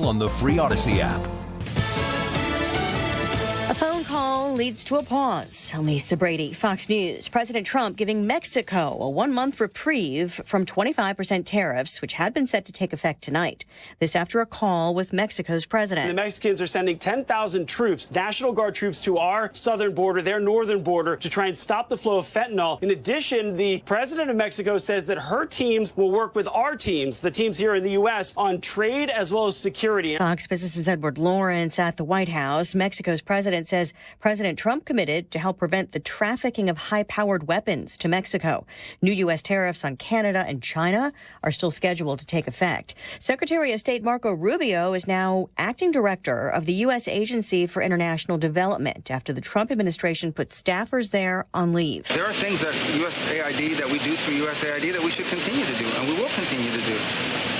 all on the free Odyssey app. A phone call leads to a pause. I'm Lisa Brady, Fox News. President Trump giving Mexico a 1-month reprieve from 25% tariffs, which had been set to take effect tonight. This after a call with Mexico's president. The Mexicans are sending 10,000 troops, National Guard troops, to our southern border, their northern border, to try and stop the flow of fentanyl. In addition, the president of Mexico says that her teams will work with our teams, the teams here in the U.S., on trade as well as security. Fox Business's Edward Lawrence at the White House. Mexico's president says President Trump committed to help prevent the trafficking of high-powered weapons to Mexico. New U.S. tariffs on Canada and China are still scheduled to take effect. Secretary of State Marco Rubio is now acting director of the U.S. Agency for International Development after the Trump administration put staffers there on leave. There are things that USAID, that we do through USAID, that we should continue to do, and we will continue to do.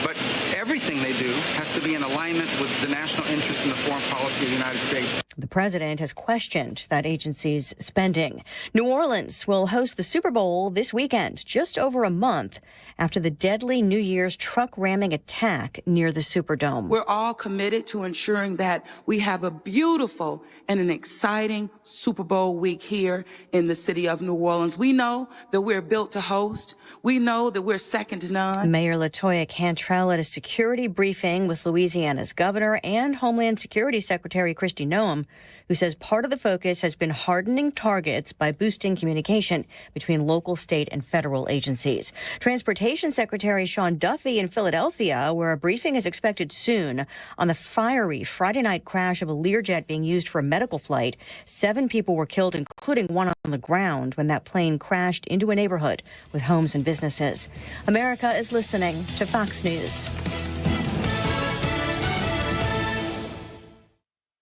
But everything they do has to be in alignment with the national interest and the foreign policy of the United States. The president has questioned that agency's spending. New Orleans will host the Super Bowl this weekend, just over a month after the deadly New Year's truck ramming attack near the Superdome. We're all committed to ensuring that we have a beautiful and an exciting Super Bowl week here in the city of New Orleans. We know that we're built to host. We know that we're second to none. Mayor LaToya Cantrell at a security briefing with Louisiana's governor and Homeland Security Secretary Kristi Noem, who says part of the focus has been hardening targets by boosting communication between local, state, and federal agencies. Transportation Secretary Sean Duffy in Philadelphia, where a briefing is expected soon on the fiery Friday night crash of a Learjet being used for a medical flight. 7 people were killed, including one on the ground, when that plane crashed into a neighborhood with homes and businesses. America is listening to Fox News.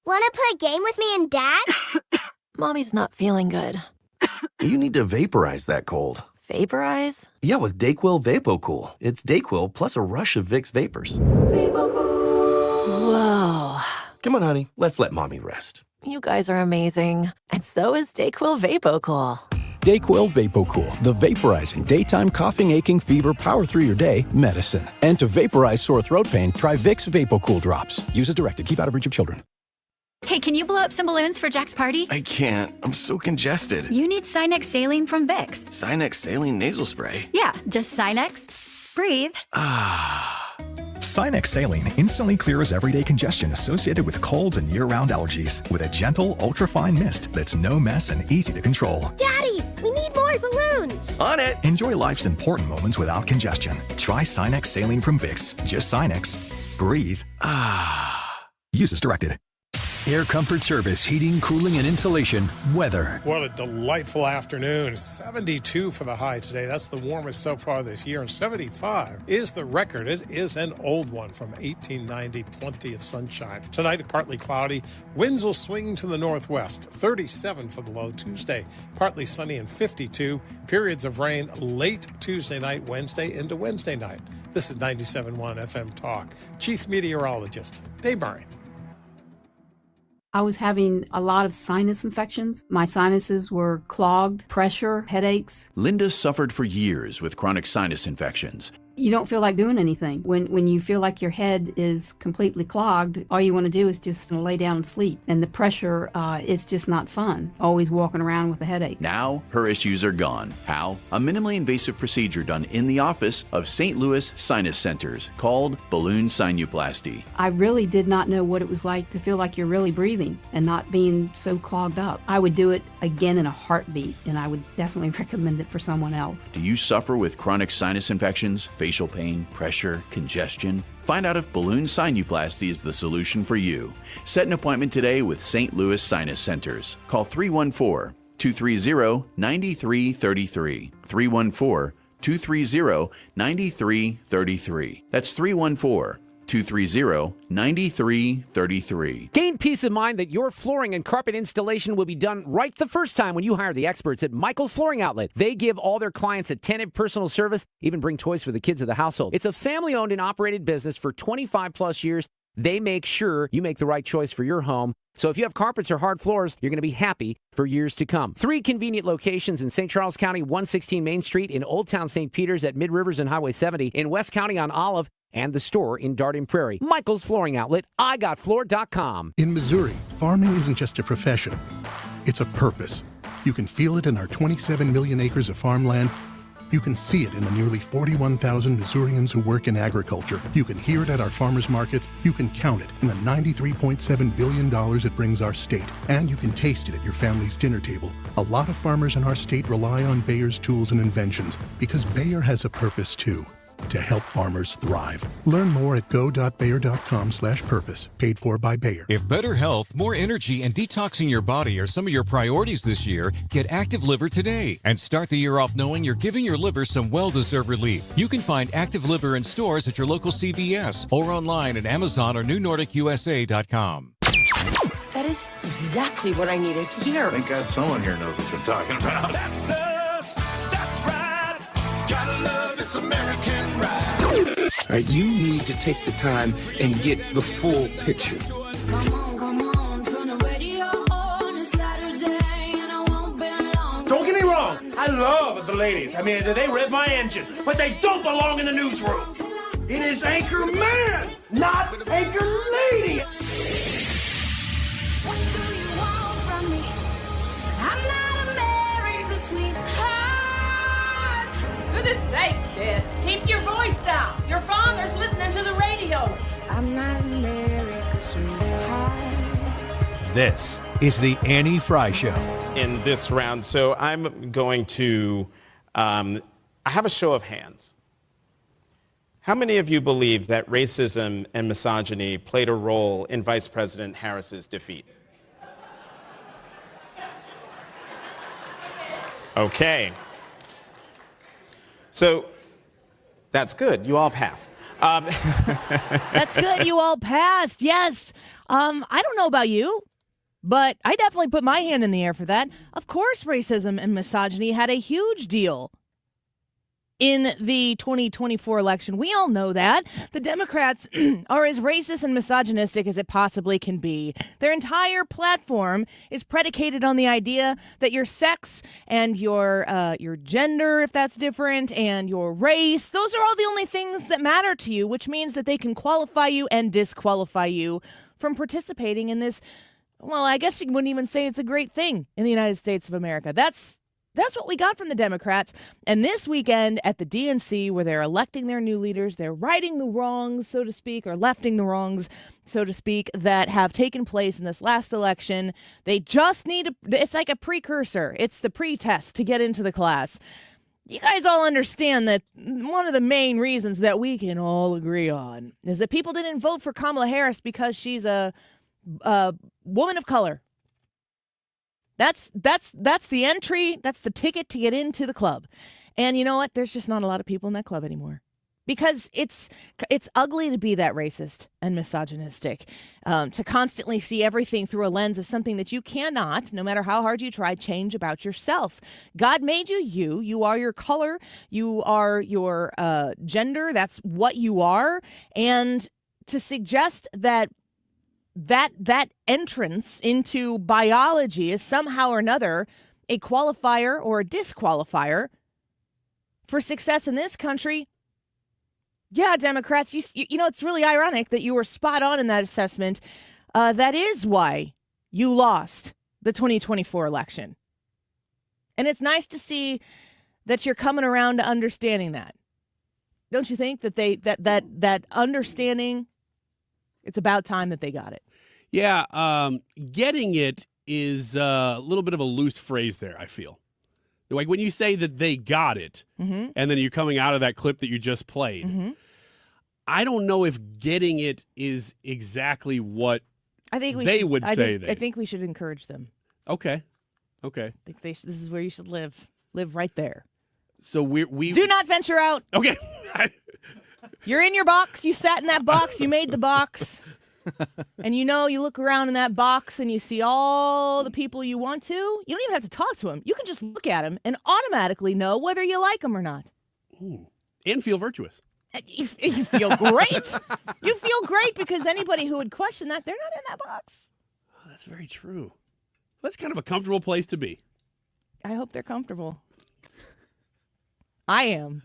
Want to play a game with me and Dad? Mommy's not feeling good. You need to vaporize that cold. Vaporize? Yeah, with Dayquil VapoCool. It's Dayquil plus a rush of Vicks vapors. Whoa. Come on, honey. Let's let Mommy rest. You guys are amazing. And so is Dayquil VapoCool. Dayquil VapoCool, the vaporizing daytime coughing, aching, fever, power through your day medicine. And to vaporize sore throat pain, try Vicks VapoCool drops. Use as directed. Keep out of reach of children. Hey, can you blow up some balloons for Jack's party? I can't. I'm so congested. You need Sinex Saline from Vicks. Sinex Saline nasal spray? Yeah, just Sinex. Breathe. Sinex Saline instantly clears everyday congestion associated with colds and year-round allergies with a gentle, ultra-fine mist that's no mess and easy to control. Daddy, we need more balloons. On it. Enjoy life's important moments without congestion. Try Sinex Saline from Vicks. Just Sinex. Breathe. Use as directed. Air Comfort Service, heating, cooling, and insulation. Weather. What a delightful afternoon. 72 for the high today. That's the warmest so far this year. And 75 is the record. It is an old one from 1890. Plenty of sunshine. Tonight, partly cloudy. Winds will swing to the northwest. 37 for the low. Tuesday, partly sunny and 52. Periods of rain late Tuesday night, Wednesday into Wednesday night. This is 97.1 FM Talk. Chief Meteorologist Dave Murray. I was having a lot of sinus infections. My sinuses were clogged, pressure, headaches. Linda suffered for years with chronic sinus infections. You don't feel like doing anything. When you feel like your head is completely clogged, all you want to do is just lay down and sleep. And the pressure, it's just not fun, always walking around with a headache. Now, her issues are gone. How? A minimally invasive procedure done in the office of St. Louis Sinus Centers called balloon sinuplasty. I really did not know what it was like to feel like you're really breathing and not being so clogged up. I would do it again in a heartbeat, and I would definitely recommend it for someone else. Do you suffer with chronic sinus infections, facial pain, pressure, congestion? Find out if balloon sinuplasty is the solution for you. Set an appointment today with St. Louis Sinus Centers. Call 314-230-9333. 314-230-9333. That's 314-230-9333. Gain peace of mind that your flooring and carpet installation will be done right the first time when you hire the experts at Michael's Flooring Outlet. They give all their clients attentive personal service, even bring toys for the kids of the household. It's a family-owned and operated business for 25-plus years. They make sure you make the right choice for your home. So if you have carpets or hard floors, you're going to be happy for years to come. 3 convenient locations in St. Charles County, 116 Main Street, in Old Town St. Peters at Mid-Rivers and Highway 70, in West County on Olive, and the store in Darden Prairie. Michael's Flooring Outlet, IGotFloor.com. In Missouri, farming isn't just a profession, it's a purpose. You can feel it in our 27 million acres of farmland. You can see it in the nearly 41,000 Missourians who work in agriculture. You can hear it at our farmers markets. You can count it in the $93.7 billion it brings our state. And you can taste it at your family's dinner table. A lot of farmers in our state rely on Bayer's tools and inventions because Bayer has a purpose too. To help farmers thrive. Learn more at go.bayer.com/purpose. Paid for by Bayer. If better health, more energy, and detoxing your body are some of your priorities this year, get Active Liver today and start the year off knowing you're giving your liver some well-deserved relief. You can find Active Liver in stores at your local CVS or online at Amazon or NewNordicUSA.com. That is exactly what I needed to hear. Thank God someone here knows what they're talking about. That's us. That's right. Gotta love this American ride. All right, you need to take the time and get the full picture. Come on, turn the radio on. It's Saturday and I won't be long. Don't get me wrong, I love the ladies. I mean, they rev my engine, but they don't belong in the newsroom. It is Anchor Man, not Anchor Lady. What do you want from me? I'm not America's sweetheart. Goodness sake, kid. Keep your voice down. Your father's listening to the radio. I'm not America's sweetheart. This is the Annie Fry Show. In this round, so I'm going to, I have a show of hands. How many of you believe that racism and misogyny played a role in Vice President Harris's defeat? Okay. So that's good. You all passed. That's good. You all passed. Yes. I don't know about you, but I definitely put my hand in the air for that. Of course, racism and misogyny had a huge deal in the 2024 election. We all know that. The Democrats are as racist and misogynistic as it possibly can be. Their entire platform is predicated on the idea that your sex and your gender, if that's different, and your race, those are all the only things that matter to you, which means that they can qualify you and disqualify you from participating in this. Well, I guess you wouldn't even say it's a great thing in the United States of America. That's what we got from the Democrats. And this weekend at the DNC, where they're electing their new leaders, they're righting the wrongs, so to speak, or lefting the wrongs, so to speak, that have taken place in this last election. They just need it's like a precursor. It's the pre-test to get into the class. You guys all understand that one of the main reasons that we can all agree on is that people didn't vote for Kamala Harris because she's a woman of color. That's the entry. That's the ticket to get into the club. And you know what? There's just not a lot of people in that club anymore because it's ugly to be that racist and misogynistic, to constantly see everything through a lens of something that you cannot, no matter how hard you try, change about yourself. God made you. You are your color. You are your gender. That's what you are. And to suggest that entrance into biology is somehow or another a qualifier or a disqualifier for success in this country. Yeah, Democrats, you know, it's really ironic that you were spot on in that assessment. That is why you lost the 2024 election. And it's nice to see that you're coming around to understanding that. Don't you think that that understanding, it's about time that they got it? Yeah, getting it is a little bit of a loose phrase there, I feel. Like when you say that they got it, and then you're coming out of that clip that you just played, I don't know if getting it is exactly what they would say. I think we should encourage them. Okay. I think this is where you should live. Live right there. So we do not venture out. Okay. You're in your box. You sat in that box. You made the box. And you look around in that box and you see all the people you want to. You don't even have to talk to them. You can just look at them and automatically know whether you like them or not. Ooh. And feel virtuous. You feel great. You feel great because anybody who would question that, they're not in that box. That's very true. That's kind of a comfortable place to be. I hope they're comfortable. I am.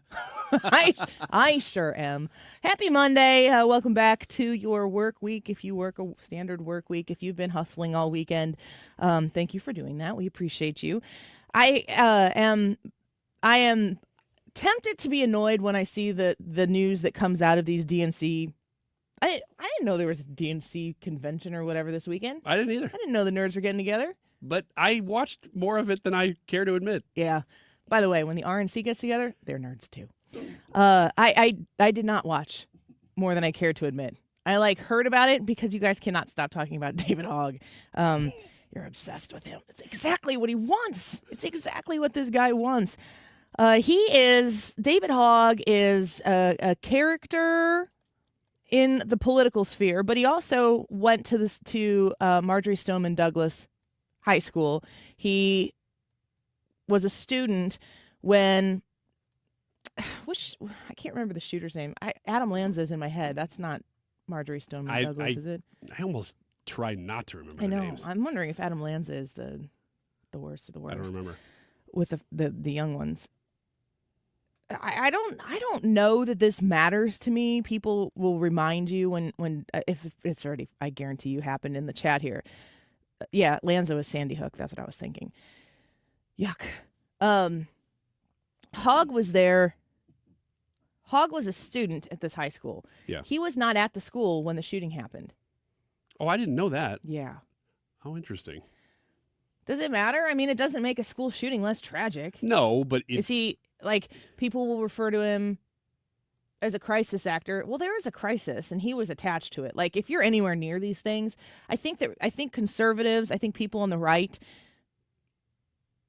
I sure am. Happy Monday. Welcome back to your work week. If you work a standard work week, if you've been hustling all weekend, thank you for doing that. We appreciate you. I am tempted to be annoyed when I see the news that comes out of these DNC. I didn't know there was a DNC convention or whatever this weekend. I didn't either. I didn't know the nerds were getting together. But I watched more of it than I care to admit. Yeah. By the way, when the RNC gets together, they're nerds too. I did not watch more than I care to admit. I heard about it because you guys cannot stop talking about David Hogg. You're obsessed with him. It's exactly what he wants. It's exactly what this guy wants. David Hogg is a character in the political sphere, but he also went to Marjorie Stoneman Douglas High School. He was a student when I can't remember the shooter's name. Adam Lanza is in my head. That's not Marjorie Stoneman Douglas, is it? I almost try not to remember I know. the names. I'm wondering if Adam Lanza is the worst of the worst. I don't remember. With the young ones. I don't know that this matters to me. People will remind you when if it's already, I guarantee you, happened in the chat here. Yeah, Lanza was Sandy Hook. That's what I was thinking. Yuck. Hogg was there. Hogg was a student at this high school. Yeah. He was not at the school when the shooting happened. Oh, I didn't know that. Yeah. Oh, interesting. Does it matter? I mean, it doesn't make a school shooting less tragic. No, but is he people will refer to him as a crisis actor? Well, there is a crisis, and he was attached to it. If you're anywhere near these things, I think conservatives, I think people on the right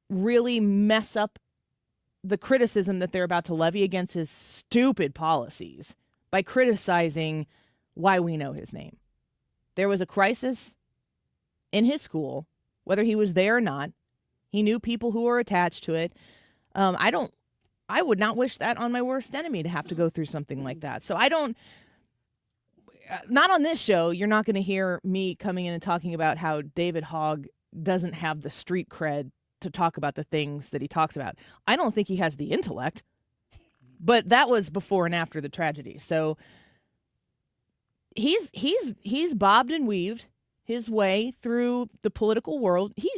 really mess up the criticism that they're about to levy against his stupid policies by criticizing why we know his name. There was a crisis in his school, whether he was there or not. He knew people who were attached to it. I would not wish that on my worst enemy, to have to go through something like that. So not on this show, you're not going to hear me coming in and talking about how David Hogg doesn't have the street cred to talk about the things that he talks about. I don't think he has the intellect, but that was before and after the tragedy. So he's bobbed and weaved his way through the political world. You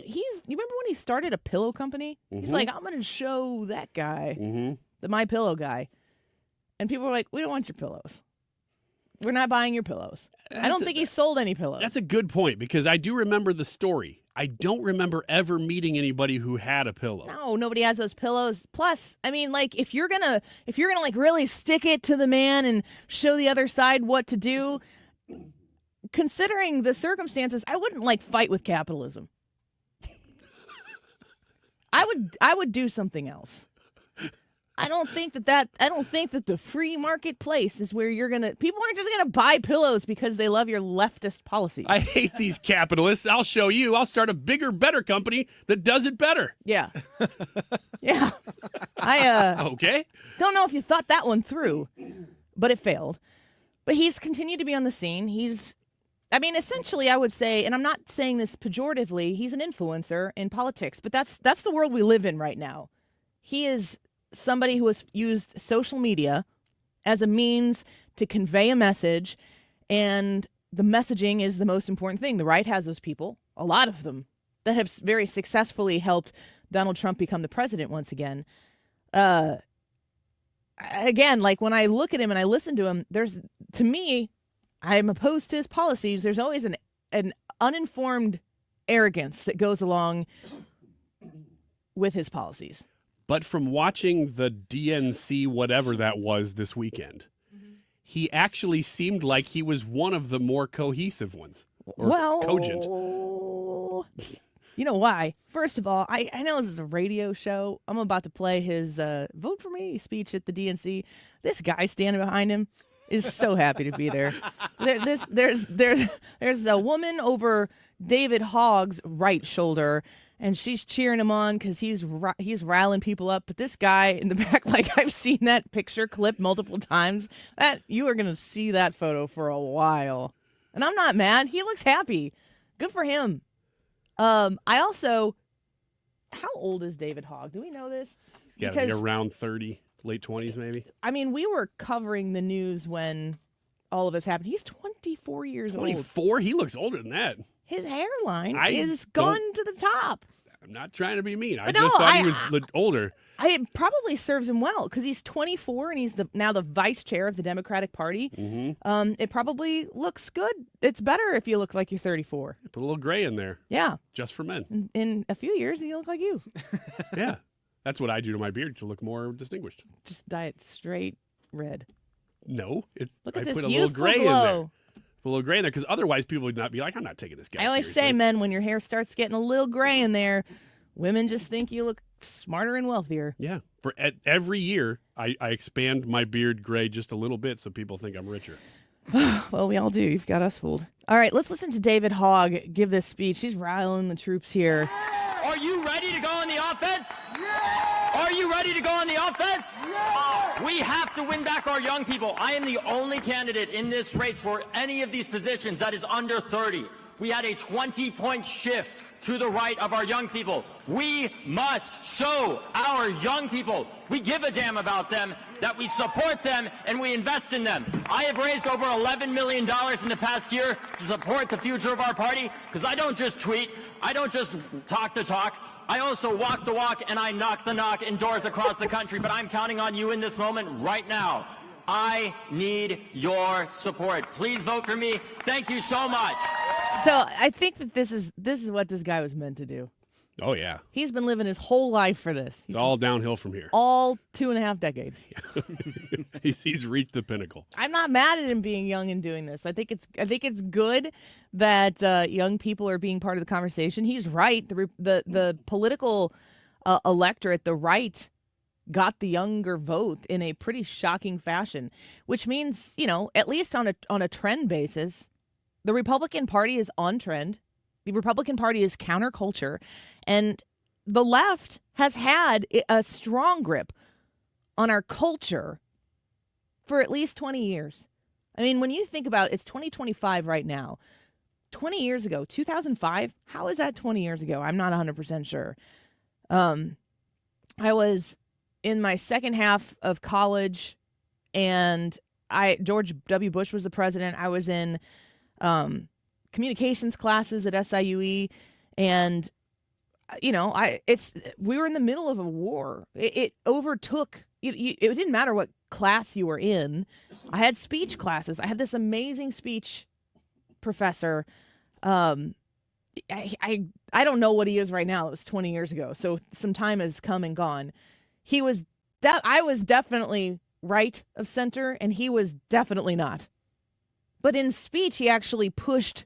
remember when he started a pillow company? Mm-hmm. He's like, I'm going to show that guy, the My Pillow guy. And people were like, we don't want your pillows. We're not buying your pillows. I don't think he sold any pillows. That's a good point, because I do remember the story. I don't remember ever meeting anybody who had a pillow. No, nobody has those pillows. Plus, I mean, if you're gonna really stick it to the man and show the other side what to do, considering the circumstances, I wouldn't fight with capitalism. I would do something else. I don't think that the free marketplace is where people aren't just gonna buy pillows because they love your leftist policies. I hate these capitalists. I'll show you. I'll start a bigger, better company that does it better. Yeah. Yeah. I okay. Don't know if you thought that one through, but it failed. But he's continued to be on the scene. Essentially, I would say, and I'm not saying this pejoratively, he's an influencer in politics, but that's the world we live in right now. He is somebody who has used social media as a means to convey a message, and the messaging is the most important thing. The right has those people, a lot of them, that have very successfully helped Donald Trump become the president once again. Again, when I look at him and I listen to him, to me, I'm opposed to his policies. There's always an uninformed arrogance that goes along with his policies. But from watching the DNC, whatever that was this weekend, he actually seemed like he was one of the more cohesive ones. Cogent. You know why? First of all, I know this is a radio show. I'm about to play his vote for me speech at the DNC. This guy standing behind him is so happy to be there. There's a woman over David Hogg's right shoulder, and she's cheering him on because he's riling people up. But this guy in the back, I've seen that picture clip multiple times. That you are gonna see that photo for a while, and I'm not mad. He looks happy. Good for him. I also, how old is David Hogg? Do we know this? He's got to be around 30, late 20s maybe. I mean, we were covering the news when all of this happened. He's 24 years old. 24? He looks older than that. His hairline is gone to the top. I'm not trying to be mean. I just thought he was older. It probably serves him well because he's 24 and he's now the vice chair of the Democratic Party. Mm-hmm. It probably looks good. It's better if you look like you're 34. Put a little gray in there. Yeah. Just for men. In a few years, you look like you. Yeah. That's what I do to my beard to look more distinguished. Just dye it straight red. No. Look at I this put a little youthful gray glow. in there. Put a little gray in there because otherwise people would not be like, I'm not taking this guy I always seriously. say, men, when your hair starts getting a little gray in there, women just think you look smarter and wealthier. Yeah. Every year, I expand my beard gray just a little bit so people think I'm richer. Well, we all do. You've got us fooled. All right, let's listen to David Hogg give this speech. He's riling the troops here. Are you ready to go on the offense? Yeah! Are you ready to go on the offense? Yeah! We have to win back our young people. I am the only candidate in this race for any of these positions that is under 30. We had a 20-point shift to the right of our young people. We must show our young people we give a damn about them, that we support them, and we invest in them. I have raised over $11 million in the past year to support the future of our party, because I don't just tweet, I don't just talk the talk, I also walk the walk and I knock the knock in doors across the country, but I'm counting on you in this moment right now. I need your support. Please vote for me. Thank you so much. So I think that this is what this guy was meant to do. Oh, yeah. He's been living his whole life for this. It's all downhill from here. All 2.5 decades. He's reached the pinnacle. I'm not mad at him being young and doing this. I think it's good that young people are being part of the conversation. He's right. The political electorate, the right, got the younger vote in a pretty shocking fashion, which means, at least on a trend basis, the Republican Party is on trend. The Republican Party is counterculture, and the left has had a strong grip on our culture for at least 20 years. I mean, when you think about it's 2025 right now. 20 years ago, 2005, how is that 20 years ago? I'm not 100% sure. I was in my second half of college, and George W. Bush was the president. I was in communications classes at SIUE, and we were in the middle of a war. It overtook. It didn't matter what class you were in. I had speech classes. I had this amazing speech professor. I don't know what he is right now. It was 20 years ago, so some time has come and gone. He was. I was definitely right of center, and he was definitely not. But in speech, he actually pushed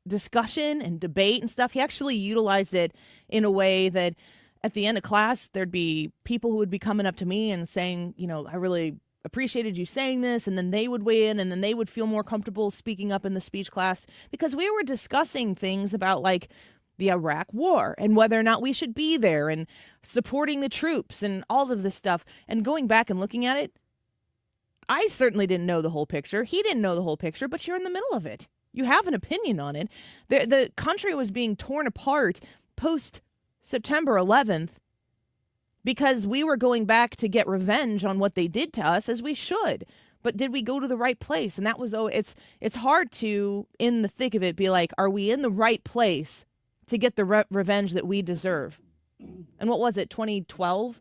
discussion and debate and stuff. He actually utilized it in a way that at the end of class, there'd be people who would be coming up to me and saying, I really appreciated you saying this. And then they would weigh in, and then they would feel more comfortable speaking up in the speech class because we were discussing things about like the Iraq war and whether or not we should be there and supporting the troops and all of this stuff. And going back and looking at it, I certainly didn't know the whole picture. He didn't know the whole picture, but you're in the middle of it. You have an opinion on it. The country was being torn apart post September 11th because we were going back to get revenge on what they did to us, as we should. But did we go to the right place? And that was, it's hard to, in the thick of it, be like, are we in the right place to get the revenge that we deserve? And what was it, 2012,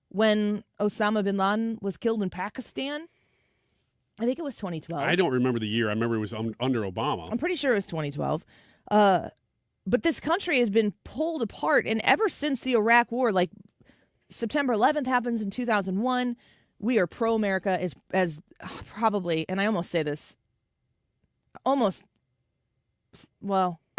when Osama bin Laden was killed in Pakistan? I think it was 2012. I don't remember the year. I remember it was under Obama. I'm pretty sure it was 2012. But this country has been pulled apart. And ever since the Iraq war, like September 11th happens in 2001, we are pro-America as probably, and I almost say this, I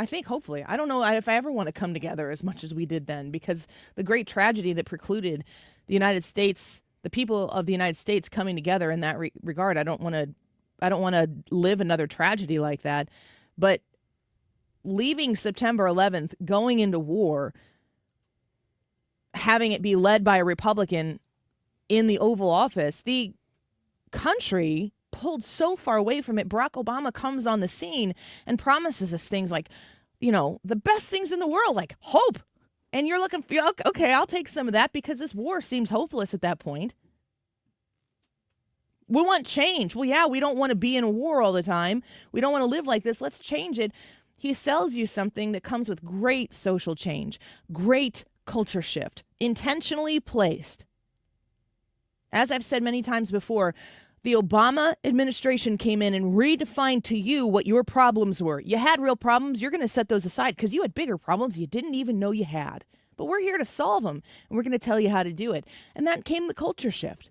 think hopefully. I don't know if I ever want to come together as much as we did then, because the great tragedy that precluded the United States, the people of the United States coming together in that regard. I don't want to live another tragedy like that. But leaving September 11th, going into war, having it be led by a Republican in the Oval Office, the country pulled so far away from it. Barack Obama comes on the scene and promises us things like, the best things in the world, like hope. And you're looking for, okay, I'll take some of that because this war seems hopeless at that point. We want change. Well, yeah, we don't want to be in a war all the time. We don't want to live like this. Let's change it. He sells you something that comes with great social change, great culture shift, intentionally placed. As I've said many times before, the Obama administration came in and redefined to you what your problems were. You had real problems. You're going to set those aside because you had bigger problems you didn't even know you had. But we're here to solve them, and we're going to tell you how to do it. And that came the culture shift.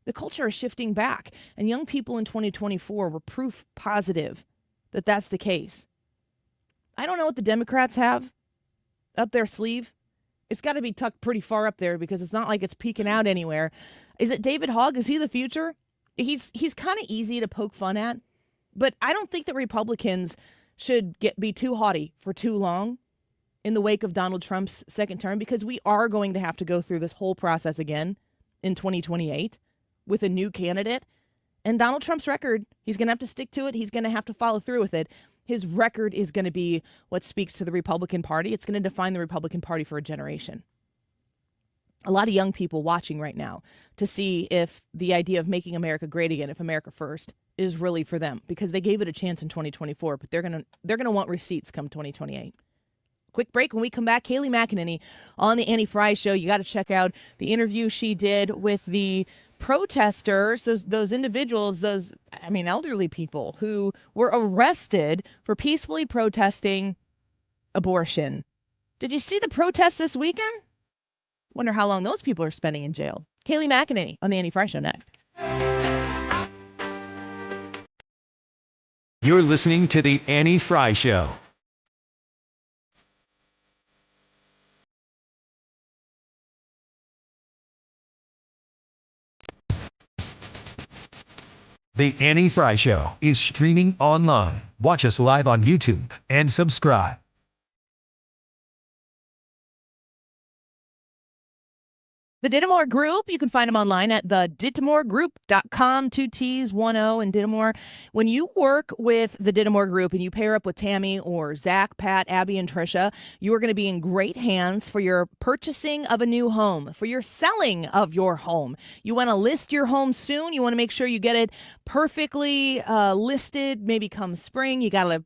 The culture is shifting back, and young people in 2024 were proof positive that that's the case. I don't know what the Democrats have up their sleeve. It's got to be tucked pretty far up there because it's not like it's peeking out anywhere. Is it David Hogg? Is he the future? He's kind of easy to poke fun at, but I don't think that Republicans should be too haughty for too long in the wake of Donald Trump's second term, because we are going to have to go through this whole process again in 2028 with a new candidate. And Donald Trump's record, he's going to have to stick to it. He's going to have to follow through with it. His record is going to be what speaks to the Republican Party. It's going to define the Republican Party for a generation. A lot of young people watching right now to see if the idea of making America great again, if America first, is really for them, because they gave it a chance in 2024, but they're gonna want receipts come 2028. Quick break. When we come back, Kayleigh McEnany on the Annie Fry Show. You got to check out the interview she did with the protesters, those individuals, elderly people who were arrested for peacefully protesting abortion. Did you see the protests this weekend? Wonder how long those people are spending in jail. Kayleigh McEnany on the Annie Fry Show next. You're listening to the Annie Fry Show. The Annie Fry Show is streaming online. Watch us live on YouTube and subscribe. The Dittamore Group, you can find them online at thedittamore.com, 2 T's, 1 O, and Dittamore. When you work with the Dittamore Group and you pair up with Tammy or Zach, Pat, Abby, and Trisha, you are going to be in great hands for your purchasing of a new home, for your selling of your home. You want to list your home soon. You want to make sure you get it perfectly listed, maybe come spring. You got a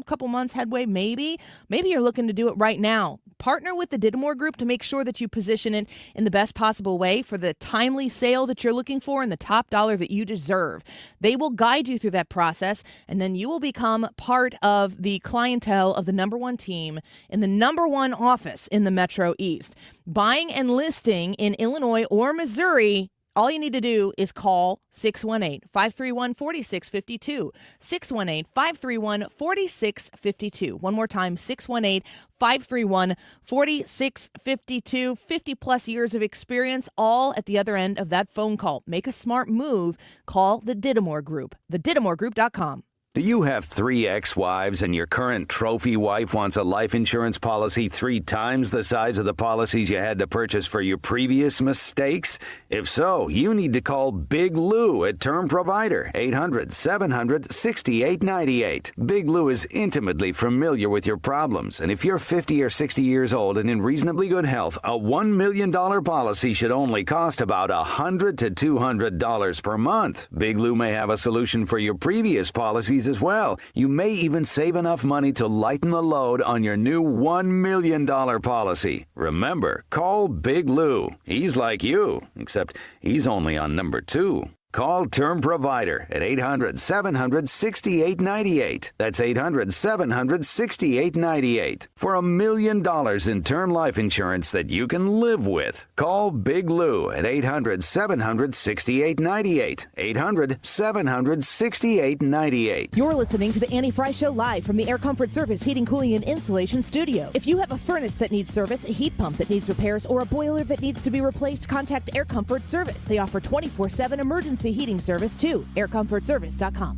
couple months headway, maybe. Maybe you're looking to do it right now. Partner with the Dittamore Group to make sure that you position it in the best possible way for the timely sale that you're looking for and the top dollar that you deserve. They will guide you through that process, and then you will become part of the clientele of the #1 team in the #1 office in the Metro East. Buying and listing in Illinois or Missouri, all you need to do is call 618-531-4652. 618-531-4652. One more time, 618-531-4652. 50-plus years of experience, all at the other end of that phone call. Make a smart move. Call the Dittamore Group, thedittamore.com. Do you have 3 ex-wives and your current trophy wife wants a life insurance policy 3 times the size of the policies you had to purchase for your previous mistakes? If so, you need to call Big Lou at Term Provider, 800-700-6898. Big Lou is intimately familiar with your problems, and if you're 50 or 60 years old and in reasonably good health, a $1 million policy should only cost about $100 to $200 per month. Big Lou may have a solution for your previous policies as well. You may even save enough money to lighten the load on your new $1 million policy. Remember, call Big Lou. He's like you, except he's only on number 2. Call Term Provider at 800-700-6898. That's 800-700-6898. For $1 million in term life insurance that you can live with. Call Big Lou at 800-700-6898. 800-700-6898. You're listening to the Annie Fry Show live from the Air Comfort Service Heating, Cooling, and Insulation Studio. If you have a furnace that needs service, a heat pump that needs repairs, or a boiler that needs to be replaced, contact Air Comfort Service. They offer 24/7 emergency heating service too. aircomfortservice.com.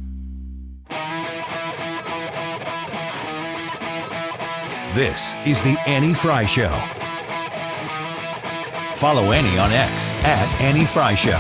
This is the Annie Fry Show. Follow Annie on X at Annie Fry Show.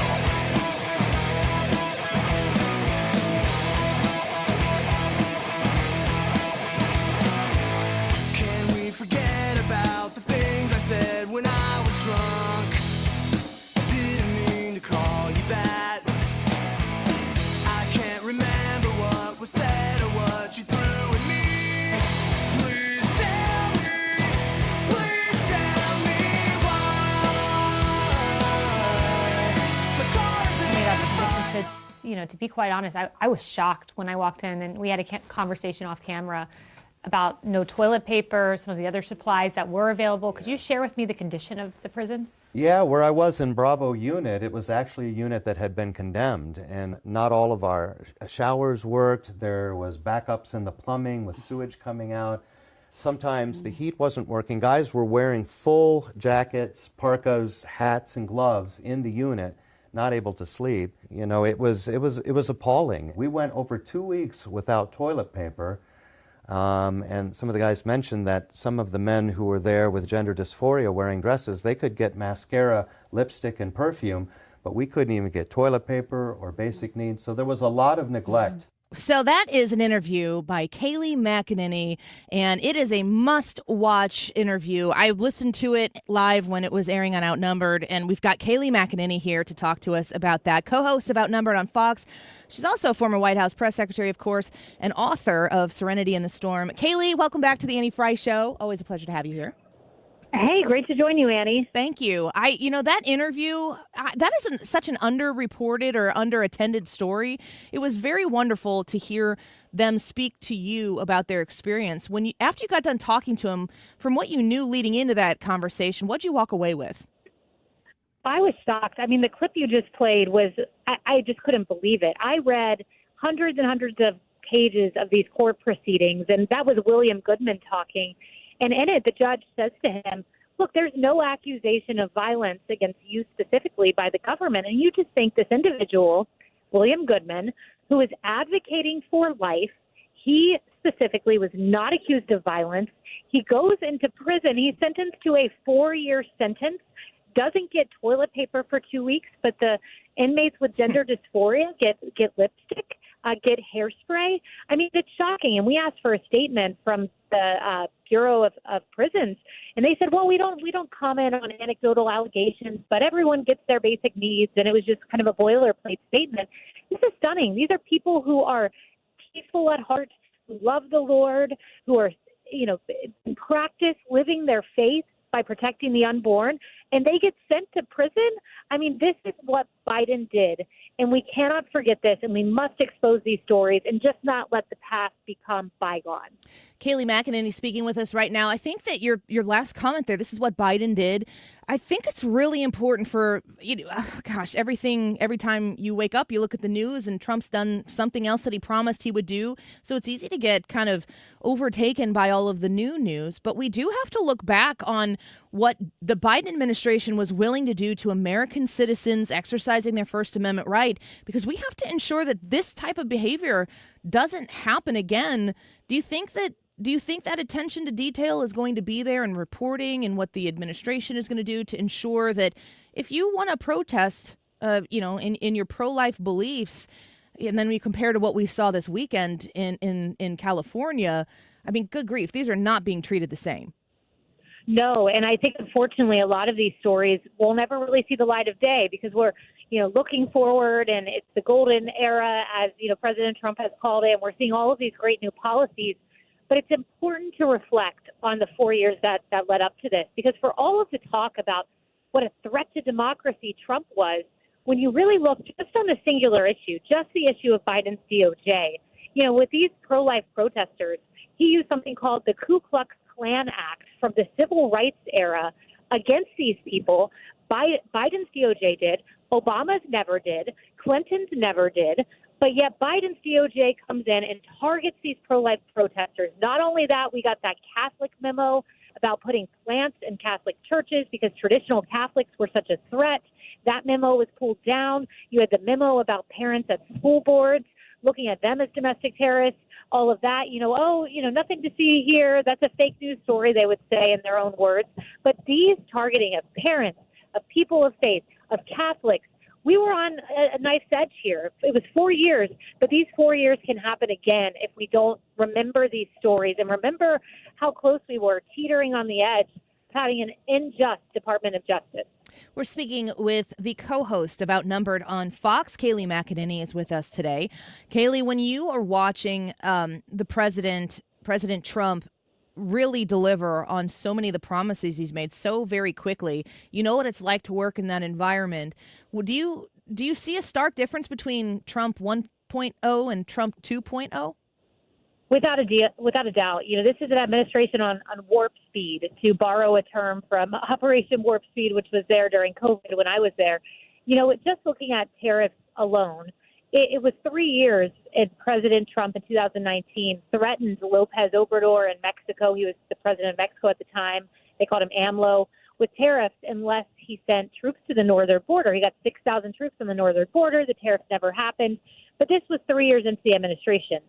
to be quite honest, I was shocked when I walked in and we had a conversation off camera about no toilet paper, some of the other supplies that were available. Could you share with me the condition of the prison? Yeah, where I was in Bravo unit, it was actually a unit that had been condemned, and not all of our showers worked. There was backups in the plumbing with sewage coming out. Sometimes the heat wasn't working. Guys were wearing full jackets, parkas, hats, and gloves in the unit, not able to sleep. It was appalling. We went over 2 weeks without toilet paper. And some of the guys mentioned that some of the men who were there with gender dysphoria wearing dresses, they could get mascara, lipstick, and perfume, but we couldn't even get toilet paper or basic needs. So there was a lot of neglect. So that is an interview by Kayleigh McEnany, and it is a must-watch interview. I listened to it live when it was airing on Outnumbered, and we've got Kayleigh McEnany here to talk to us about that. Co-host of Outnumbered on Fox. She's also a former White House press secretary, of course, and author of Serenity in the Storm. Kayleigh, welcome back to the Annie Frey Show. Always a pleasure to have you here. Hey, great to join you, Annie. Thank you. That interview, that is such an underreported or underattended story. It was very wonderful to hear them speak to you about their experience. After you got done talking to them, from what you knew leading into that conversation, what'd you walk away with? I was shocked. I mean, the clip you just played was, I just couldn't believe it. I read hundreds and hundreds of pages of these court proceedings, and that was William Goodman talking. And in it, the judge says to him, look, there's no accusation of violence against you specifically by the government. And you just think this individual, William Goodman, who is advocating for life, he specifically was not accused of violence. He goes into prison. He's sentenced to a 4-year sentence, doesn't get toilet paper for 2 weeks, but the inmates with gender dysphoria get lipstick, get hairspray. I mean, it's shocking. And we asked for a statement from the Bureau of Prisons, and they said, well, we don't comment on anecdotal allegations, but everyone gets their basic needs, and it was just kind of a boilerplate statement. This is stunning. These are people who are peaceful at heart, who love the Lord, who are, in practice living their faith by protecting the unborn, and they get sent to prison. I mean, this is what Biden did, and we cannot forget this, and we must expose these stories and just not let the past become bygone. Kayleigh McEnany speaking with us right now. I think that your last comment there, this is what Biden did. I think it's really important for, every time you wake up, you look at the news and Trump's done something else that he promised he would do. So it's easy to get kind of overtaken by all of the new news. But we do have to look back on what the Biden administration was willing to do to American citizens exercising their First Amendment right, because we have to ensure that this type of behavior doesn't happen again. Do you think that attention to detail is going to be there in reporting and what the administration is going to do to ensure that if you want to protest, in your pro-life beliefs, and then we compare to what we saw this weekend in California, I mean, good grief, these are not being treated the same. No, and I think unfortunately a lot of these stories will never really see the light of day because we're, looking forward, and it's the golden era, as President Trump has called it, and we're seeing all of these great new policies. But it's important to reflect on the 4 years that led up to this, because for all of the talk about what a threat to democracy Trump was, when you really look just on the singular issue, just the issue of Biden's DOJ, with these pro-life protesters, he used something called the Ku Klux Klan Act from the civil rights era against these people. Biden's DOJ did. Obama's never did. Clinton's never did. But yet Biden's DOJ comes in and targets these pro-life protesters. Not only that, we got that Catholic memo about putting plants in Catholic churches because traditional Catholics were such a threat. That memo was pulled down. You had the memo about parents at school boards looking at them as domestic terrorists. All of that, nothing to see here. That's a fake news story, they would say in their own words. But these targeting of parents, of people of faith, of Catholics, we were on a knife's edge here. It was 4 years, but these 4 years can happen again if we don't remember these stories and remember how close we were, teetering on the edge of having an unjust Department of Justice. We're speaking with the co-host of Outnumbered on Fox. Kayleigh McEnany is with us today. Kayleigh, when you are watching the President Trump, really deliver on so many of the promises he's made so very quickly, you know what it's like to work in that environment. Well, do do you see a stark difference between Trump 1.0 and Trump 2.0? Without a doubt. This is an administration on warp speed, to borrow a term from Operation Warp Speed, which was there during COVID when I was there. Just looking at tariffs alone, it was 3 years and President Trump in 2019 threatened Lopez Obrador in Mexico. He was the president of Mexico at the time. They called him AMLO, with tariffs unless he sent troops to the northern border. He got 6,000 troops on the northern border. The tariffs never happened. But this was 3 years into the administration.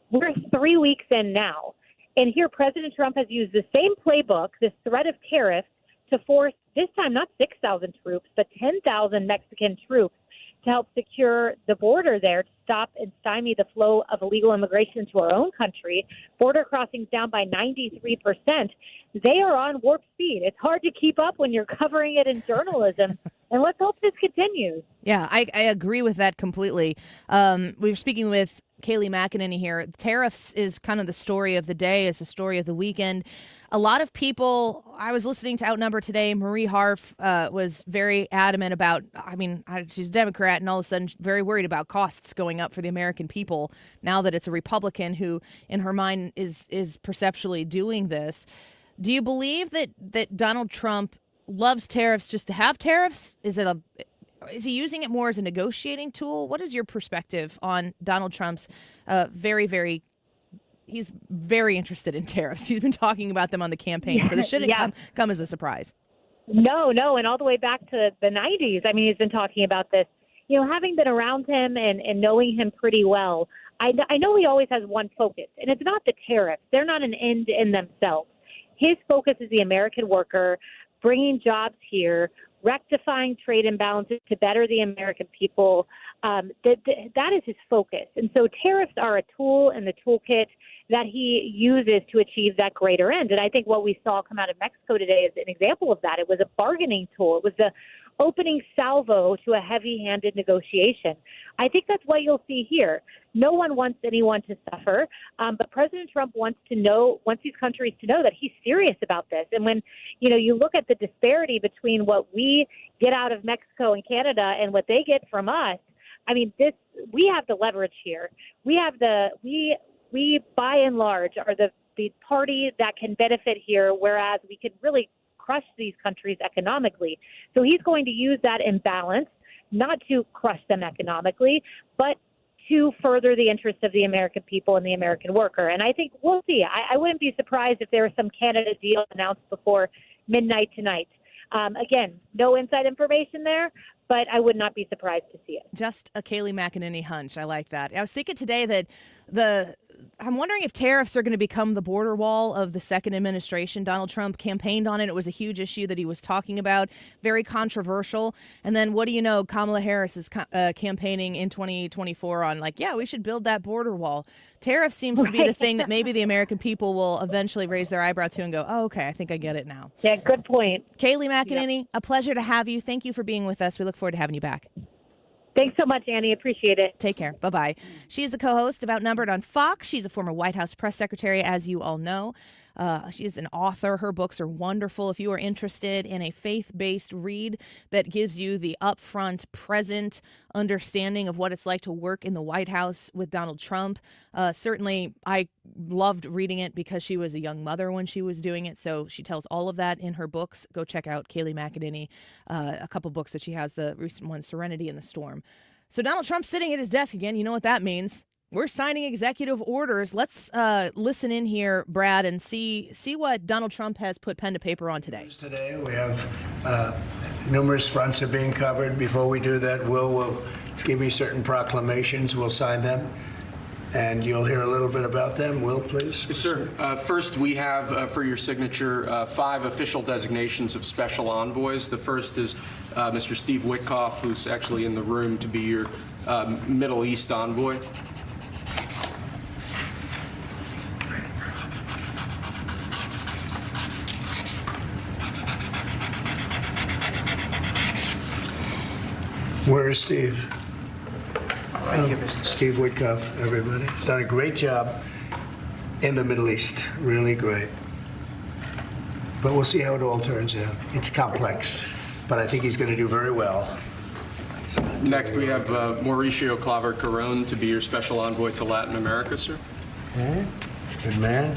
We're 3 weeks in now, and here President Trump has used the same playbook, this threat of tariffs, to force, this time not 6,000 troops, but 10,000 Mexican troops to help secure the border there, to stop and stymie the flow of illegal immigration to our own country. Border crossings down by 93%. They are on warp speed. It's hard to keep up when you're covering it in journalism. And let's hope this continues. Yeah, I agree with that completely. We were speaking with Kayleigh McEnany here. Tariffs is kind of the story of the day. It's the story of the weekend. A lot of people, I was listening to Outnumber today. Marie Harf was very adamant about, she's a Democrat and all of a sudden very worried about costs going up for the American people now that it's a Republican who, in her mind, is perceptually doing this. Do you believe that Donald Trump loves tariffs just to have tariffs? Is he using it more as a negotiating tool? What is your perspective on Donald Trump's he's very interested in tariffs. He's been talking about them on the campaign, so this shouldn't come as a surprise. No, and all the way back to the 90s. He's been talking about this. Having been around him and knowing him pretty well, I know he always has one focus, and it's not the tariffs. They're not an end in themselves. His focus is the American worker, bringing jobs here, rectifying trade imbalances to better the American people. That is his focus. And so tariffs are a tool in the toolkit that he uses to achieve that greater end. And I think what we saw come out of Mexico today is an example of that. It was a bargaining tool. It was the opening salvo to a heavy-handed negotiation. I think that's what you'll see here. No one wants anyone to suffer, but President Trump wants these countries to know that he's serious about this. And when you look at the disparity between what we get out of Mexico and Canada and what they get from us, we have the leverage here. We by and large are the party that can benefit here, whereas we could really crush these countries economically. So he's going to use that imbalance not to crush them economically, but to further the interests of the American people and the American worker. And I think we'll see. I wouldn't be surprised if there was some Canada deal announced before midnight tonight. Again, no inside information there, but I would not be surprised to see it. Just a Kayleigh McEnany hunch. I like that. I was thinking today that I'm wondering if tariffs are going to become the border wall of the second administration. Donald Trump campaigned on it. It was a huge issue that he was talking about, very controversial. And then what do you know? Kamala Harris is campaigning in 2024 on we should build that border wall. Tariff seems to be the thing that maybe the American people will eventually raise their eyebrow to and go, oh, okay, I think I get it now. Yeah, good point. Kayleigh McEnany, a pleasure to have you. Thank you for being with us. We look forward to having you back. Thanks so much, Annie. Appreciate it. Take care. Bye-bye. She's the co-host of Outnumbered on Fox. She's a former White House press secretary, as you all know. She is an author. Her books are wonderful. If you are interested in a faith-based read that gives you the upfront, present understanding of what it's like to work in the White House with Donald Trump, certainly I loved reading it because she was a young mother when she was doing it. So she tells all of that in her books. Go check out Kayleigh McEnany, a couple books that she has, the recent one, Serenity in the Storm. So Donald Trump's sitting at his desk again. You know what that means. We're signing executive orders. Let's listen in here, Brad, and see what Donald Trump has put pen to paper on today. Today we have numerous fronts are being covered. Before we do that, will give me certain proclamations. We'll sign them, and you'll hear a little bit about them. Will, please? Yes, sir. First, we have for your signature 5 official designations of special envoys. The first is Mr. Steve Witkoff, who's actually in the room to be your Middle East envoy. Where is Steve? Steve Witkoff, everybody. He's done a great job in the Middle East. Really great. But we'll see how it all turns out. It's complex, but I think he's going to do very well. Next, we have Mauricio Claver Carron to be your special envoy to Latin America, sir. Okay, good man.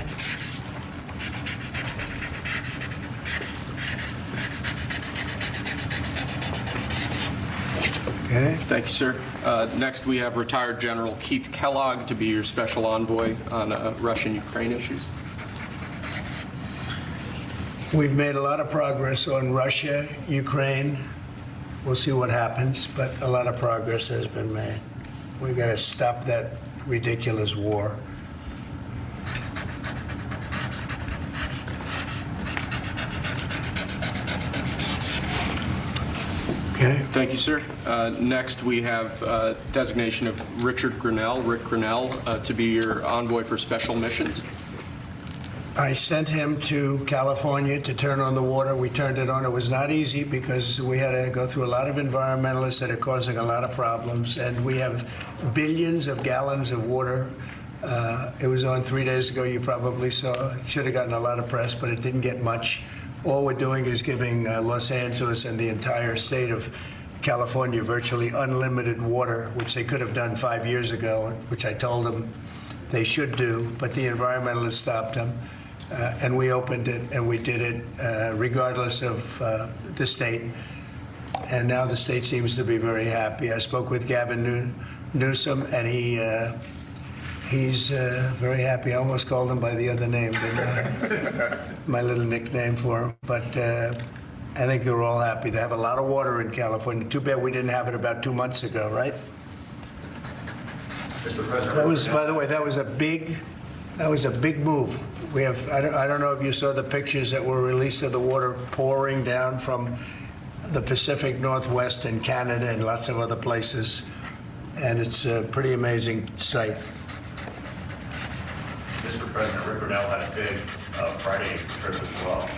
Okay. Thank you, sir. Next, we have retired General Keith Kellogg to be your special envoy on Russian-Ukraine issues. We've made a lot of progress on Russia, Ukraine. We'll see what happens, but a lot of progress has been made. We've got to stop that ridiculous war. Okay. Thank you, sir. Next, we have designation of Rick Grinnell, to be your envoy for special missions. I sent him to California to turn on the water. We turned it on. It was not easy because we had to go through a lot of environmentalists that are causing a lot of problems, and we have billions of gallons of water. It was on 3 days ago. You probably saw. It should have gotten a lot of press, but it didn't get much. All we're doing is giving Los Angeles and the entire state of California virtually unlimited water, which they could have done 5 years ago, which I told them they should do, but the environmentalists stopped them. And we opened it, and we did it regardless of the state. And now the state seems to be very happy. I spoke with Gavin Newsom, and he's very happy. I almost called him by the other name, my little nickname for him. But I think they're all happy. They have a lot of water in California. Too bad we didn't have it about 2 months ago, right? Mr. President. That was, by the way, that was a big move. We have, I don't know if you saw the pictures that were released of the water pouring down from the Pacific Northwest and Canada and lots of other places. And it's a pretty amazing sight. Mr. President, Rick Grinnell had a big Friday trip as well.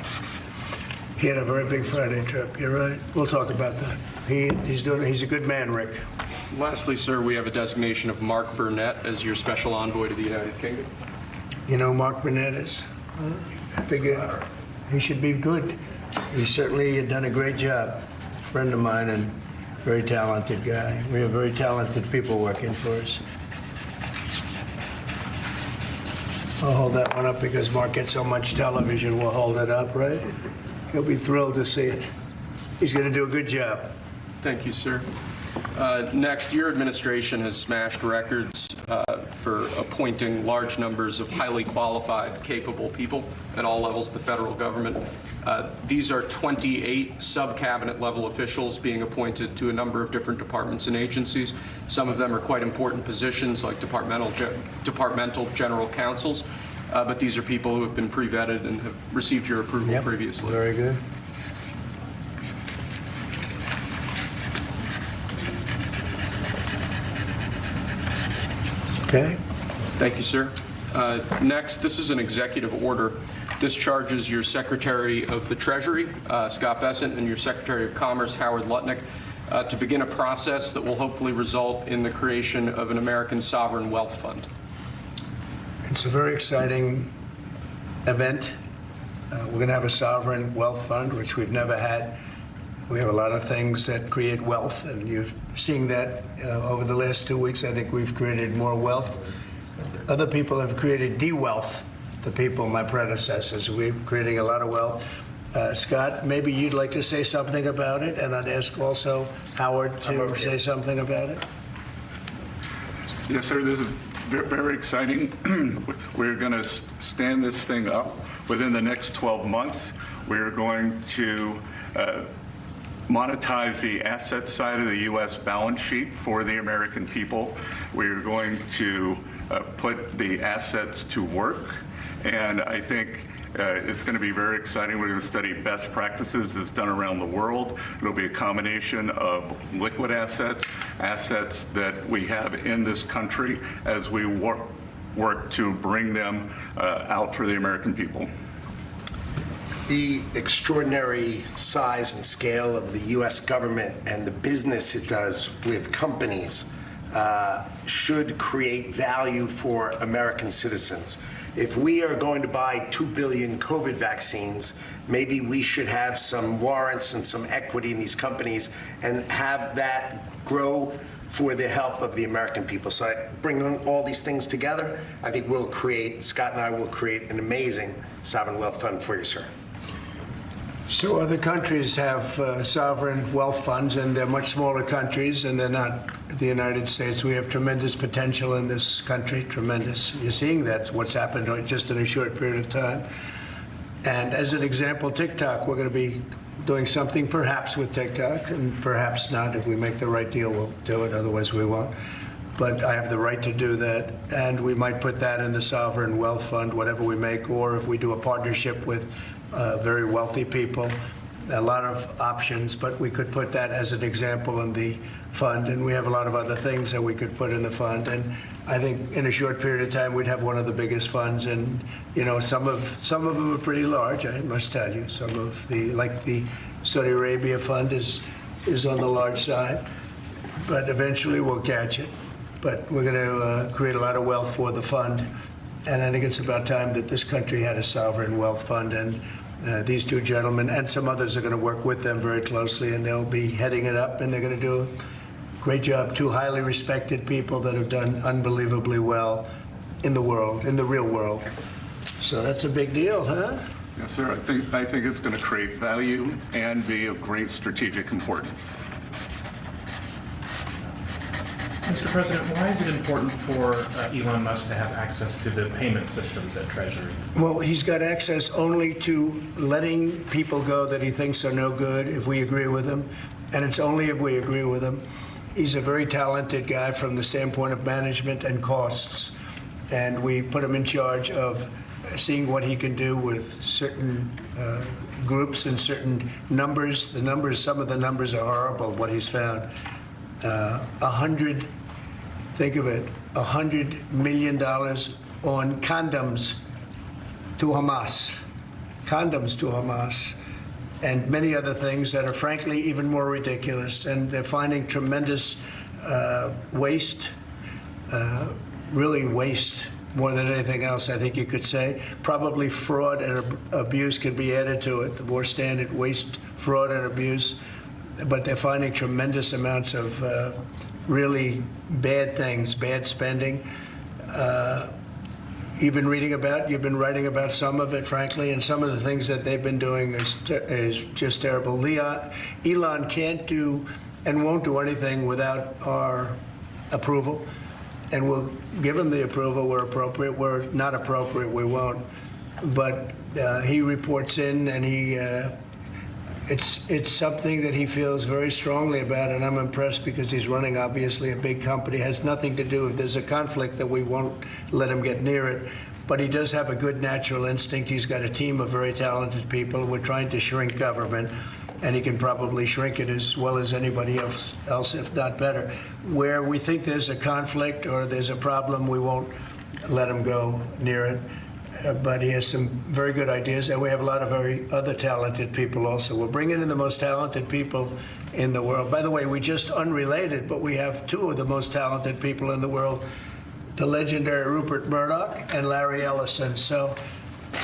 He had a very big Friday trip. You're right. We'll talk about that. He's a good man, Rick. Lastly, sir, we have a designation of Mark Burnett as your special envoy to the United Kingdom. You know who Mark Burnett is? I figure he should be good. He certainly done a great job. A friend of mine and very talented guy. We have very talented people working for us. I'll hold that one up because Mark gets so much television. We'll hold it up, right? He'll be thrilled to see it. He's going to do a good job. Thank you, sir. Next, your administration has smashed records for appointing large numbers of highly qualified, capable people at all levels of the federal government. These are 28 sub-cabinet level officials being appointed to a number of different departments and agencies. Some of them are quite important positions like departmental general counsels, but these are people who have been pre-vetted and have received your approval previously. Very good. Okay. Thank you, sir. Next, this is an executive order. This charges your Secretary of the Treasury, Scott Bessent, and your Secretary of Commerce, Howard Lutnick, to begin a process that will hopefully result in the creation of an American sovereign wealth fund. It's a very exciting event. We're going to have a sovereign wealth fund, which we've never had. We have a lot of things that create wealth, and you're seeing that over the last 2 weeks. I think we've created more wealth. Other people have created de-wealth, the people, my predecessors. We're creating a lot of wealth. Scott, maybe you'd like to say something about it, and I'd ask also Howard to say something about it. Yes, sir. This is very exciting. We're going to stand this thing up within the next 12 months. We're going to monetize the asset side of the U.S. balance sheet for the American people. We're going to put the assets to work, and I think it's going to be very exciting. We're going to study best practices that's done around the world. It'll be a combination of liquid assets, assets that we have in this country as we work to bring them out for the American people. The extraordinary size and scale of the U.S. government and the business it does with companies should create value for American citizens. If we are going to buy 2 billion COVID vaccines, maybe we should have some warrants and some equity in these companies and have that grow for the help of the American people. So I bring all these things together. I think Scott and I will create an amazing sovereign wealth fund for you, sir. So other countries have sovereign wealth funds, and they're much smaller countries, and they're not the United States. We have tremendous potential in this country, tremendous. You're seeing that, what's happened just in a short period of time. And as an example, TikTok, we're going to be doing something perhaps with TikTok, and perhaps not. If we make the right deal, we'll do it, otherwise we won't. But I have the right to do that, and we might put that in the sovereign wealth fund, whatever we make, or if we do a partnership with very wealthy people, a lot of options, but we could put that as an example in the fund, and we have a lot of other things that we could put in the fund. And I think in a short period of time, we'd have one of the biggest funds, and some of them are pretty large, I must tell you. Some of like the Saudi Arabia fund is on the large side, but eventually we'll catch it. But we're going to create a lot of wealth for the fund, and I think it's about time that this country had a sovereign wealth fund, and these two gentlemen and some others are going to work with them very closely, and they'll be heading it up, and they're going to do a great job. Two highly respected people that have done unbelievably well in the world, in the real world. So that's a big deal, huh? Yes, sir. I think it's going to create value and be of great strategic importance. Mr. President, why is it important for Elon Musk to have access to the payment systems at Treasury? Well, he's got access only to letting people go that he thinks are no good if we agree with him, and it's only if we agree with him. He's a very talented guy from the standpoint of management and costs, and we put him in charge of seeing what he can do with certain groups and certain numbers. Some of the numbers are horrible, what he's found. Think of it, $100 million on condoms to Hamas, and many other things that are frankly even more ridiculous. And they're finding tremendous waste, really waste more than anything else, I think you could say. Probably fraud and abuse can be added to it, the more standard waste, fraud and abuse. But they're finding tremendous amounts of really bad things, bad spending. You've been writing about some of it, frankly, and some of the things that they've been doing is just terrible. Elon can't do and won't do anything without our approval, and we'll give him the approval where appropriate. Where not appropriate, we won't. But he reports in, and it's something that he feels very strongly about, and I'm impressed because he's running, obviously, a big company. It has nothing to do if there's a conflict that we won't let him get near it. But he does have a good natural instinct. He's got a team of very talented people. We're trying to shrink government, and he can probably shrink it as well as anybody else, if not better. Where we think there's a conflict or there's a problem, we won't let him go near it. But he has some very good ideas, and we have a lot of very other talented people also. We're bringing in the most talented people in the world. By the way, we just unrelated, but we have two of the most talented people in the world, the legendary Rupert Murdoch and Larry Ellison. So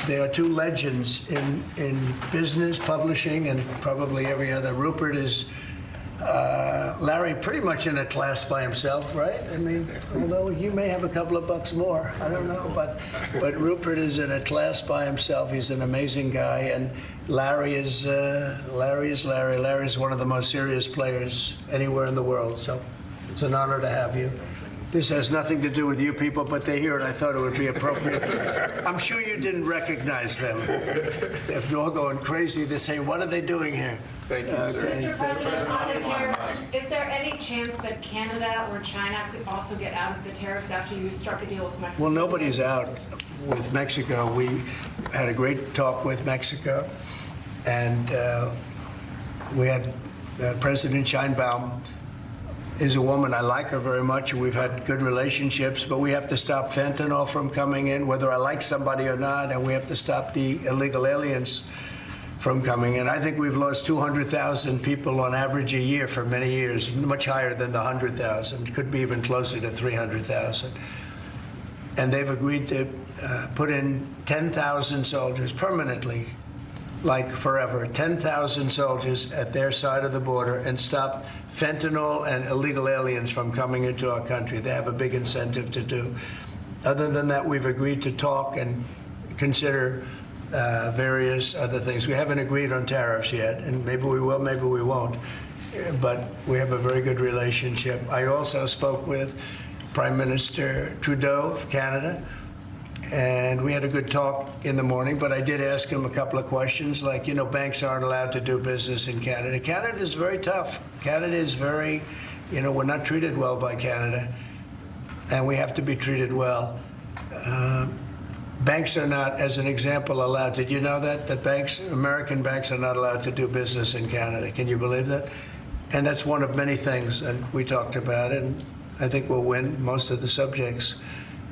they are two legends in business, publishing, and probably every other. Rupert is Larry pretty much in a class by himself, right? I mean, although you may have a couple of bucks more, I don't know, but Rupert is in a class by himself. He's an amazing guy, and Larry is Larry. Larry is one of the most serious players anywhere in the world. So it's an honor to have you. This has nothing to do with you people, but they're here, and I thought it would be appropriate. I'm sure you didn't recognize them. If you're all going crazy, they say, "What are they doing here?" Thank you, sir. Mr. President, on the tariffs, is there any chance that Canada or China could also get out of the tariffs after you struck a deal with Mexico? Well, nobody's out with Mexico. We had a great talk with Mexico, and we had President Sheinbaum is a woman. I like her very much. We've had good relationships, but we have to stop fentanyl from coming in, whether I like somebody or not, and we have to stop the illegal aliens from coming in. I think we've lost 200,000 people on average a year for many years, much higher than the 100,000, could be even closer to 300,000. And they've agreed to put in 10,000 soldiers permanently like forever, 10,000 soldiers at their side of the border and stop fentanyl and illegal aliens from coming into our country. They have a big incentive to do. Other than that, we've agreed to talk and consider various other things. We haven't agreed on tariffs yet, and maybe we will, maybe we won't. But we have a very good relationship. I also spoke with Prime Minister Trudeau of Canada, and we had a good talk in the morning, but I did ask him a couple of questions, like, you know, banks aren't allowed to do business in Canada. Canada is very tough. Canada is very, you know, we're not treated well by Canada, and we have to be treated well. Banks are not, as an example, allowed. Did you know that banks, American banks, are not allowed to do business in Canada? Can you believe that? And that's one of many things, and we talked about it, and I think we'll win most of the subjects.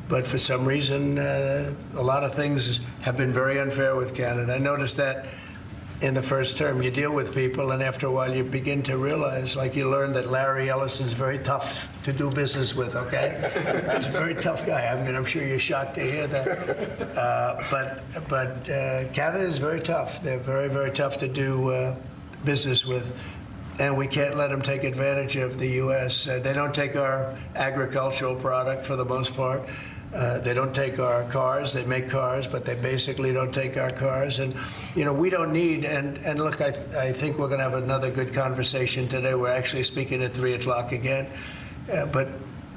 But for some reason, a lot of things have been very unfair with Canada. I noticed that in the first term. You deal with people, and after a while you begin to realize, like you learn that Larry Ellison's very tough to do business with, okay? He's a very tough guy. I mean, I'm sure you're shocked to hear that. But Canada is very tough. They're very, very tough to do business with. And we can't let them take advantage of the U.S. They don't take our agricultural product for the most part. They don't take our cars. They make cars, but they basically don't take our cars. And, you know, we don't need, and look, I think we're going to have another good conversation today. We're actually speaking at 3 o'clock again. But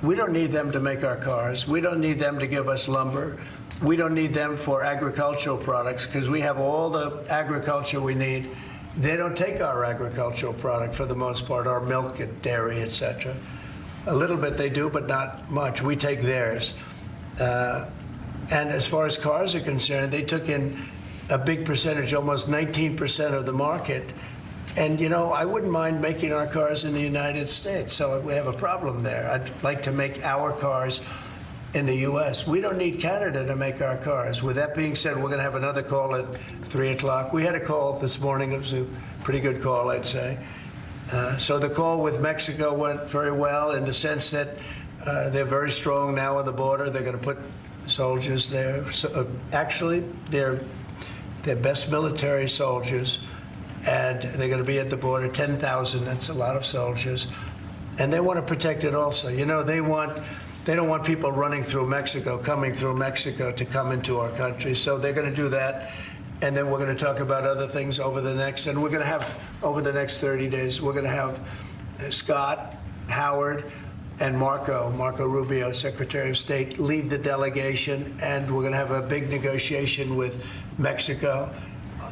we don't need them to make our cars. We don't need them to give us lumber. We don't need them for agricultural products because we have all the agriculture we need. They don't take our agricultural product for the most part, our milk, dairy, etc. A little bit they do, but not much. We take theirs. And as far as cars are concerned, they took in a big percentage, almost 19% of the market. And, you know, I wouldn't mind making our cars in the United States, so we have a problem there. I'd like to make our cars in the U.S. We don't need Canada to make our cars. With that being said, we're going to have another call at 3 o'clock. We had a call this morning. It was a pretty good call, I'd say. So the call with Mexico went very well in the sense that they're very strong now on the border. They're going to put soldiers there. So, actually, they're best military soldiers, and they're going to be at the border, 10,000. That's a lot of soldiers. And they want to protect it also. You know, they don't want people running through Mexico, coming through Mexico to come into our country. So they're going to do that. And then we're going to talk about other things over the next 30 days, we're going to have Scott, Howard, and Marco Rubio, Secretary of State, lead the delegation. And we're going to have a big negotiation with Mexico.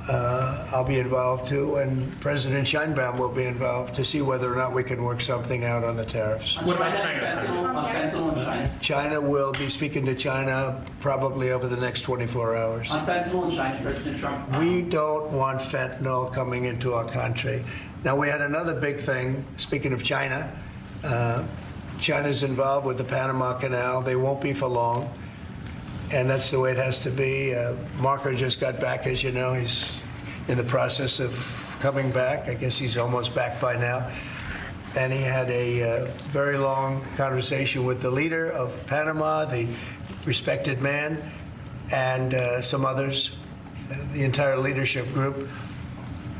I'll be involved too, and President Sheinbaum will be involved to see whether or not we can work something out on the tariffs. What about China? China will be speaking to China probably over the next 24 hours. On fentanyl in China, President Trump. We don't want fentanyl coming into our country. Now, we had another big thing, speaking of China. China's involved with the Panama Canal. They won't be for long. And that's the way it has to be. Marco just got back, as you know. He's in the process of coming back. I guess he's almost back by now. And he had a very long conversation with the leader of Panama, the respected man, and some others, the entire leadership group.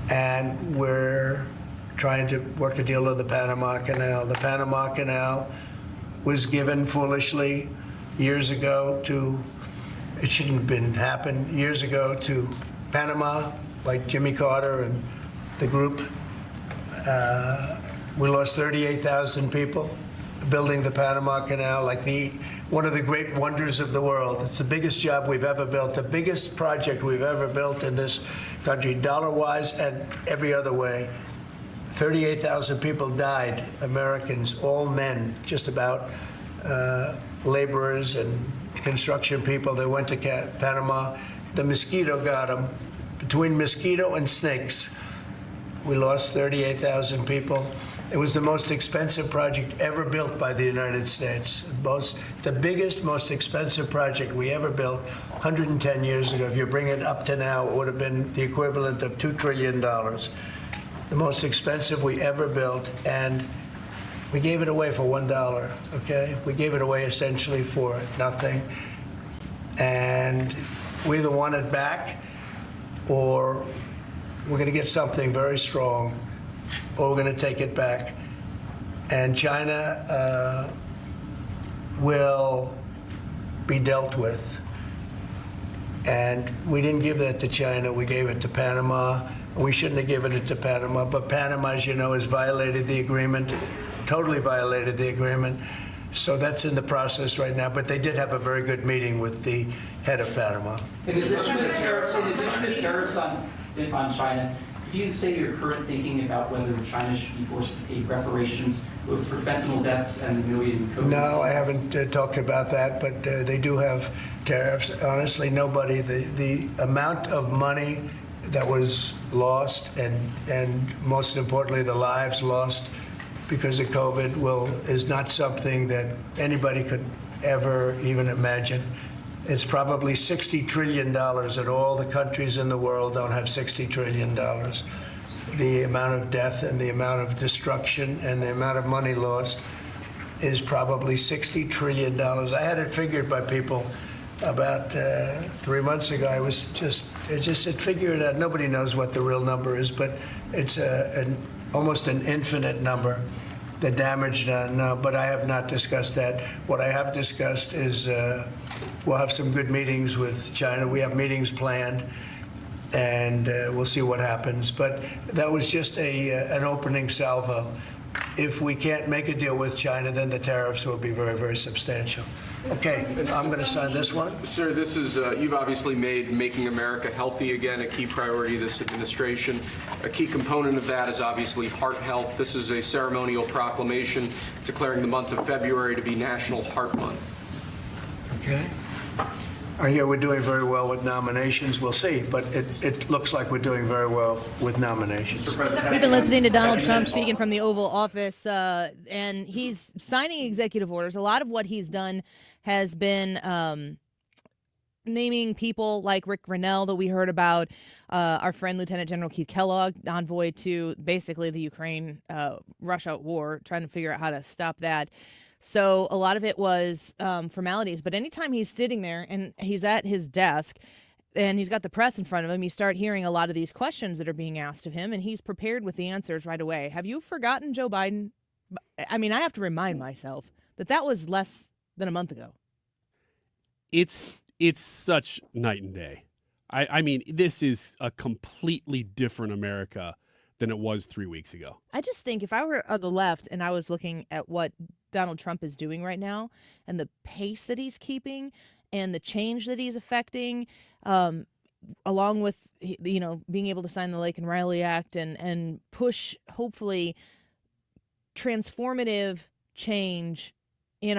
And we're trying to work a deal on the Panama Canal. The Panama Canal was given foolishly years ago to, it shouldn't have been happened, years ago to Panama, like Jimmy Carter and the group. We lost 38,000 people building the Panama Canal, like one of the great wonders of the world. It's the biggest job we've ever built, the biggest project we've ever built in this country, dollar-wise and every other way. 38,000 people died, Americans, all men, just about, laborers and construction people. They went to Panama. The mosquito got them. Between mosquito and snakes, we lost 38,000 people. It was the most expensive project ever built by the United States. The biggest, most expensive project we ever built 110 years ago. If you bring it up to now, it would have been the equivalent of $2 trillion. The most expensive we ever built, and we gave it away for $1, okay? We gave it away essentially for nothing. And we either want it back or we're going to get something very strong, or we're going to take it back. And China will be dealt with. And we didn't give that to China. We gave it to Panama. We shouldn't have given it to Panama. But Panama, as you know, has violated the agreement, totally violated the agreement. So that's in the process right now. But they did have a very good meeting with the head of Panama. In addition to tariffs on China, could you say your current thinking about whether China should be forced to pay reparations both for fentanyl deaths and the million COVID? No, I haven't talked about that, but they do have tariffs. Honestly, nobody, the amount of money that was lost and most importantly, the lives lost because of COVID is not something that anybody could ever even imagine. It's probably $60 trillion, and all the countries in the world don't have $60 trillion. The amount of death and the amount of destruction and the amount of money lost is probably $60 trillion. I had it figured by people about 3 months ago. It figured out. Nobody knows what the real number is, but it's almost an infinite number. The damage done, but I have not discussed that. What I have discussed is we'll have some good meetings with China. We have meetings planned, and we'll see what happens. But that was just an opening salvo. If we can't make a deal with China, then the tariffs will be very, very substantial. Okay, I'm going to sign this one. Sir, this is, you've obviously made making America healthy again a key priority of this administration. A key component of that is obviously heart health. This is a ceremonial proclamation declaring the month of February to be National Heart Month. Okay. I hear we're doing very well with nominations. We'll see, but it looks like we're doing very well with nominations. We've been listening to Donald Trump speaking from the Oval Office, and he's signing executive orders. A lot of what he's done has been naming people like Rick Grenell that we heard about, our friend Lieutenant General Keith Kellogg, envoy to basically the Ukraine-Russia war, trying to figure out how to stop that. So a lot of it was formalities. But anytime he's sitting there and he's at his desk and he's got the press in front of him, you start hearing a lot of these questions that are being asked of him, and he's prepared with the answers right away. Have you forgotten Joe Biden? I mean, I have to remind myself that was less than a month ago. It's such night and day. I mean, this is a completely different America than it was 3 weeks ago. I just think if I were on the left and I was looking at what Donald Trump is doing right now and the pace that he's keeping and the change that he's affecting, along with, being able to sign the Lake and Riley Act and push, hopefully, transformative change in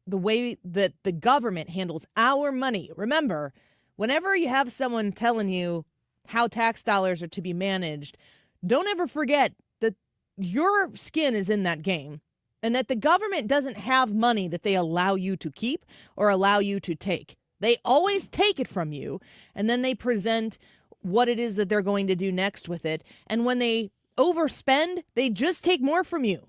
the way that the government handles our money. Remember, whenever you have someone telling you how tax dollars are to be managed, don't ever forget that your skin is in that game and that the government doesn't have money that they allow you to keep or allow you to take. They always take it from you, and then they present what it is that they're going to do next with it. And when they overspend, they just take more from you.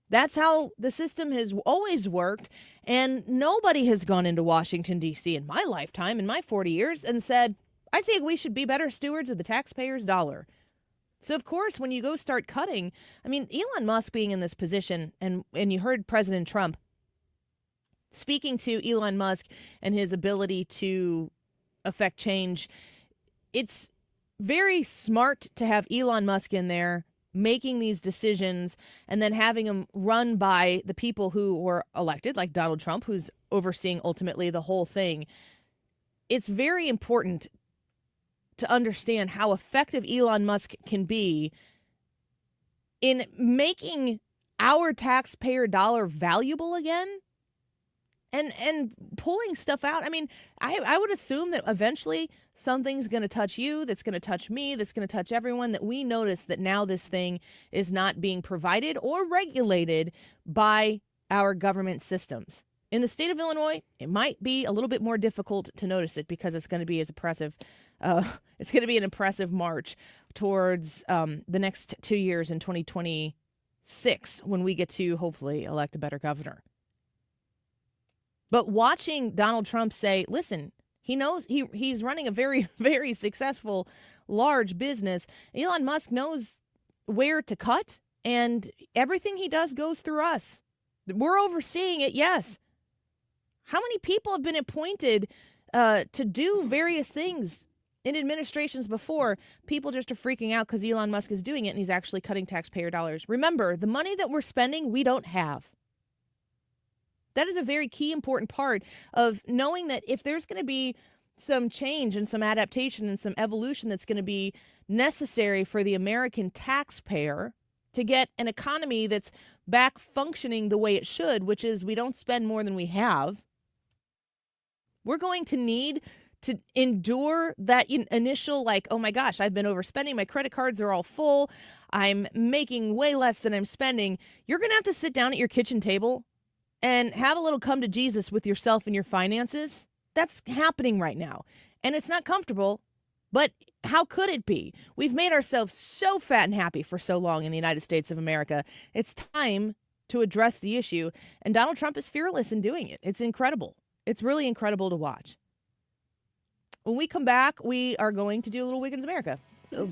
That's how the system has always worked, and nobody has gone into Washington, D.C. in my lifetime, in my 40 years, and said, I think we should be better stewards of the taxpayer's dollar. So, of course, when you go start cutting, I mean, Elon Musk being in this position, and you heard President Trump speaking to Elon Musk and his ability to affect change, it's very smart to have Elon Musk in there making these decisions and then having them run by the people who were elected, like Donald Trump, who's overseeing ultimately the whole thing. It's very important to understand how effective Elon Musk can be in making our taxpayer dollar valuable again and pulling stuff out. I mean, I would assume that eventually something's going to touch you, that's going to touch me, that's going to touch everyone, that we notice that now this thing is not being provided or regulated by our government systems. In the state of Illinois, it might be a little bit more difficult to notice it because it's going to be as oppressive. It's going to be an impressive march towards the next 2 years in 2026 when we get to hopefully elect a better governor. But watching Donald Trump say, listen, he knows he's running a very, very successful large business. Elon Musk knows where to cut, and everything he does goes through us. We're overseeing it, yes. How many people have been appointed to do various things in administrations before? People just are freaking out because Elon Musk is doing it and he's actually cutting taxpayer dollars. Remember, the money that we're spending, we don't have. That is a very key, important part of knowing that if there's going to be some change and some adaptation and some evolution that's going to be necessary for the American taxpayer to get an economy that's back functioning the way it should, which is we don't spend more than we have, we're going to need to endure that initial, like, oh my gosh, I've been overspending. My credit cards are all full. I'm making way less than I'm spending. You're going to have to sit down at your kitchen table and have a little come to Jesus with yourself and your finances. That's happening right now. And it's not comfortable, but how could it be? We've made ourselves so fat and happy for so long in the United States of America. It's time to address the issue. And Donald Trump is fearless in doing it. It's incredible. It's really incredible to watch. When we come back, we are going to do a little Weekends America.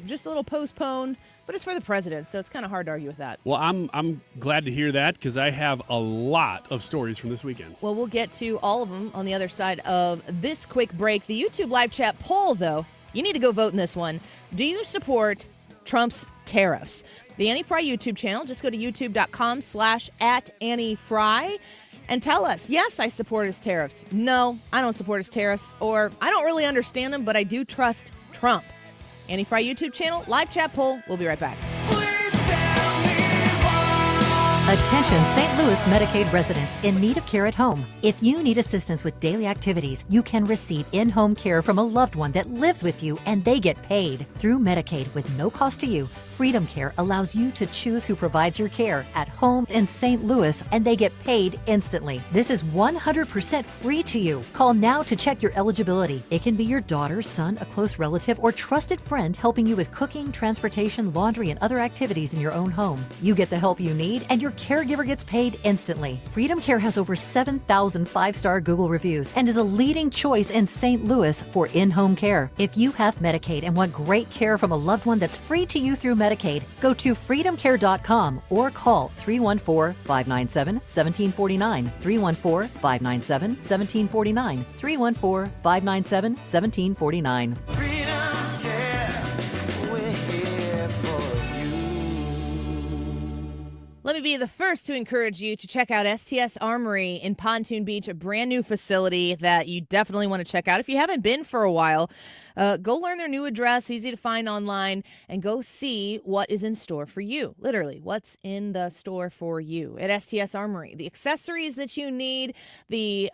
Just a little postponed, but it's for the president, so it's kind of hard to argue with that. Well, I'm glad to hear that because I have a lot of stories from this weekend. Well, we'll get to all of them on the other side of this quick break. The YouTube live chat poll, though, you need to go vote in this one. Do you support Trump's tariffs? The Annie Fry YouTube channel, just go to youtube.com/@AnnieFry and tell us, yes, I support his tariffs. No, I don't support his tariffs. Or I don't really understand them, but I do trust Trump. Annie Fry YouTube channel, live chat poll. We'll be right back. Attention St. Louis Medicaid residents in need of care at home. If you need assistance with daily activities, you can receive in-home care from a loved one that lives with you and they get paid. Through Medicaid with no cost to you, Freedom Care allows you to choose who provides your care at home in St. Louis and they get paid instantly. This is 100% free to you. Call now to check your eligibility. It can be your daughter, son, a close relative, or trusted friend helping you with cooking, transportation, laundry, and other activities in your own home. You get the help you need and your caregiver gets paid instantly. Freedom Care has over 7,000 five-star Google reviews and is a leading choice in St. Louis for in-home care. If you have Medicaid and want great care from a loved one that's free to you through Medicaid, go to freedomcare.com or call 314-597-1749, 314-597-1749, 314-597-1749. Let me be the first to encourage you to check out STS Armory in Pontoon Beach, a brand new facility that you definitely want to check out. If you haven't been for a while, go learn their new address, easy to find online, and go see what is in store for you. Literally, what's in the store for you at STS Armory. The accessories that you need, the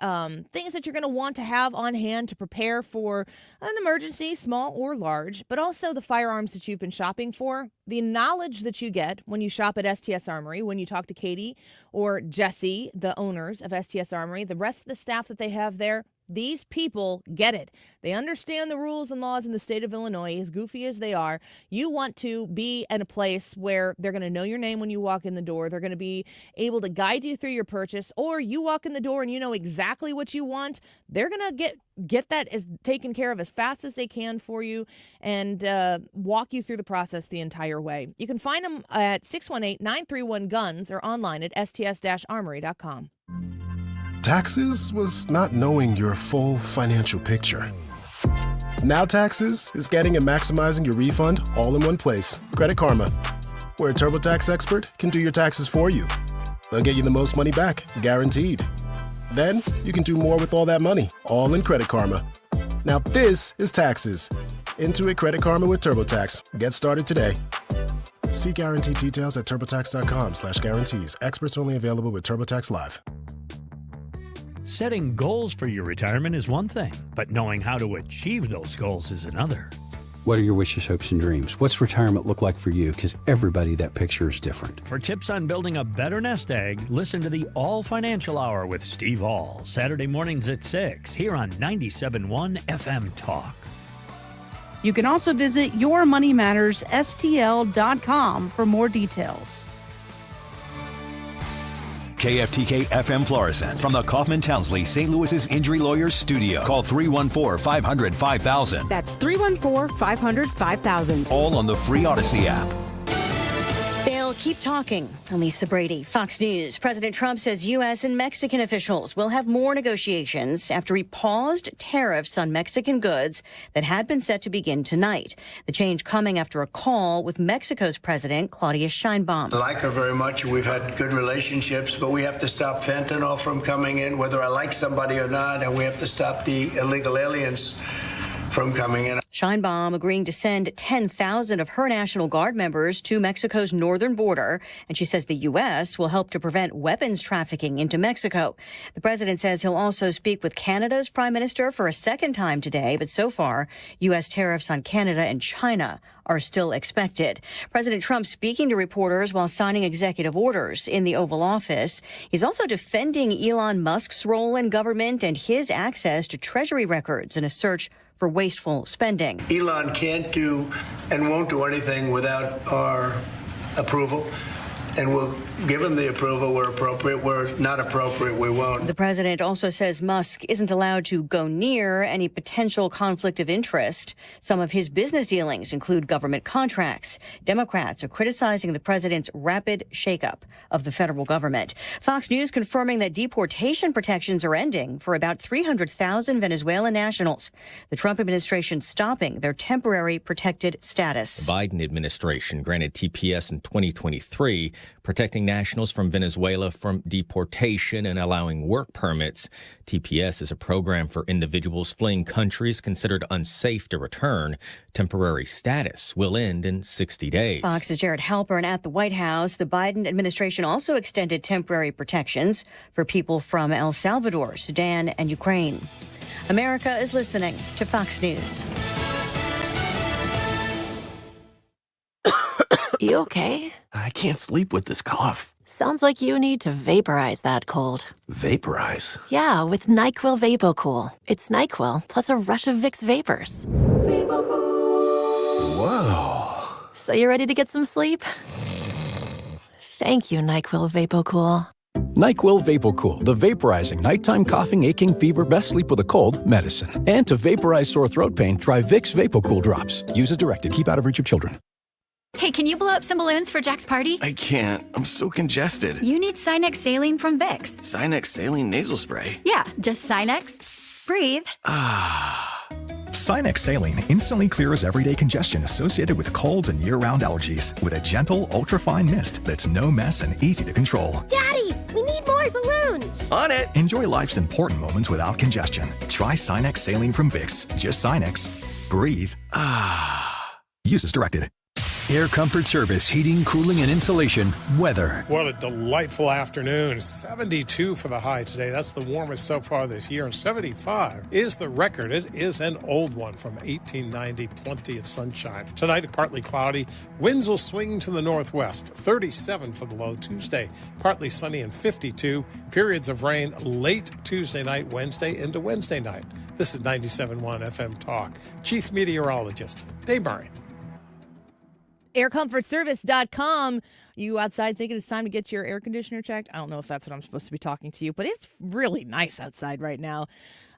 things that you're going to want to have on hand to prepare for an emergency, small or large, but also the firearms that you've been shopping for. The knowledge that you get when you shop at STS Armory, when you talk to Katie or Jesse, the owners of STS Armory, the rest of the staff that they have there, these people get it. They understand the rules and laws in the state of Illinois, as goofy as they are. You want to be in a place where they're going to know your name when you walk in the door. They're going to be able to guide you through your purchase, or you walk in the door and you know exactly what you want. They're going to get that as taken care of as fast as they can for you and walk you through the process the entire way. You can find them at 618-931-GUNS or online at sts-armory.com. Taxes was not knowing your full financial picture. Now Taxes is getting and maximizing your refund all in one place. Credit Karma, where a TurboTax expert can do your taxes for you. They'll get you the most money back, guaranteed. Then you can do more with all that money, all in Credit Karma. Now this is Taxes. Intuit Credit Karma with TurboTax. Get started today. See guarantee details at turbotax.com/guarantees. Experts only available with TurboTax Live. Setting goals for your retirement is one thing, but knowing how to achieve those goals is another. What are your wishes, hopes, and dreams? What's retirement look like for you? Because everybody, that picture is different. For tips on building a better nest egg, listen to the All Financial Hour with Steve All, Saturday mornings at 6, here on 97.1 FM Talk. You can also visit yourmoneymattersstl.com for more details. KFTK FM Florissant from the Kaufman Townsley St. Louis's Injury Lawyers Studio. Call 314-500-5000. That's 314-500-5000. All on the free Odyssey app. They'll keep talking. Lisa Brady, Fox News. President Trump says U.S. and Mexican officials will have more negotiations after he paused tariffs on Mexican goods that had been set to begin tonight. The change coming after a call with Mexico's President Claudia Sheinbaum. I like her very much. We've had good relationships, but we have to stop fentanyl from coming in, whether I like somebody or not, and we have to stop the illegal aliens from coming in. Sheinbaum agreeing to send 10,000 of her National Guard members to Mexico's northern border, and she says the U.S. will help to prevent weapons trafficking into Mexico. The president says he'll also speak with Canada's prime minister for a second time today, but so far, U.S. tariffs on Canada and China are still expected. President Trump speaking to reporters while signing executive orders in the Oval Office. He's also defending Elon Musk's role in government and his access to Treasury records in a search for wasteful spending. Elon can't do and won't do anything without our approval, and we'll give him the approval where appropriate. Where not appropriate, we won't. The president also says Musk isn't allowed to go near any potential conflict of interest. Some of his business dealings include government contracts. Democrats are criticizing the president's rapid shakeup of the federal government. Fox News confirming that deportation protections are ending for about 300,000 Venezuelan nationals. The Trump administration stopping their temporary protected status. The Biden administration granted TPS in 2023, protecting nationals from Venezuela from deportation and allowing work permits. TPS is a program for individuals fleeing countries considered unsafe to return. Temporary status will end in 60 days. Fox's Jared Halpern at the White House. The Biden administration also extended temporary protections for people from El Salvador, Sudan, and Ukraine. America is listening to Fox News. You okay? I can't sleep with this cough. Sounds like you need to vaporize that cold. Vaporize? Yeah, with NyQuil VapoCool. It's NyQuil plus a rush of Vicks vapors. Whoa. So you ready to get some sleep? Thank you, NyQuil VapoCool. NyQuil VapoCool, the vaporizing nighttime coughing, aching, fever, best sleep with a cold medicine. And to vaporize sore throat pain, try Vicks VapoCool drops. Use as directed. Keep out of reach of children. Hey, can you blow up some balloons for Jack's party? I can't. I'm so congested. You need Sinex Saline from Vicks. Sinex Saline nasal spray? Yeah, just Sinex. Breathe. Sinex Saline instantly clears everyday congestion associated with colds and year-round allergies with a gentle, ultra-fine mist that's no mess and easy to control. Daddy, we need more balloons. On it. Enjoy life's important moments without congestion. Try Sinex Saline from Vicks. Just Sinex. Breathe. Use as directed. Air Comfort Service, heating, cooling, and insulation. Weather. What a delightful afternoon. 72 for the high today. That's the warmest so far this year. And 75 is the record. It is an old one from 1890. Plenty of sunshine. Tonight, partly cloudy. Winds will swing to the northwest. 37 for the low. Tuesday, partly sunny and 52. Periods of rain late Tuesday night, Wednesday into Wednesday night. This is 97.1 FM Talk. Chief Meteorologist Dave Murray. AirComfortService.com. You outside thinking it's time to get your air conditioner checked? I don't know if that's what I'm supposed to be talking to you, but it's really nice outside right now.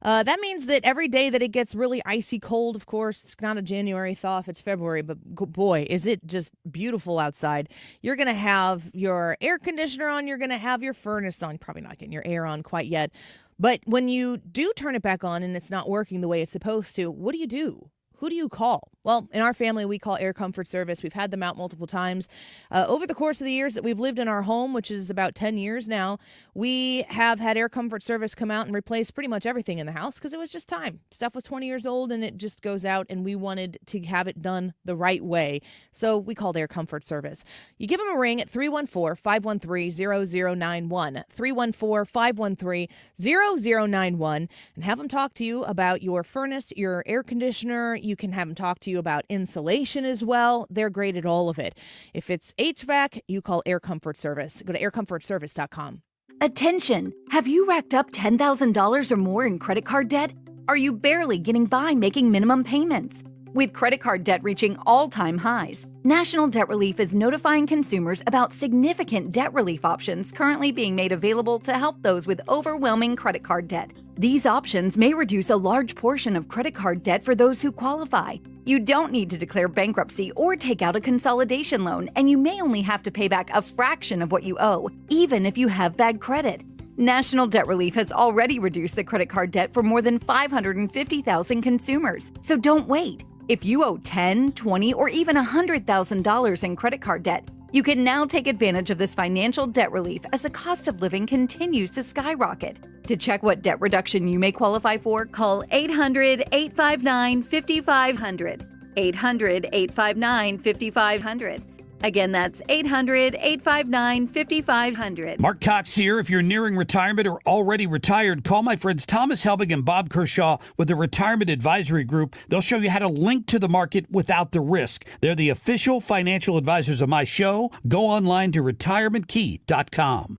That means that every day that it gets really icy cold, of course, it's not a January thaw if it's February, but boy, is it just beautiful outside. You're going to have your air conditioner on, you're going to have your furnace on, probably not getting your air on quite yet. But when you do turn it back on and it's not working the way it's supposed to, what do? Who do you call? Well, in our family, we call Air Comfort Service. We've had them out multiple times. Over the course of the years that we've lived in our home, which is about 10 years now, we have had Air Comfort Service come out and replace pretty much everything in the house because it was just time. Stuff was 20 years old and it just goes out, and we wanted to have it done the right way. So we called Air Comfort Service. You give them a ring at 314-513-0091, 314-513-0091, and have them talk to you about your furnace, your air conditioner. You can have them talk to you about insulation as well. They're great at all of it. If it's HVAC, you call Air Comfort Service. Go to aircomfortservice.com. Attention! Have you racked up $10,000 or more in credit card debt? Are you barely getting by making minimum payments? With credit card debt reaching all-time highs, National Debt Relief is notifying consumers about significant debt relief options currently being made available to help those with overwhelming credit card debt. These options may reduce a large portion of credit card debt for those who qualify. You don't need to declare bankruptcy or take out a consolidation loan, and you may only have to pay back a fraction of what you owe, even if you have bad credit. National Debt Relief has already reduced the credit card debt for more than 550,000 consumers, so don't wait. If you owe $10,000, $20,000, or even $100,000 in credit card debt, you can now take advantage of this financial debt relief as the cost of living continues to skyrocket. To check what debt reduction you may qualify for, call 800-859-5500. 800-859-5500. Again, that's 800-859-5500. Mark Cox here. If you're nearing retirement or already retired, call my friends Thomas Helbig and Bob Kershaw with the Retirement Advisory Group. They'll show you how to link to the market without the risk. They're the official financial advisors of my show. Go online to retirementkey.com.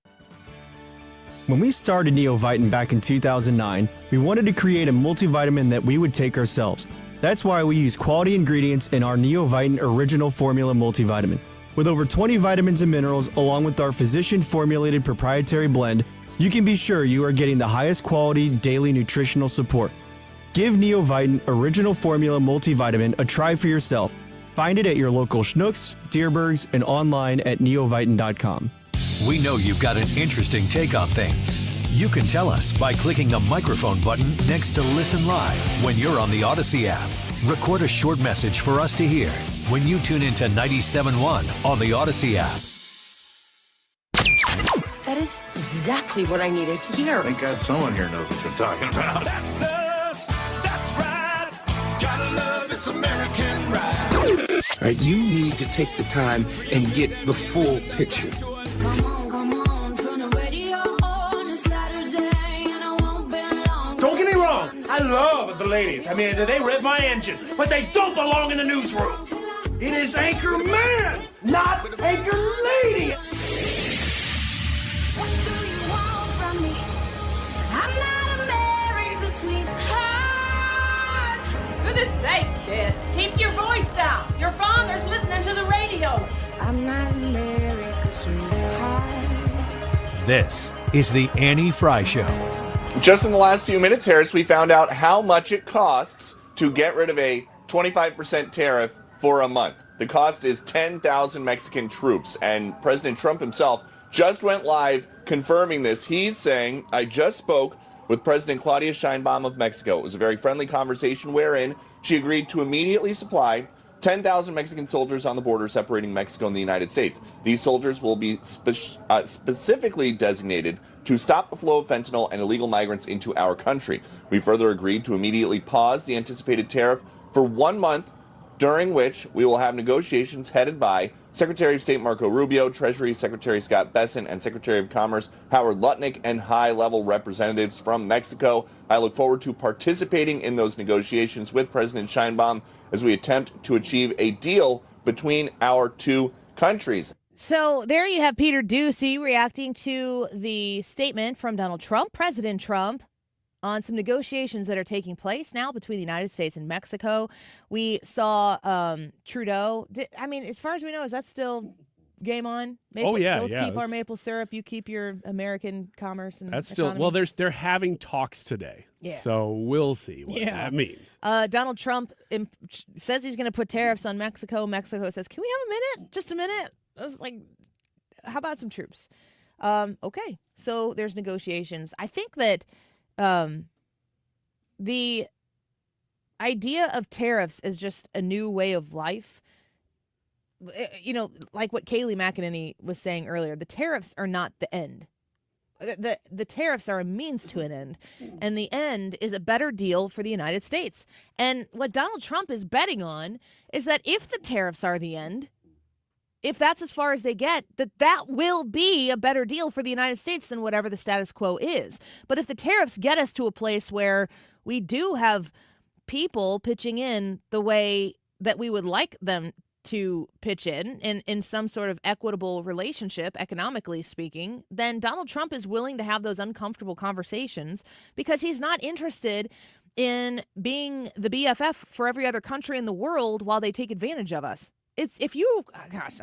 When we started Neovitin back in 2009, we wanted to create a multivitamin that we would take ourselves. That's why we use quality ingredients in our Neovitin Original Formula multivitamin. With over 20 vitamins and minerals, along with our physician-formulated proprietary blend, you can be sure you are getting the highest quality daily nutritional support. Give Neovitin Original Formula multivitamin a try for yourself. Find it at your local Schnucks, Dierbergs, and online at neovitin.com. We know you've got an interesting take on things. You can tell us by clicking the microphone button next to Listen Live when you're on the Odyssey app. Record a short message for us to hear when you tune into 97.1 on the Odyssey app. That is exactly what I needed to hear. Thank God someone here knows what they're talking about. That's us. That's right. Gotta love this American ride. All right, you need to take the time and get the full picture. Come on, turn the radio on. It's Saturday and I won't be long. Don't get me wrong, I love the ladies. I mean, they rev my engine, but they don't belong in the newsroom. It is Anchor Man, not Anchor Lady. What do you want from me? I'm not America's sweetheart. Goodness sake, kid. Keep your voice down. Your father's listening to the radio. I'm not America's sweetheart. This is the Annie Fry Show. Just in the last few minutes, Harris, we found out how much it costs to get rid of a 25% tariff for a month. The cost is 10,000 Mexican troops, and President Trump himself just went live confirming this. He's saying, I just spoke with President Claudia Sheinbaum of Mexico. It was a very friendly conversation wherein she agreed to immediately supply 10,000 Mexican soldiers on the border separating Mexico and the United States. These soldiers will be specifically designated to stop the flow of fentanyl and illegal migrants into our country. We further agreed to immediately pause the anticipated tariff for 1 month, during which we will have negotiations headed by Secretary of State Marco Rubio, Treasury Secretary Scott Bessent, and Secretary of Commerce Howard Lutnick, and high-level representatives from Mexico. I look forward to participating in those negotiations with President Sheinbaum as we attempt to achieve a deal between our two countries. So there you have Peter Doocy reacting to the statement from Donald Trump, President Trump, on some negotiations that are taking place now between the United States and Mexico. We saw Trudeau. As far as we know, is that still game on? Let's keep our maple syrup. You keep your American commerce and that's economy. still, well, they're having talks today. Yeah. So we'll see what that means. Donald Trump says he's going to put tariffs on Mexico. Mexico says, can we have a minute? Just a minute. I was like, how about some troops? Okay. So there's negotiations. I think that the idea of tariffs is just a new way of life. Like what Kayleigh McEnany was saying earlier, the tariffs are not the end. The tariffs are a means to an end, and the end is a better deal for the United States. And what Donald Trump is betting on is that if the tariffs are the end, if that's as far as they get, that will be a better deal for the United States than whatever the status quo is. But if the tariffs get us to a place where we do have people pitching in the way that we would like them to pitch in some sort of equitable relationship, economically speaking, then Donald Trump is willing to have those uncomfortable conversations because he's not interested in being the BFF for every other country in the world while they take advantage of us. I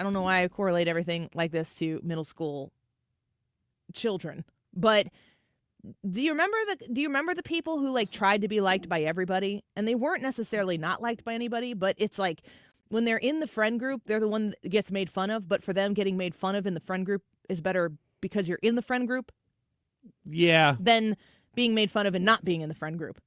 don't know why I correlate everything like this to middle school children, but do you remember the people who like tried to be liked by everybody and they weren't necessarily not liked by anybody, but it's like when they're in the friend group, they're the one that gets made fun of, but for them getting made fun of in the friend group is better because you're in the friend group. Yeah. Than being made fun of and not being in the friend group.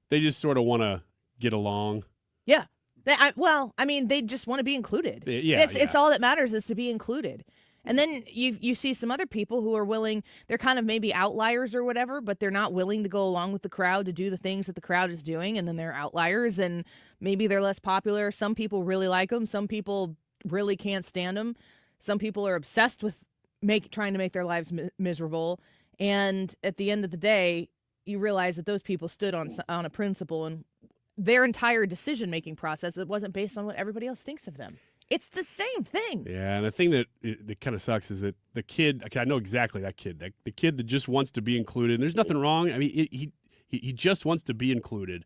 They just sort of want to get along. Yeah. They just want to be included. Yeah, It's all that matters is to be included. And then you see some other people who are willing, they're kind of maybe outliers or whatever, but they're not willing to go along with the crowd to do the things that the crowd is doing. And then they're outliers and maybe they're less popular. Some people really like them. Some people really can't stand them. Some people are obsessed with trying to make their lives miserable. And at the end of the day, you realize that those people stood on a principle and their entire decision-making process, it wasn't based on what everybody else thinks of them. It's the same thing. Yeah, and the thing that kind of sucks is that the kid, I know exactly that kid, the kid that just wants to be included, and there's nothing wrong. I mean, he just wants to be included.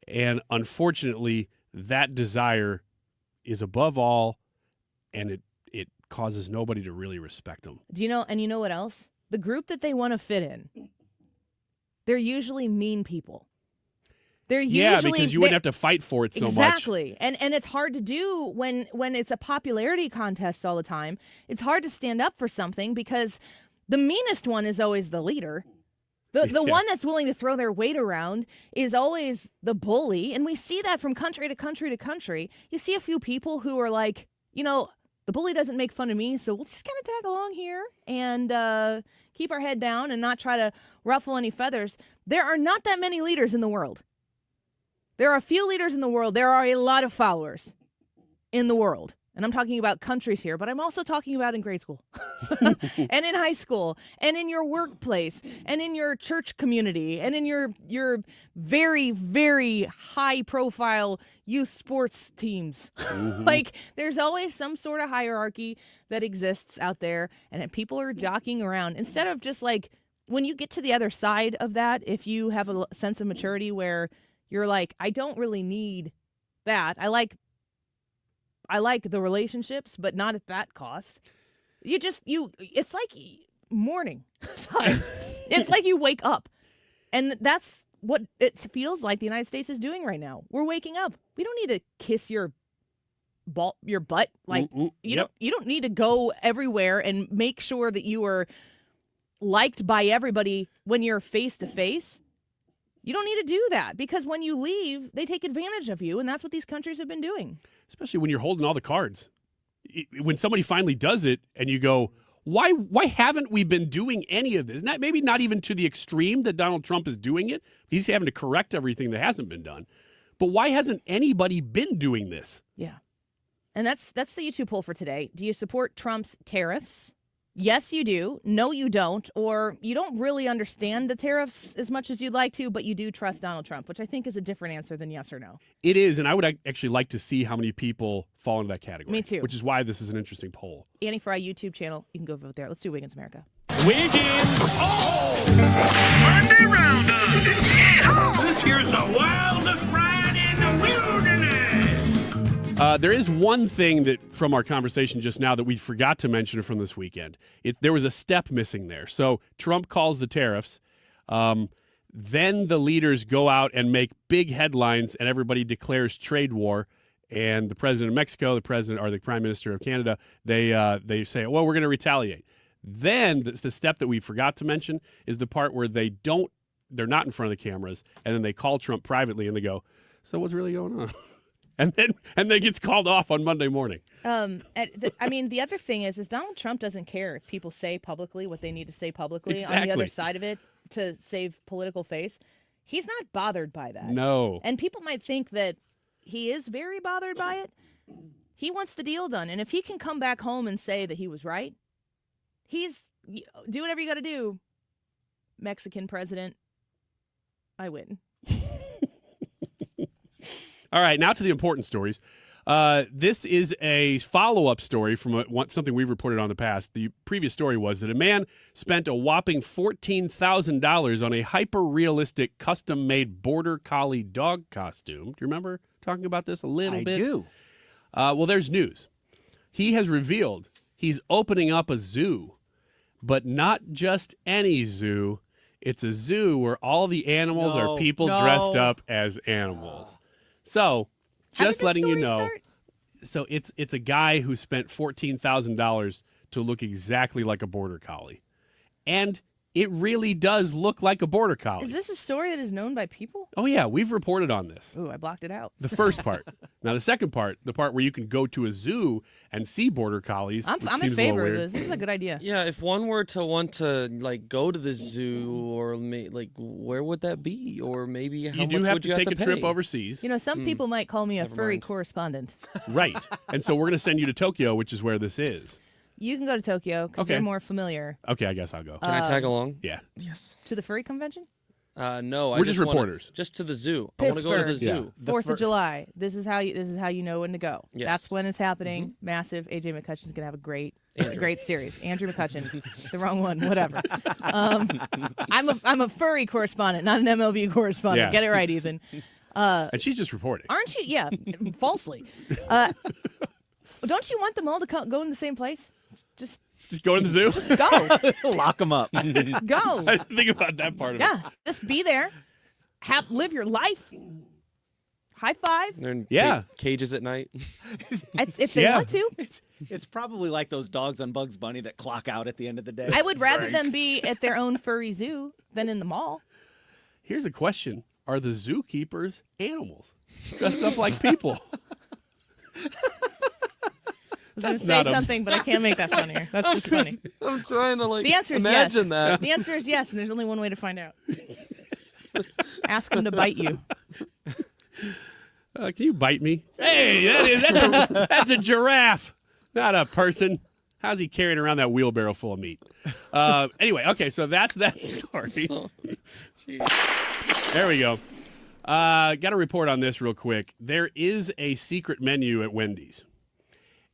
And unfortunately, that desire is above all, and it causes nobody to really respect him. You know what else? The group that they want to fit in, they're usually mean people. Because you wouldn't have to fight for it so much. Exactly. And it's hard to do when it's a popularity contest all the time. It's hard to stand up for something because the meanest one is always the leader. The one that's willing to throw their weight around is always the bully. And we see that from country to country to country. You see a few people who are like, the bully doesn't make fun of me, so we'll just kind of tag along here and keep our head down and not try to ruffle any feathers. There are not that many leaders in the world. There are a few leaders in the world. There are a lot of followers in the world. And I'm talking about countries here, but I'm also talking about in grade school and in high school and in your workplace and in your church community and in your very, very high profile youth sports teams. Mm-hmm. Like there's always some sort of hierarchy that exists out there and people are jockeying around instead of just like when you get to the other side of that, if you have a sense of maturity where you're like, I don't really need that. I like the relationships, but not at that cost. It's like morning time. It's like you wake up. And that's what it feels like the United States is doing right now. We're waking up. We don't need to kiss your butt. Like you don't need to go everywhere and make sure that you are liked by everybody when you're face to face. You don't need to do that because when you leave, they take advantage of you, and that's what these countries have been doing. Especially when you're holding all the cards. When somebody finally does it and you go, why haven't we been doing any of this? Maybe not even to the extreme that Donald Trump is doing it. He's having to correct everything that hasn't been done. But why hasn't anybody been doing this? Yeah. And that's the YouTube poll for today. Do you support Trump's tariffs? Yes, you do. No, you don't. Or you don't really understand the tariffs as much as you'd like to, but you do trust Donald Trump, which I think is a different answer than yes or no. It is, and I would actually like to see how many people fall into that category. Me too. Which is why this is an interesting poll. Annie Fry YouTube channel. You can go vote there. Let's do Wiggins America. Wiggins! Monday Roundup! Yeah! This here's the wildest ride in the wilderness! There is one thing that from our conversation just now that we forgot to mention from this weekend. There was a step missing there. So Trump calls the tariffs. Then the leaders go out and make big headlines and everybody declares trade war. And the president of Mexico, the prime minister of Canada, they say, well, we're going to retaliate. Then the step that we forgot to mention is the part where they're not in front of the cameras. And then they call Trump privately and they go, so what's really going on? And then gets called off on Monday morning. The other thing is Donald Trump doesn't care if people say publicly what they need to say publicly on the other side of it to save political face. He's not bothered by that. No. And people might think that he is very bothered by it. He wants the deal done. And if he can come back home and say that he was right, do whatever you got to do. Mexican president, I win. All right, now to the important stories. This is a follow-up story from something we've reported on in the past. The previous story was that a man spent a whopping $14,000 on a hyper-realistic, custom-made Border Collie dog costume. Do you remember talking about this a little bit? I do. Well, there's news. He has revealed he's opening up a zoo, but not just any zoo. It's a zoo where all the animals are people dressed up as animals. So, just letting you know. So it's a guy who spent $14,000 to look exactly like a Border Collie. And it really does look like a Border Collie. Is this a story that is known by people? Oh, yeah. We've reported on this. Ooh, I blocked it out. The first part. Now, the second part, the part where you can go to a zoo and see Border Collies. I'm in favor of this. This is a good idea. Yeah, if one were to want to like go to the zoo, or like where would that be, or maybe how you do much have would to you take have a to trip pay? overseas. You know, some people might call me a furry mind. correspondent. Right. And so we're going to send you to Tokyo, which is where this is. You can go to Tokyo because Okay. you're more familiar. Okay, I guess I'll go. Can I tag along? Yeah. Yes. To the furry convention? No, We're just reporters. Just to the zoo. I want to go to the zoo. Yeah. 4th of July. This is how you know when to go. Yes. That's when it's happening. Massive. AJ McCutcheon's gonna have a great series. Andrew McCutcheon, the wrong one. Whatever. I'm a furry correspondent, not an MLB correspondent. Yeah. Get it right, Ethan. And she's just reporting. Aren't you? Yeah, falsely. Don't you want them all to go in the same place? Just go to the zoo? Just go. Lock them up. Go. I didn't think about that part of it. Yeah, just be there. Live your life. High five. They're in Yeah. cages at night. If they want to. It's probably like those dogs on Bugs Bunny that clock out at the end of the day. I would rather them be at their own furry zoo than in the mall. Here's a question. Are the zookeepers animals? Dressed up like people? I was going to say something, but I can't make that funnier. That's just funny. I'm trying to The answer is yes. imagine that. The answer is yes, and there's only one way to find out. Ask them to bite you. Can you bite me? Hey, that's a giraffe, not a person. How's he carrying around that wheelbarrow full of meat? Anyway, okay, so that's that story. There we go. Got to report on this real quick. There is a secret menu at Wendy's,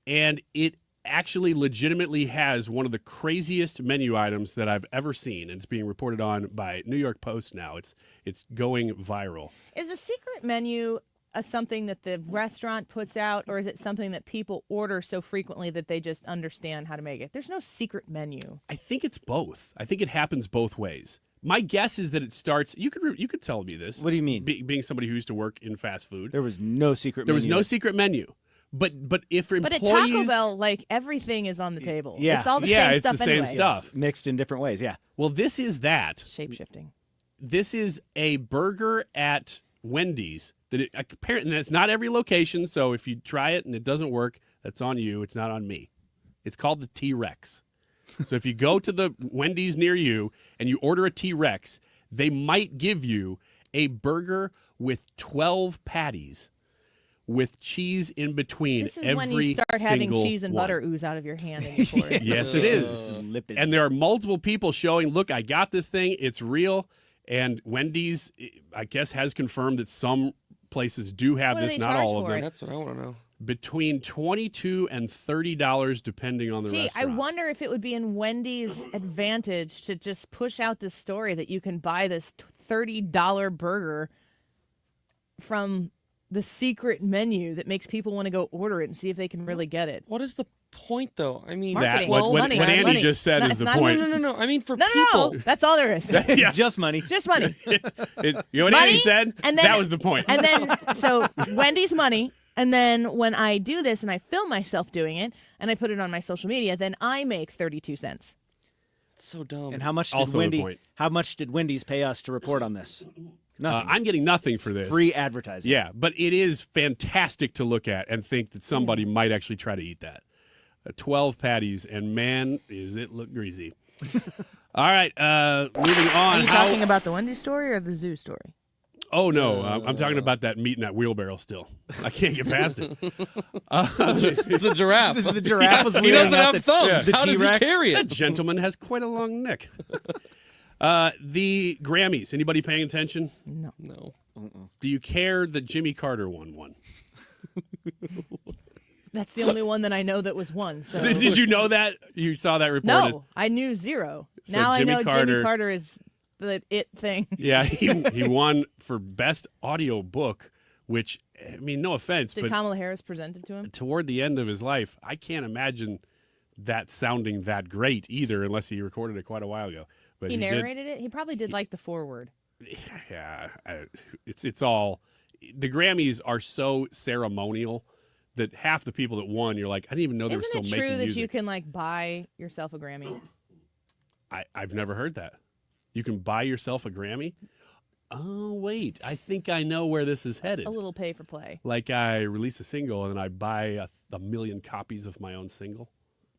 and it actually legitimately has one of the craziest menu items that I've ever seen. It's being reported on by New York Post now. It's going viral. Is a secret menu something that the restaurant puts out, or is it something that people order so frequently that they just understand how to make it? There's no secret menu. I think it's both. I think it happens both ways. My guess is that it starts. You could tell me this. What do you mean? Being somebody who used to work in fast food, There was no secret there menu. was no secret menu. But if employees, But at Taco Bell, like, everything is on the table. Yeah. It's all the Yeah, same it's stuff the same anyway. stuff. Mixed in different ways, yeah. Well, this is that. Shape-shifting. This is a burger at Wendy's. Apparently, it's not every location, so if you try it and it doesn't work, that's on you. It's not on me. It's called the T-Rex. So if you go to the Wendy's near you and you order a T-Rex, they might give you a burger with 12 patties with cheese in between. This is every when you start having single cheese and one. butter ooze out of your hand and you pour it. Yes, it is. Lipids. And there are multiple people showing, look, I got this thing. It's real. And Wendy's, I guess, has confirmed that some places do have What do this, they not charge all of for them. it? That's what I want to know. Between $22 and $30, depending on the Gee, restaurant. I wonder if it would be in Wendy's advantage to just push out this story that you can buy this $30 burger from the secret menu that makes people want to go order it and see if they can really get it. What is the point, though? I mean, Marketing. What Money. Andy Money. just said No, is it's the not- point. No. I mean, for No, people. no, that's all there is. Yeah. Just money. Just money. You know what Money, Andy said? and then- that was the point. And then, so Wendy's money. And then when I do this and I film myself doing it and I put it on my social media, then I make 32 cents. It's so dumb. And how much did Also the point. How much did Wendy's pay us to report on this? Nothing. I'm getting nothing for this. Free advertising. Yeah, but it is fantastic to look at and think that somebody might actually try to eat that. 12 patties, and man, does it look greasy. All right, moving on. Are you talking about the Wendy's story or the zoo story? Oh, no, I'm talking about that meat in that wheelbarrow still. I can't get past it. The giraffe. This is the giraffe was He wheeling doesn't out have thumbs. the How does he T-Rex. carry That it? gentleman has quite a long neck. The Grammys, anybody paying attention? No. Do you care that Jimmy Carter won one? That's the only one that I know that was won. So Did you know that? You saw that reported? No, I knew zero. So now Jimmy I know Carter- Jimmy Carter is the it thing. Yeah, he won for best audio book, which, I mean, no offense, Did but Kamala Harris present it to him? toward the end of his life, I can't imagine that sounding that great either, unless he recorded it quite a while ago. But He did- narrated it? He probably did like the foreword. Yeah, it's all. The Grammys are so ceremonial that half the people that won, you're like, I didn't even know they were Isn't still it making true that music. you can like buy yourself a Grammy? I've never heard that. You can buy yourself a Grammy? Oh, wait. I think I know where this is headed. A little pay for play. Like I release a single and then I buy a million copies of my own single?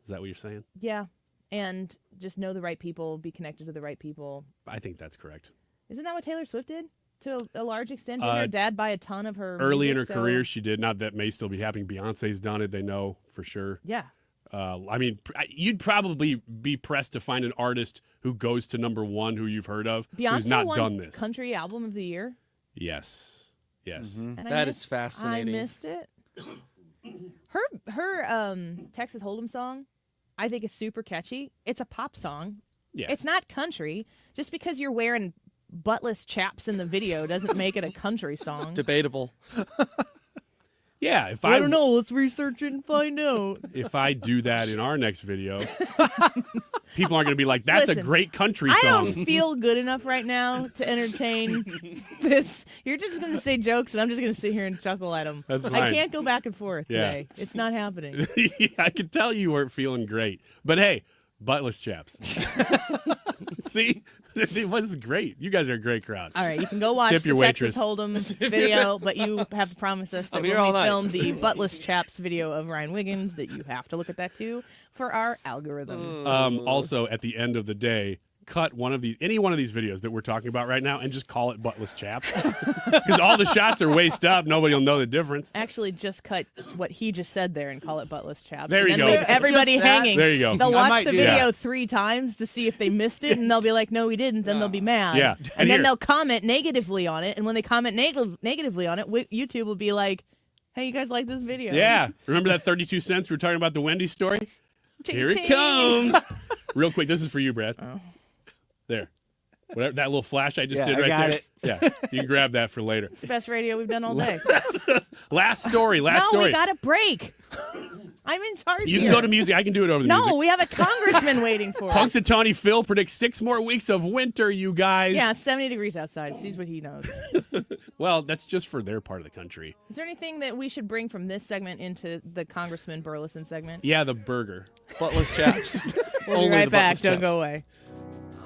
Is that what you're saying? Yeah. And just know the right people, be connected to the right people. I think that's correct. Isn't that what Taylor Swift did to a large extent? Didn't her dad buy a ton of her Early in her music, so- career, she did. Not that may still be happening. Beyonce's done it. They know for sure. Yeah. I mean, you'd probably be pressed to find an artist who goes to number one who you've heard of Beyonce who's not won done this. Country Album of the Year. Yes. Yes. And That is fascinating. I missed it. Her Texas Hold'em song, I think, is super catchy. It's a pop song. Yeah. It's not country. Just because you're wearing buttless chaps in the video doesn't make it a country song. Debatable. Yeah, if I don't know. Let's research it and find out. If I do that in our next video, people aren't going to be like, "That's Listen, a great country I song." don't feel good enough right now to entertain this. You're just going to say jokes, and I'm just going to sit here and chuckle at them. That's I fine. can't go back and forth Yeah. today. It's not happening. Yeah, I could tell you weren't feeling great, but hey, buttless chaps. See, it was great. You guys are a great crowd. All right, you can go watch Tip the your Texas waitress. Hold'em video, but you have to promise us that I'm when here we all night. film the buttless chaps video of Ryan Wiggins, that you have to look at that too for our algorithm. Also, at the end of the day, cut any one of these videos that we're talking about right now and just call it buttless chaps. Because all the shots are waist up. Nobody will know the difference. Actually, just cut what he just said there and call it buttless chaps. There and you then go. leave everybody Just that? hanging. There you go. They'll I watch might the do video that. 3 times to see if they missed it, and they'll be like, "No, we didn't." Then they'll be mad. Yeah. And And then here- they'll comment negatively on it. And when they comment negatively on it, YouTube will be like, "Hey, you guys like this video?" Yeah. Remember that 32 cents we were talking about the Wendy's story? Ching, Here it ching. comes. Real quick, this is for you, Brad. There. Whatever that little flash I just Yeah, did I right got there. it. Yeah. You can grab that for later. It's the best radio we've done all day. Last story. no, story. we got a break. I'm in charge You here. can go to music. I can do it over the music. No, we have a congressman waiting for us. Punxsutawney Phil predicts 6 more weeks of winter, you guys. Yeah, it's 70 degrees outside. Sees what he knows. Well, that's just for their part of the country. Is there anything that we should bring from this segment into the Congressman Burlison segment? Yeah, the burger. Buttless chaps. We'll be Only right the back. buttless Don't chaps. go away.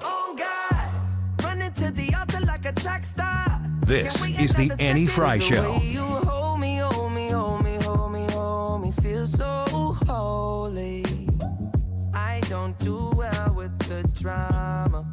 Oh God, running to the altar like a track star. This is the Annie Fry Show. You hold me, hold me, hold me, hold me, hold me, feel so holy. I don't do well with the drama.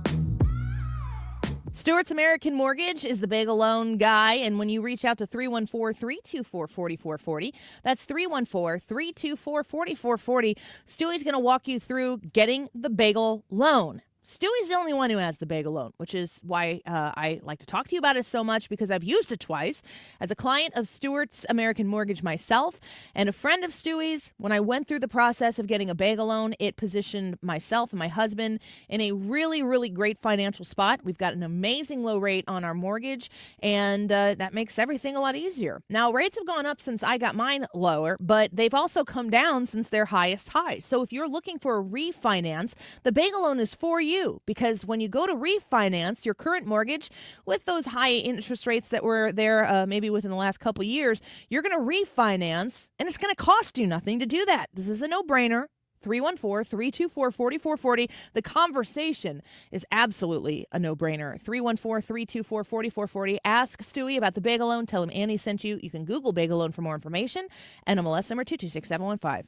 Stewart's American Mortgage is the bagel loan guy, and when you reach out to 314-324-4440, that's 314-324-4440, Stewie's going to walk you through getting the bagel loan. Stewie's the only one who has the bagel loan, which is why I like to talk to you about it so much, because I've used it twice as a client of Stewart's American Mortgage myself and a friend of Stewie's. When I went through the process of getting a bagel loan, it positioned myself and my husband in a really, really great financial spot. We've got an amazing low rate on our mortgage, and that makes everything a lot easier. Now, rates have gone up since I got mine lower, but they've also come down since their highest highs. So if you're looking for a refinance, the bagel loan is for you. Because when you go to refinance your current mortgage with those high interest rates that were there maybe within the last couple of years, you're going to refinance, and it's going to cost you nothing to do that. This is a no-brainer. 314-324-4440. The conversation is absolutely a no-brainer. 314-324-4440. Ask Stewie about the bagel loan. Tell him Annie sent you. You can Google bagel loan for more information. NMLS number 226715.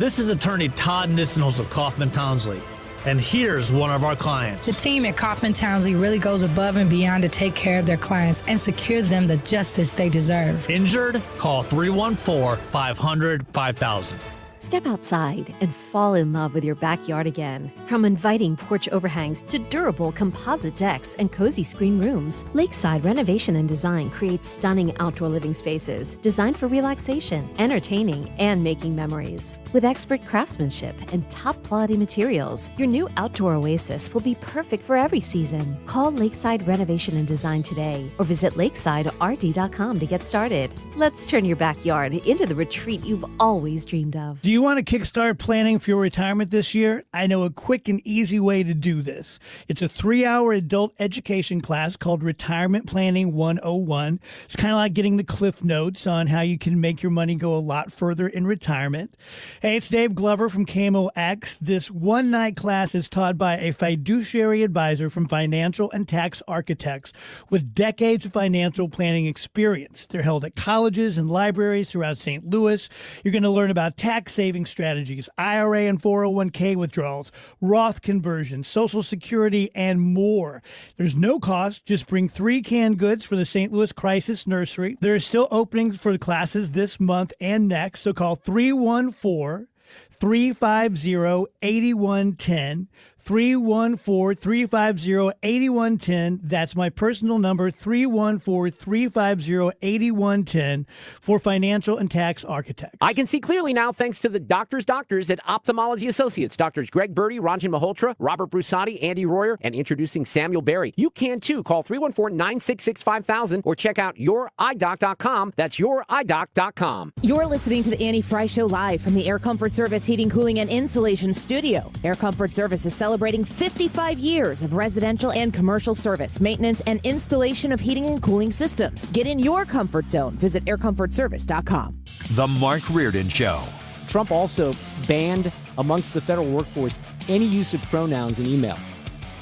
This is attorney Todd Nissenholz of Kaufman Townsley. And here's one of our clients. The team at Kaufman Townsley really goes above and beyond to take care of their clients and secure them the justice they deserve. Injured? Call 314-500-5000. Step outside and fall in love with your backyard again. From inviting porch overhangs to durable composite decks and cozy screen rooms, Lakeside Renovation and Design creates stunning outdoor living spaces designed for relaxation, entertaining, and making memories. With expert craftsmanship and top-quality materials, your new outdoor oasis will be perfect for every season. Call Lakeside Renovation and Design today or visit lakesiderd.com to get started. Let's turn your backyard into the retreat you've always dreamed of. Do you want to kickstart planning for your retirement this year? I know a quick and easy way to do this. It's a 3-hour adult education class called Retirement Planning 101. It's kind of like getting the Cliff Notes on how you can make your money go a lot further in retirement. Hey, it's Dave Glover from KMOX. This one-night class is taught by a fiduciary advisor from Financial and Tax Architects with decades of financial planning experience. They're held at colleges and libraries throughout St. Louis. You're going to learn about tax saving strategies, IRA and 401k withdrawals, Roth conversions, Social Security, and more. There's no cost. Just bring 3 canned goods for the St. Louis Crisis Nursery. There are still openings for the classes this month and next, so call 314-350-8110. 314-350-8110. That's my personal number, 314-350-8110 for Financial and Tax Architects. I can see clearly now thanks to the doctors at Ophthalmology Associates. Doctors Greg Birdie, Ranjan Malhotra, Robert Brusati, Andy Royer, and introducing Samuel Berry. You can too. Call 314-966-5000 or check out youridoc.com. That's youridoc.com. You're listening to the Annie Fry Show live from the Air Comfort Service Heating, Cooling, and Insulation Studio. Air Comfort Service is celebrating 55 years of residential and commercial service, maintenance, and installation of heating and cooling systems. Get in your comfort zone. Visit aircomfortservice.com. The Mark Reardon Show. Trump also banned amongst the federal workforce any use of pronouns in emails.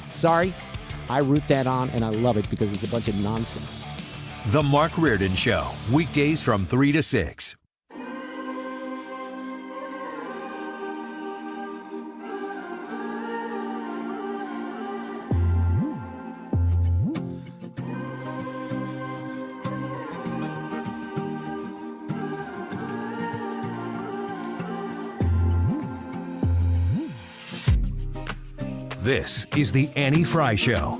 Sorry, I root that on, and I love it because it's a bunch of nonsense. The Mark Reardon Show, weekdays from 3 to 6. This is the Annie Fry Show.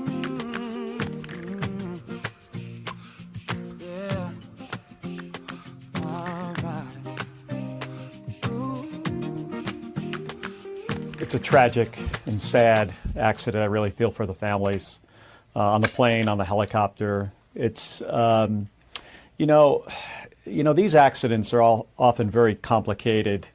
It's a tragic and sad accident. I really feel for the families on the plane, on the helicopter. It's, these accidents are all often very complicated.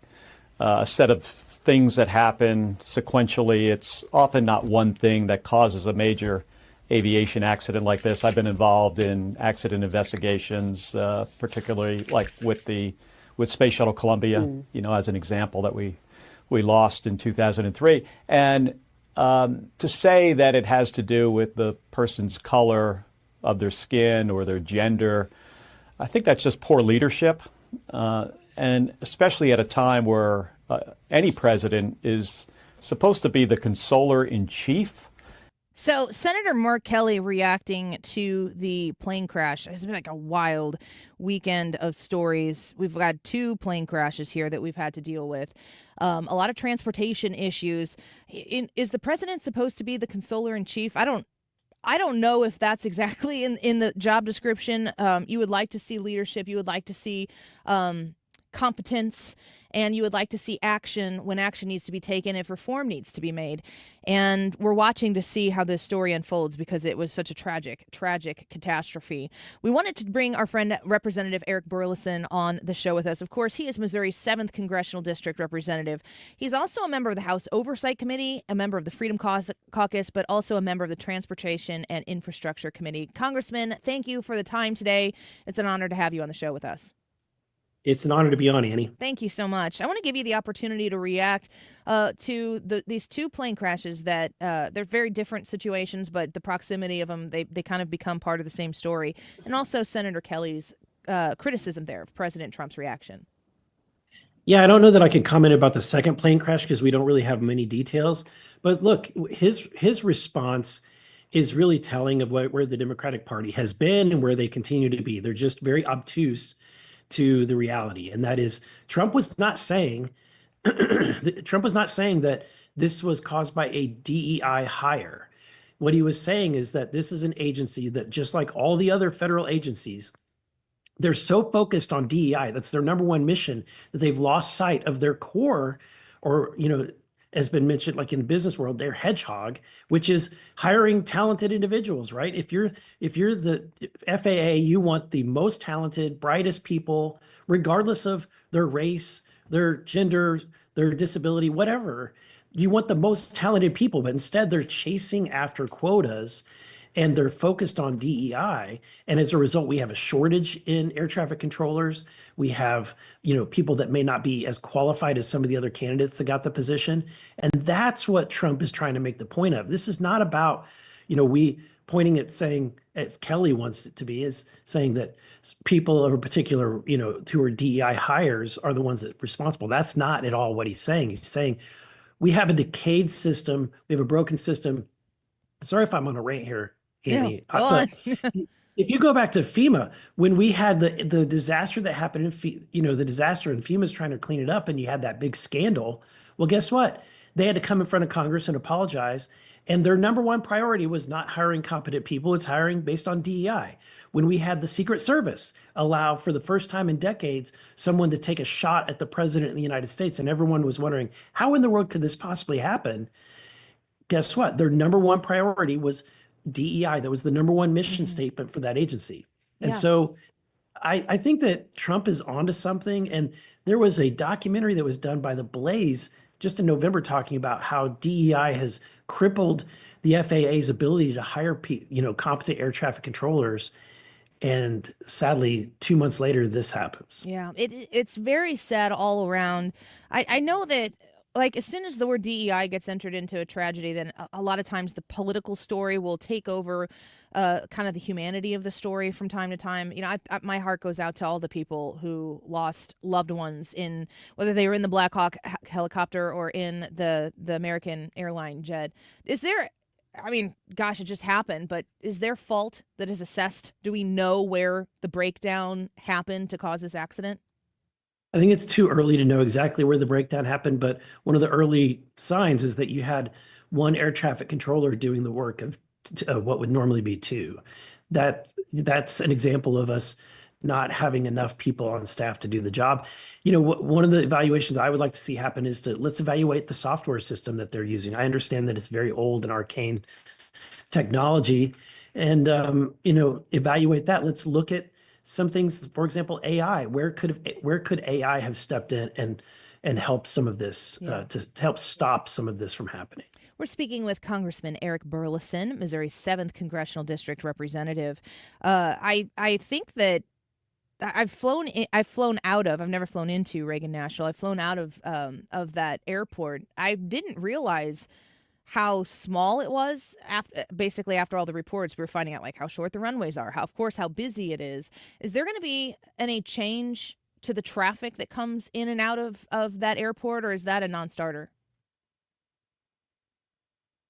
A set of things that happen sequentially. It's often not one thing that causes a major aviation accident like this. I've been involved in accident investigations, particularly like with Space Shuttle Columbia, as an example that we lost in 2003. And to say that it has to do with the person's color of their skin or their gender, I think that's just poor leadership. And especially at a time where any president is supposed to be the consoler in chief. So Senator Mark Kelly reacting to the plane crash has been like a wild weekend of stories. We've got 2 plane crashes here that we've had to deal with. A lot of transportation issues. Is the president supposed to be the consoler in chief? I don't know if that's exactly in the job description. You would like to see leadership. You would like to see competence, and you would like to see action when action needs to be taken, if reform needs to be made. And we're watching to see how this story unfolds because it was such a tragic catastrophe. We wanted to bring our friend Representative Eric Burlison on the show with us. Of course, he is Missouri's 7th Congressional District Representative. He's also a member of the House Oversight Committee, a member of the Freedom Caucus, but also a member of the Transportation and Infrastructure Committee. Congressman, thank you for the time today. It's an honor to have you on the show with us. It's an honor to be on, Annie. Thank you so much. I want to give you the opportunity to react to these 2 plane crashes that they're very different situations, but the proximity of them, they kind of become part of the same story. And also Senator Kelly's criticism there of President Trump's reaction. Yeah, I don't know that I can comment about the second plane crash because we don't really have many details. But look, his response is really telling of where the Democratic Party has been and where they continue to be. They're just very obtuse to the reality. And that is, Trump was not saying Trump was not saying that this was caused by a DEI hire. What he was saying is that this is an agency that, just like all the other federal agencies, they're so focused on DEI, that's their number one mission, that they've lost sight of their core, or, has been mentioned, like in the business world, their hedgehog, which is hiring talented individuals, right? If you're the FAA, you want the most talented, brightest people, regardless of their race, their gender, their disability, whatever. You want the most talented people, but instead they're chasing after quotas and they're focused on DEI. And as a result, we have a shortage in air traffic controllers. We have, people that may not be as qualified as some of the other candidates that got the position. And that's what Trump is trying to make the point of. This is not about, we pointing at saying, as Kelly wants it to be, is saying that people of a particular, who are DEI hires are the ones that are responsible. That's not at all what he's saying. He's saying we have a decayed system. We have a broken system. Sorry if I'm on a rant here, Annie. Yeah, go on. If you go back to FEMA, when we had the disaster that happened in the disaster, and FEMA's trying to clean it up, and you had that big scandal. Well, guess what? They had to come in front of Congress and apologize. And their number one priority was not hiring competent people. It's hiring based on DEI. When we had the Secret Service allow, for the first time in decades, someone to take a shot at the president of the United States, and everyone was wondering, how in the world could this possibly happen? Guess what? Their number one priority was DEI. That was the number one mission statement for that agency. And so I think that Trump is onto something. And there was a documentary that was done by The Blaze just in November talking about how DEI has crippled the FAA's ability to hire competent air traffic controllers. And sadly, 2 months later, this happens. Yeah, it's very sad all around. I know that, like, as soon as the word DEI gets entered into a tragedy, then a lot of times the political story will take over kind of the humanity of the story from time to time. My heart goes out to all the people who lost loved ones in, whether they were in the Black Hawk helicopter or in the American airline jet. Is there, gosh, it just happened, but is there fault that is assessed? Do we know where the breakdown happened to cause this accident? I think it's too early to know exactly where the breakdown happened, but one of the early signs is that you had one air traffic controller doing the work of what would normally be two. That's an example of us not having enough people on staff to do the job. One of the evaluations I would like to see happen is let's evaluate the software system that they're using. I understand that it's very old and arcane technology, and evaluate that. Let's look at some things. For example, AI. Where could AI have stepped in and helped some of this to help stop some of this from happening? We're speaking with Congressman Eric Burlison, Missouri's 7th Congressional District Representative. I think that I've flown out of. I've never flown into Reagan National. I've flown out of that airport. I didn't realize how small it was. After all the reports, we were finding out like how short the runways are, how busy it is. Is there going to be any change to the traffic that comes in and out of that airport, or is that a non-starter?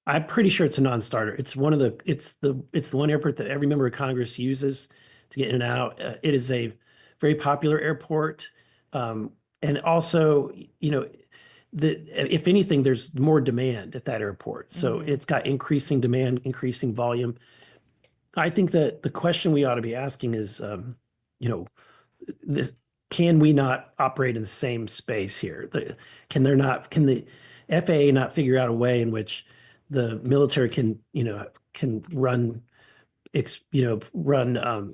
I'm pretty sure it's a non-starter. It's the one airport that every member of Congress uses to get in and out. It is a very popular airport, and also, if anything, there's more demand at that airport. So it's got increasing demand, increasing volume. I think that the question we ought to be asking is, can we not operate in the same space here? Can the FAA not figure out a way in which the military can run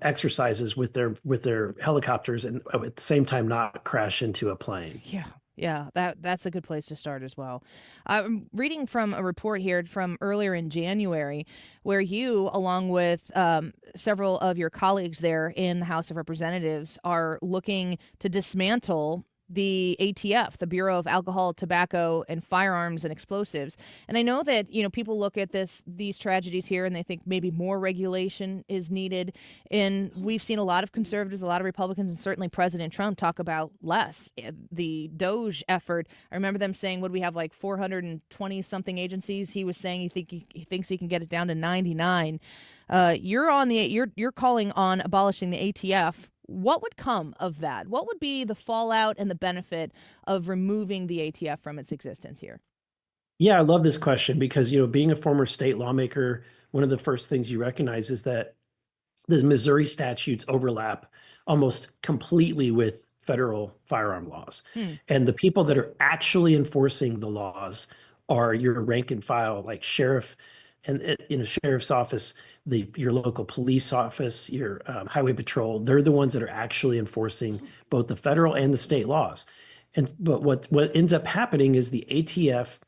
exercises with their helicopters and at the same time not crash into a plane? Yeah, that's a good place to start as well. I'm reading from a report here from earlier in January where you, along with several of your colleagues there in the House of Representatives, are looking to dismantle the ATF, the Bureau of Alcohol, Tobacco, and Firearms and Explosives. And I know that, people look at these tragedies here and they think maybe more regulation is needed. And we've seen a lot of conservatives, a lot of Republicans, and certainly President Trump talk about less. The DOJ effort, I remember them saying, what do we have, like 420 something agencies? He was saying he thinks he can get it down to 99. You're calling on abolishing the ATF. what would come of that? What would be the fallout and the benefit of removing the ATF from its existence here? Yeah, I love this question because, being a former state lawmaker, one of the first things you recognize is that the Missouri statutes overlap almost completely with federal firearm laws. And the people that are actually enforcing the laws are your rank and file, like sheriff and in a sheriff's office, your local police office, your highway patrol. They're the ones that are actually enforcing both the federal and the state laws. But what ends up happening is the ATF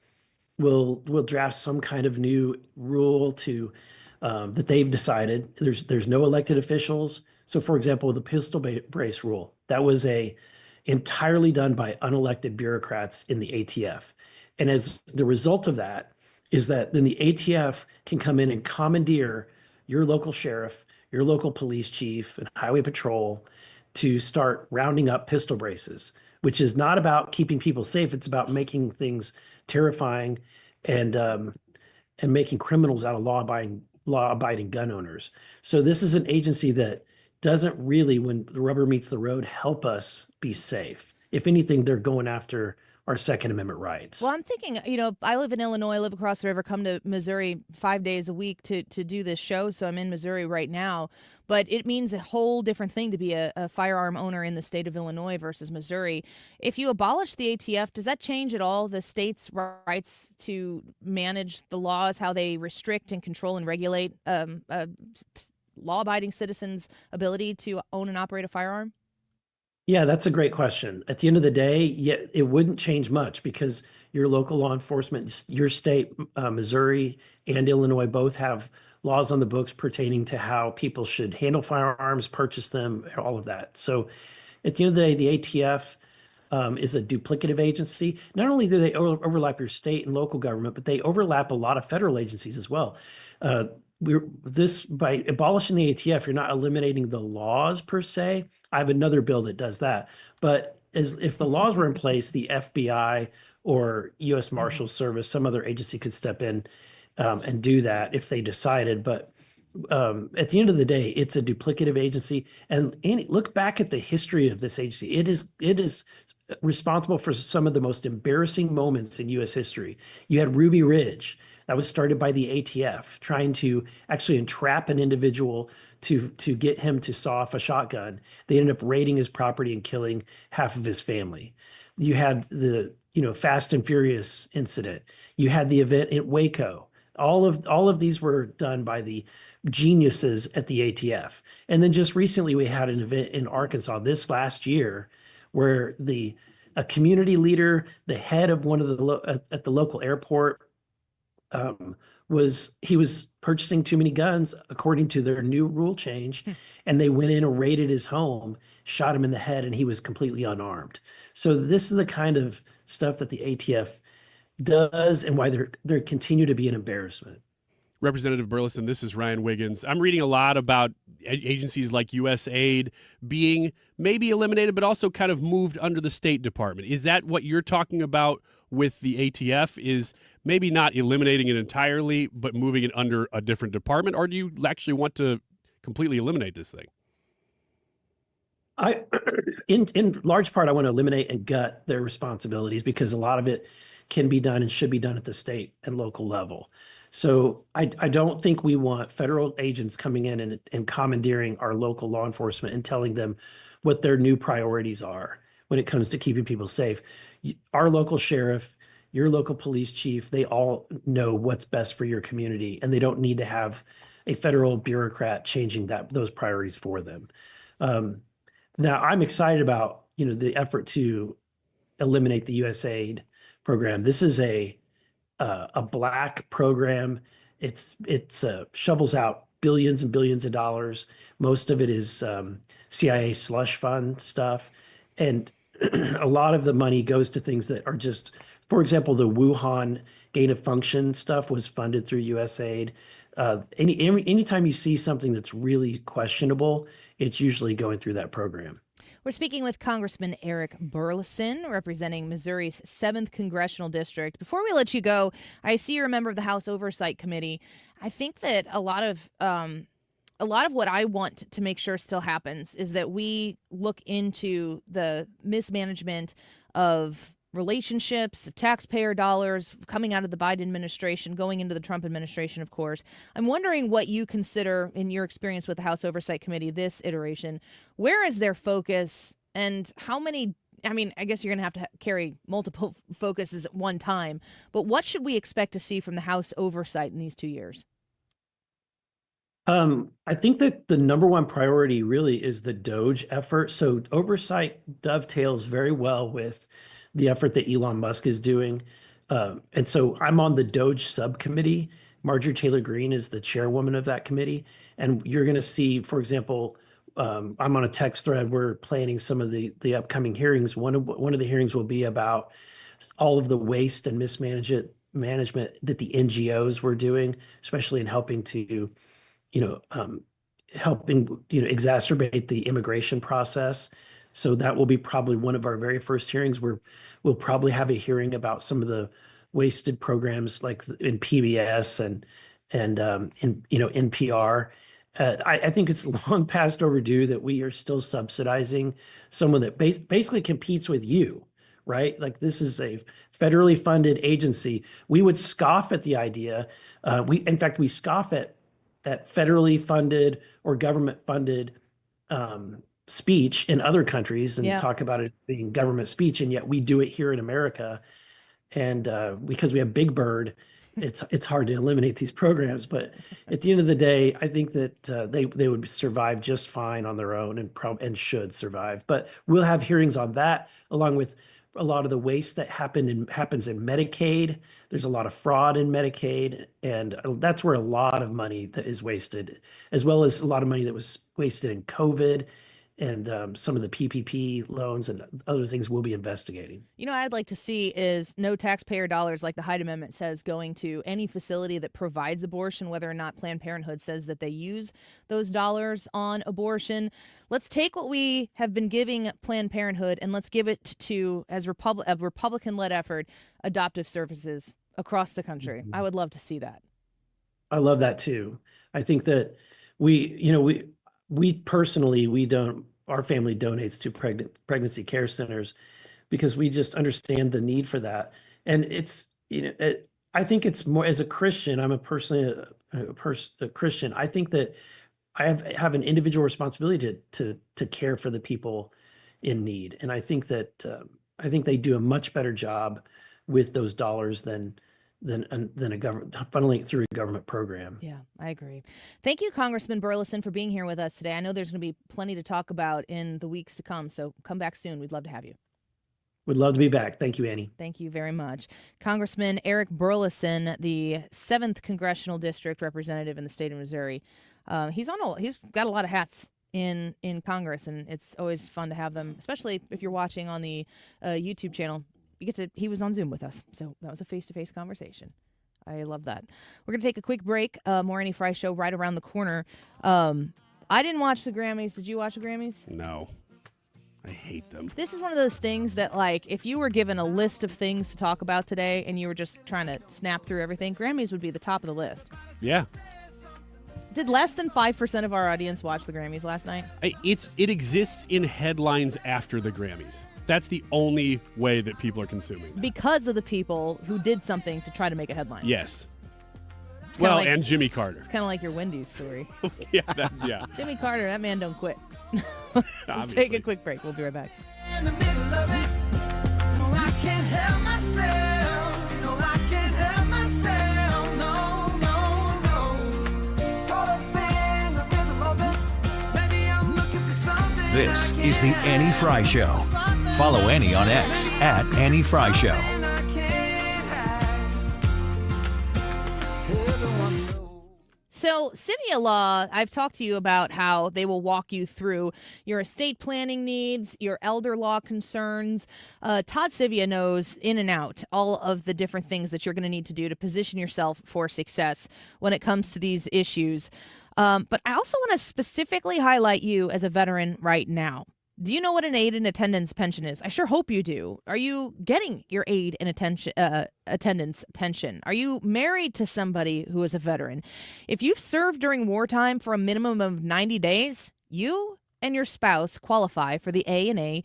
will draft some kind of new rule to that they've decided. There's no elected officials. So, for example, the pistol brace rule, that was entirely done by unelected bureaucrats in the ATF. And as the result of that is that then the ATF can come in and commandeer your local sheriff, your local police chief, and highway patrol to start rounding up pistol braces, which is not about keeping people safe. It's about making things terrifying and making criminals out of law-abiding gun owners. So this is an agency that doesn't really, when the rubber meets the road, help us be safe. If anything, they're going after our Second Amendment rights. Well, I'm thinking, I live in Illinois, live across the river, come to Missouri 5 days a week to do this show. So I'm in Missouri right now. But it means a whole different thing to be a firearm owner in the state of Illinois versus Missouri. If you abolish the ATF, does that change at all the state's rights to manage the laws, how they restrict and control and regulate law-abiding citizens' ability to own and operate a firearm? Yeah, that's a great question. At the end of the day, it wouldn't change much because your local law enforcement, your state, Missouri and Illinois both have laws on the books pertaining to how people should handle firearms, purchase them, all of that. So at the end of the day, the ATF is a duplicative agency. Not only do they overlap your state and local government, but they overlap a lot of federal agencies as well. By abolishing the ATF, you're not eliminating the laws per se. I have another bill that does that. But if the laws were in place, the FBI or U.S. Marshals Service, some other agency could step in and do that if they decided. But at the end of the day, it's a duplicative agency. And look back at the history of this agency. It is responsible for some of the most embarrassing moments in U.S. history. You had Ruby Ridge. That was started by the ATF, trying to actually entrap an individual to get him to saw off a shotgun. They ended up raiding his property and killing half of his family. You had the Fast and Furious incident. You had the event at Waco. All of these were done by the geniuses at the ATF. And then just recently we had an event in Arkansas this last year where a community leader, the head of one of at the local airport, was purchasing too many guns according to their new rule change, and they went in and raided his home, shot him in the head, and he was completely unarmed. So this is the kind of stuff that the ATF does and why they continue to be an embarrassment. Representative Burlison, this is Ryan Wiggins. I'm reading a lot about agencies like USAID being maybe eliminated, but also kind of moved under the State Department. Is that what you're talking about with the ATF, is maybe not eliminating it entirely, but moving it under a different department? Or do you actually want to completely eliminate this thing? In large part, I want to eliminate and gut their responsibilities because a lot of it can be done and should be done at the state and local level. So I don't think we want federal agents coming in and commandeering our local law enforcement and telling them what their new priorities are when it comes to keeping people safe. Our local sheriff, your local police chief, they all know what's best for your community, and they don't need to have a federal bureaucrat changing those priorities for them. Now, I'm excited about the effort to eliminate the USAID program. This is a black program. It shovels out billions and billions of dollars. Most of it is CIA slush fund stuff, and a lot of the money goes to things that are just, for example, the Wuhan gain of function stuff was funded through USAID. Anytime you see something that's really questionable, it's usually going through that program. We're speaking with Congressman Eric Burlison, representing Missouri's 7th Congressional District. Before we let you go, I see you're a member of the House Oversight Committee. I think that a lot of a lot of what I want to make sure still happens is that we look into the mismanagement of relationships, of taxpayer dollars coming out of the Biden administration, going into the Trump administration, of course. I'm wondering what you consider, in your experience with the House Oversight Committee this iteration, where is their focus and how many? I mean, I guess you're going to have to carry multiple focuses at one time, but what should we expect to see from the House Oversight in these 2 years? I think that the number one priority really is the DOGE effort. So oversight dovetails very well with the effort that Elon Musk is doing. And so I'm on the DOGE subcommittee. Marjorie Taylor Greene is the chairwoman of that committee. And you're going to see, for example, I'm on a text thread. We're planning some of the upcoming hearings. One of the hearings will be about all of the waste and mismanagement that the NGOs were doing, especially in helping to exacerbate the immigration process. So that will be probably one of our very first hearings where we'll probably have a hearing about some of the wasted programs like in PBS and in NPR. I think it's long past overdue that we are still subsidizing someone that basically competes with you, right? Like this is a federally funded agency. We would scoff at the idea. In fact, we scoff at federally funded or government funded speech in other countries and talk about it being government speech, and yet we do it here in America. And because we have Big Bird, it's hard to eliminate these programs. But at the end of the day, I think that they would survive just fine on their own and should survive. But we'll have hearings on that, along with a lot of the waste that happens in Medicaid. There's a lot of fraud in Medicaid, and that's where a lot of money that is wasted, as well as a lot of money that was wasted in COVID and some of the PPP loans and other things we'll be investigating. You know, what I'd like to see is no taxpayer dollars, like the Hyde Amendment says, going to any facility that provides abortion, whether or not Planned Parenthood says that they use those dollars on abortion. Let's take what we have been giving Planned Parenthood and let's give it to, as a Republican-led effort, adoptive services across the country. I would love to see that. I love that too. I think that we personally, our family donates to pregnancy care centers because we just understand the need for that. And it's, I think it's more, as a Christian, I'm a Christian. I think that I have an individual responsibility to care for the people in need. And I think that, I think they do a much better job with those dollars than a government, funneling through a government program. Yeah, I agree. Thank you, Congressman Burlison, for being here with us today. I know there's going to be plenty to talk about in the weeks to come, so come back soon. We'd love to have you. Would love to be back. Thank you, Annie. Thank you very much. Congressman Eric Burlison, the 7th Congressional District representative in the state of Missouri. He's got a lot of hats in Congress, and it's always fun to have them, especially if you're watching on the YouTube channel. He was on Zoom with us, so that was a face-to-face conversation. I love that. We're going to take a quick break. More Annie Fry Show right around the corner. I didn't watch the Grammys. Did you watch the Grammys? No. I hate them. This is one of those things that, like, if you were given a list of things to talk about today and you were just trying to snap through everything, Grammys would be the top of the list. Yeah. Did less than 5% of our audience watch the Grammys last night? It exists in headlines after the Grammys. That's the only way that people are consuming that. Because of the people who did something to try to make a headline. Yes. Well, like, and Jimmy Carter. It's kind of like your Wendy's story. Yeah. Jimmy Carter, that man don't quit. Let's take a quick break. We'll be right back. In the middle of it, no, I can't help myself. No, I can't help myself. No. Caught up in the rhythm of it. Maybe I'm looking for something. This is the Annie Fry Show. Follow Annie on X at Annie Fry Show. So Civia Law, I've talked to you about how they will walk you through your estate planning needs, your elder law concerns. Todd Civia knows in and out all of the different things that you're going to need to do to position yourself for success when it comes to these issues. But I also want to specifically highlight you as a veteran right now, Do you know what an aid and attendance pension is? I sure hope you do. Are you getting your aid and attendance pension? Are you married to somebody who is a veteran? If you've served during wartime for a minimum of 90 days, you and your spouse qualify for the A&A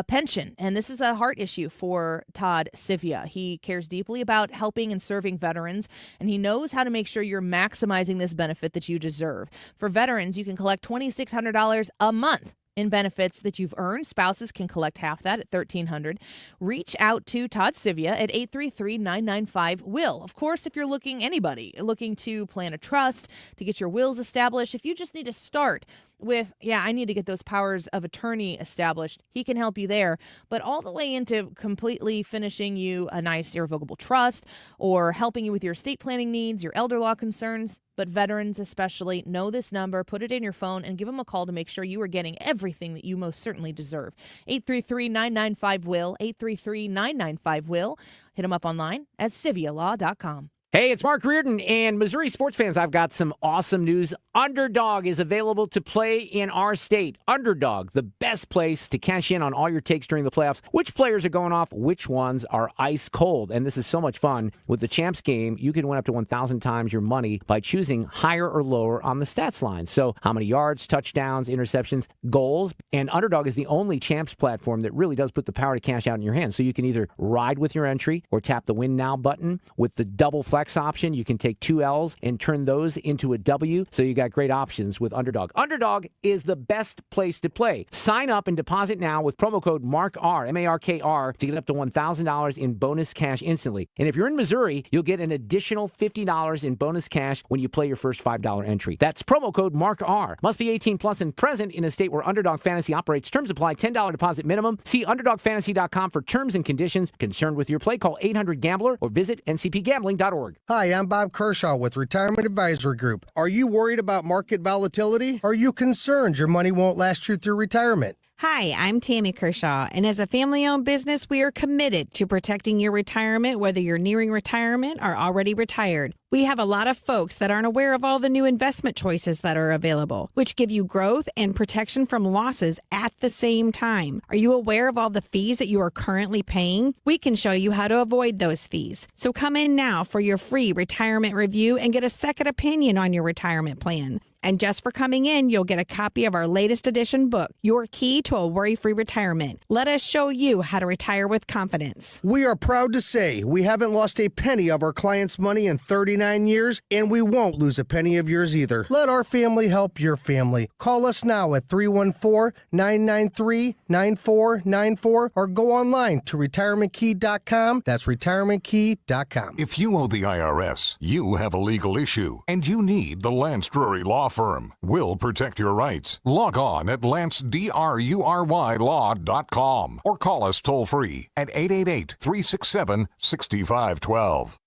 pension. And this is a heart issue for Todd Sivia. He cares deeply about helping and serving veterans, and he knows how to make sure you're maximizing this benefit that you deserve. For veterans, you can collect $2,600 a month in benefits that you've earned. Spouses can collect half that at $1,300. Reach out to Todd Sivia at 833-995-WILL. Of course, if you're anybody looking to plan a trust, to get your wills established, if you just need to start with, I need to get those powers of attorney established, he can help you there. But all the way into completely finishing you a nice irrevocable trust or helping you with your estate planning needs, your elder law concerns. But veterans especially, know this number, put it in your phone, and give them a call to make sure you are getting everything that you most certainly deserve. 833-995-WILL, 833-995-WILL. Hit them up online at civialaw.com. Hey, it's Mark Reardon, and Missouri sports fans, I've got some awesome news. Underdog is available to play in our state. Underdog, the best place to cash in on all your takes during the playoffs. Which players are going off, which ones are ice cold. And this is so much fun. With the Champs game, you can win up to 1,000 times your money by choosing higher or lower on the stats line. So how many yards, touchdowns, interceptions, goals. And Underdog is the only Champs platform that really does put the power to cash out in your hands. So you can either ride with your entry or tap the Win Now button. With the double flex option, you can take 2 L's and turn those into a W. So you got great options with Underdog. Underdog is the best place to play. Sign up and deposit now with promo code MARKR, M-A-R-K-R, to get up to $1,000 in bonus cash instantly. And if you're in Missouri, you'll get an additional $50 in bonus cash when you play your first $5 entry. That's promo code MARKR. Must be 18 plus and present in a state where Underdog Fantasy operates. Terms apply. $10 deposit minimum. See UnderdogFantasy.com for terms and conditions. Concerned with your play? Call 800-GAMBLER or visit ncpgambling.org. Hi, I'm Bob Kershaw with Retirement Advisory Group. Are you worried about market volatility? Are you concerned your money won't last you through retirement? Hi, I'm Tammy Kershaw, and as a family-owned business, we are committed to protecting your retirement, whether you're nearing retirement or already retired. We have a lot of folks that aren't aware of all the new investment choices that are available, which give you growth and protection from losses at the same time. Are you aware of all the fees that you are currently paying? We can show you how to avoid those fees. So come in now for your free retirement review and get a second opinion on your retirement plan. And just for coming in, you'll get a copy of our latest edition book, Your Key to a Worry-Free Retirement. Let us show you how to retire with confidence. We are proud to say we haven't lost a penny of our clients' money in 39 years, and we won't lose a penny of yours either. Let our family help your family. Call us now at 314-993-9494 or go online to retirementkey.com. That's retirementkey.com. If you owe the IRS, you have a legal issue, and you need the Lance Drury Law Firm. We'll protect your rights. Log on at lancedrurylaw.com or call us toll-free at 888-367-6512.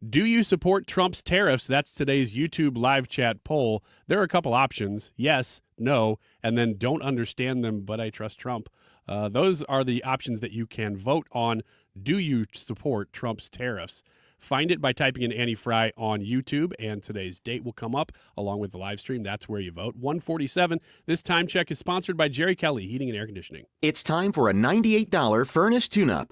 Do you support Trump's tariffs? That's today's YouTube live chat poll. There are a couple options. Yes, no, and then don't understand them, but I trust Trump. Those are the options that you can vote on. Do you support Trump's tariffs? Find it by typing in Annie Fry on YouTube, and today's date will come up along with the live stream. That's where you vote. 147. This time check is sponsored by Jerry Kelly Heating and Air Conditioning. It's time for a $98 furnace tune-up.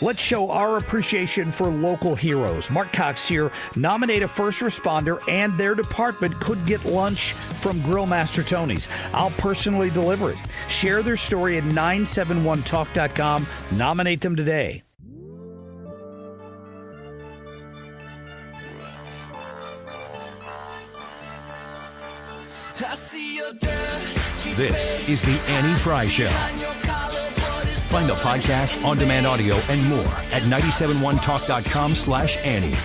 Let's show our appreciation for local heroes. Mark Cox here. Nominate a first responder and their department could get lunch from Grill Master Tony's. I'll personally deliver it. Share their story at 971talk.com. Nominate them today. This is the Annie Fry Show. Find the podcast, on-demand audio, and more at 971talk.com/Annie.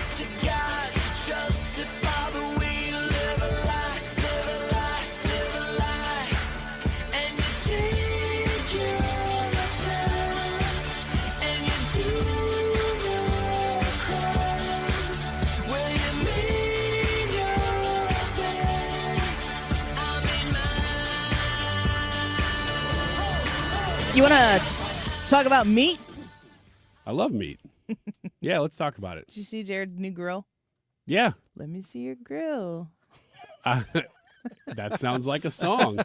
You want to talk about meat? I love meat. Yeah, let's talk about it. Did you see Jared's new grill? Yeah. Let me see your grill. That sounds like a song.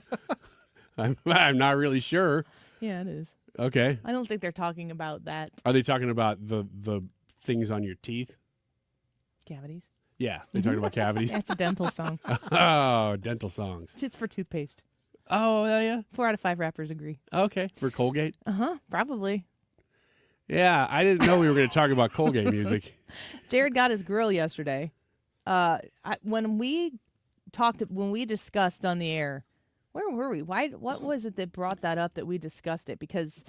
I'm not really sure. Yeah, it is. Okay. I don't think they're talking about that. Are they talking about the things on your teeth? Cavities. Yeah, they're talking about cavities. That's a dental song. Oh, dental songs. It's for toothpaste. Oh, yeah. 4 out of 5 rappers agree. Okay, for Colgate. Probably. Yeah, I didn't know we were going to talk about Colgate music. Jared got his grill yesterday. When we discussed on the air, where were we? What was it that brought that up that we discussed it? Because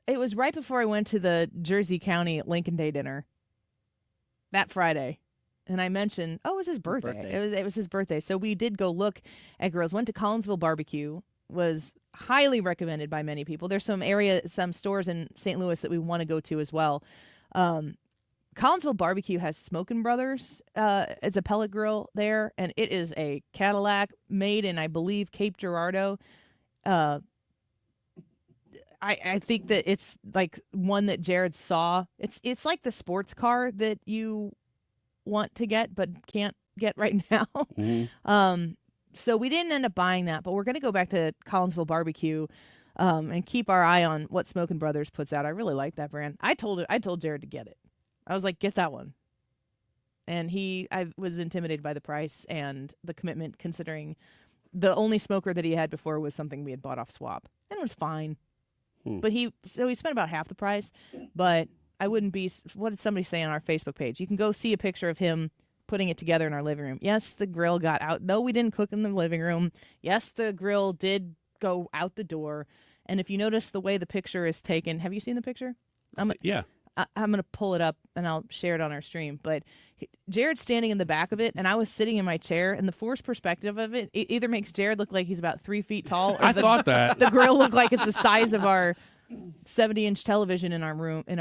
it was right before I went to the Jersey County Lincoln Day dinner that Friday. And I mentioned, it was his birthday. It was his birthday. So we did go look at grills. Went to Collinsville Barbecue. Was highly recommended by many people. There's some stores in St. Louis that we want to go to as well. Collinsville Barbecue has Smokin' Brothers. It's a pellet grill there, and it is a Cadillac made in, I believe, Cape Girardeau. I think that it's like one that Jared saw. It's like the sports car that you want to get but can't get right now. Mm-hmm. So we didn't end up buying that, but we're going to go back to Collinsville Barbecue and keep our eye on what Smokin' Brothers puts out. I really like that brand. I told Jared to get it. I was like, get that one. And I was intimidated by the price and the commitment, considering the only smoker that he had before was something we had bought off Swap. And it was fine. But he spent about half the price. But I wouldn't be, what did somebody say on our Facebook page? You can go see a picture of him putting it together in our living room. Yes, the grill got out. No, we didn't cook in the living room. Yes, the grill did go out the door. And if you notice the way the picture is taken, have you seen the picture? Yeah. I'm going to pull it up and I'll share it on our stream. But Jared's standing in the back of it, and I was sitting in my chair, and the forced perspective of it either makes Jared look like he's about 3 feet tall, or I thought that. The grill looked like it's the size of our 70-inch television in our room, in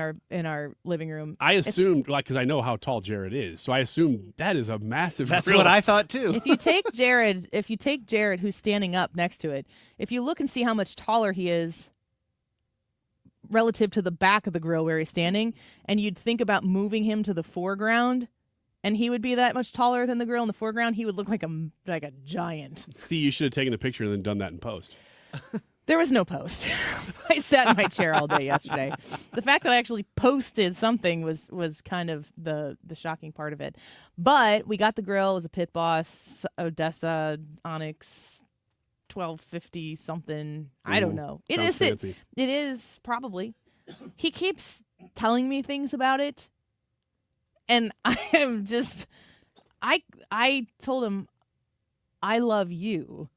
our living room. I assumed, because I know how tall Jared is, so I assumed that is a massive That's grill. what I thought too. If you take Jared, who's standing up next to it, if you look and see how much taller he is relative to the back of the grill where he's standing, and you'd think about moving him to the foreground, and he would be that much taller than the grill in the foreground, he would look like a giant. See, you should have taken the picture and then done that in post. There was no post. I sat in my chair all day yesterday. The fact that I actually posted something was kind of the shocking part of it. But we got the grill. It was a Pit Boss, Odessa, Onyx, 1250 something. I don't know. It is probably. He keeps telling me things about it, and I am just. I told him, I love you.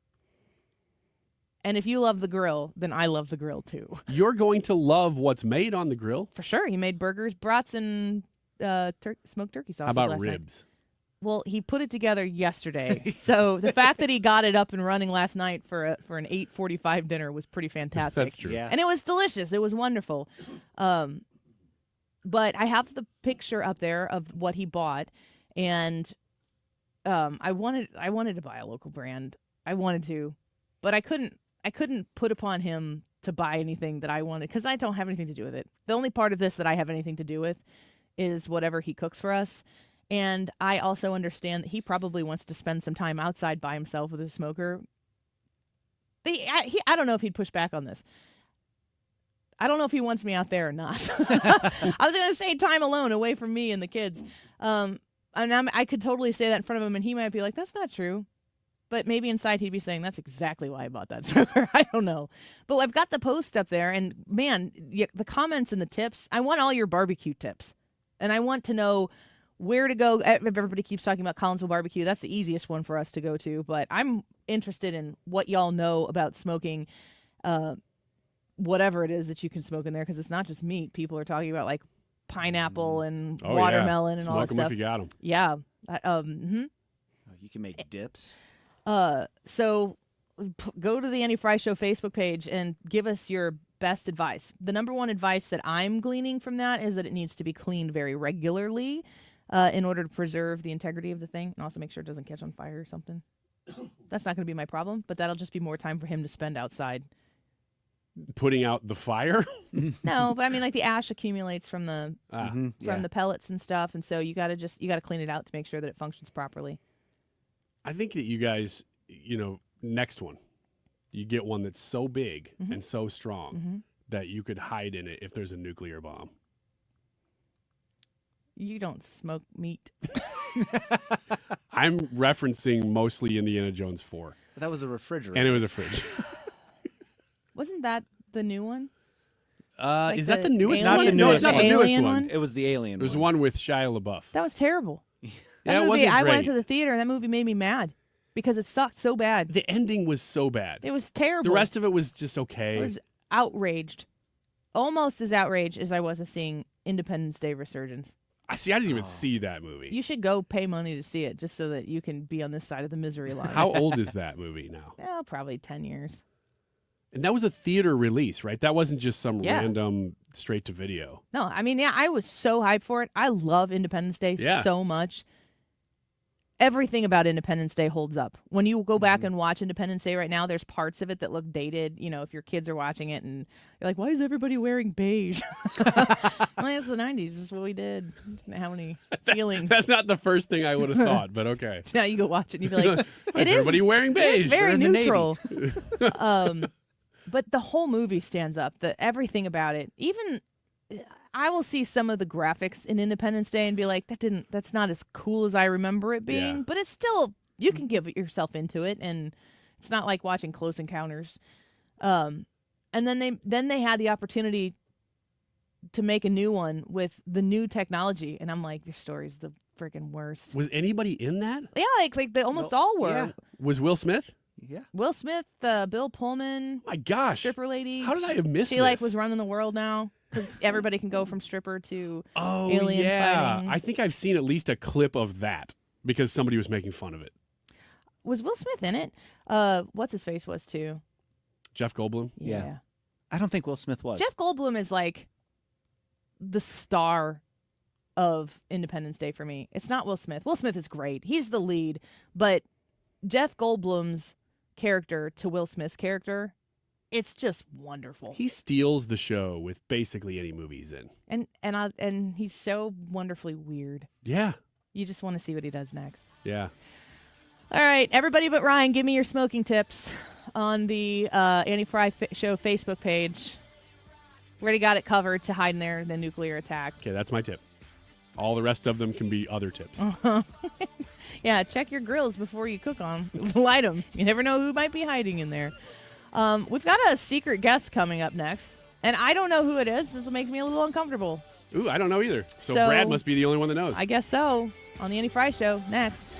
And if you love the grill, then I love the grill too. You're going to love what's made on the grill? For sure. He made burgers, brats, and smoked turkey sausage. How about last ribs? Night. Well, he put it together yesterday. So the fact that he got it up and running last night for an 8:45 dinner was pretty fantastic. That's true. Yeah. And it was delicious. It was wonderful. But I have the picture up there of what he bought, and I wanted to buy a local brand. I wanted to, but I couldn't put upon him to buy anything that I wanted because I don't have anything to do with it. The only part of this that I have anything to do with is whatever he cooks for us. And I also understand that he probably wants to spend some time outside by himself with a smoker. I don't know if he'd push back on this. I don't know if he wants me out there or not. I was going to say time alone, away from me and the kids. And I could totally say that in front of him, and he might be like, that's not true. But maybe inside he'd be saying, that's exactly why I bought that smoker. I don't know. But I've got the post up there, and man, the comments and the tips, I want all your barbecue tips. And I want to know where to go. Everybody keeps talking about Collinsville Barbecue. That's the easiest one for us to go to. But I'm interested in what y'all know about smoking whatever it is that you can smoke in there, because it's not just meat. People are talking about like pineapple and watermelon and all that stuff. Smoke them if you got them. Yeah. You can make dips. So go to the Annie Fry Show Facebook page and give us your best advice. The number one advice that I'm gleaning from that is that it needs to be cleaned very regularly in order to preserve the integrity of the thing, and also make sure it doesn't catch on fire or something. That's not going to be my problem, but that'll just be more time for him to spend outside. Putting out the fire? No, but I mean, like the ash accumulates from the the pellets and stuff, and so you got to clean it out to make sure that it functions properly. I think that you guys, next one, you get one that's so big and so strong that you could hide in it if there's a nuclear bomb. You don't smoke meat. I'm referencing mostly Indiana Jones 4. That was a refrigerator. And it was a fridge. Wasn't that the new one? Is that the newest Not one? the No, newest it's not the newest Alien one. one? It was the Alien There's one. one with Shia LaBeouf. That was terrible. Yeah, That it movie, wasn't I great. went to the theater and that movie made me mad because it sucked so bad. The ending was so bad. It was terrible. The rest of it was just okay. I was outraged. Almost as outraged as I was at seeing Independence Day Resurgence. I didn't even see that movie. You should go pay money to see it just so that you can be on this side of the misery line. How old is that movie now? Well, probably 10 years. And that was a theater release, right? That wasn't just some Yeah. random straight to video. No, I mean, yeah, I was so hyped for it. I love Independence Day so much. Everything about Independence Day holds up. When you go back and watch Independence Day right now, there's parts of it that look dated. You know, if your kids are watching it and you're like, why is everybody wearing beige? Well, it's the 90s. This is what we did. Didn't have any feelings. That's not the first thing I would have thought, but okay. Now you go watch it and you'd be like, Why is everybody wearing It beige? is very They're in the neutral. But the whole movie stands up. Everything about it. Even I will see some of the graphics in Independence Day and be like, that's not as cool as I remember it being. Yeah. But it's still, you can give yourself into it, and it's not like watching Close Encounters. And then they had the opportunity to make a new one with the new technology, and I'm like, your story's the freaking worst. Was anybody in that? Yeah, like they almost all were. Yeah. Was Will Smith? Yeah. Will Smith, Bill Pullman. My gosh. Stripper lady. How did I have missed She like this? was running the world now because everybody can go from stripper to Oh, alien yeah. fighting. I think I've seen at least a clip of that because somebody was making fun of it. Was Will Smith in it? What's his face was too. Jeff Goldblum? Yeah. I don't think Will Smith was. Jeff Goldblum is like the star of Independence Day for me. It's not Will Smith. Will Smith is great. He's the lead, but Jeff Goldblum's character to Will Smith's character, it's just wonderful. He steals the show with basically any movie he's in. And he's so wonderfully weird. Yeah. You just want to see what he does next. Yeah. All right, everybody but Ryan, give me your smoking tips on the Annie Fry Show Facebook page. We already got it covered to hide in there the nuclear attack. Okay, that's my tip. All the rest of them can be other tips. Yeah, check your grills before you cook them. Light them. You never know who might be hiding in there. We've got a secret guest coming up next, and I don't know who it is. This makes me a little uncomfortable. Ooh, I don't know either. So So- Brad must be the only one that knows. I guess so. On the Annie Fry Show, next.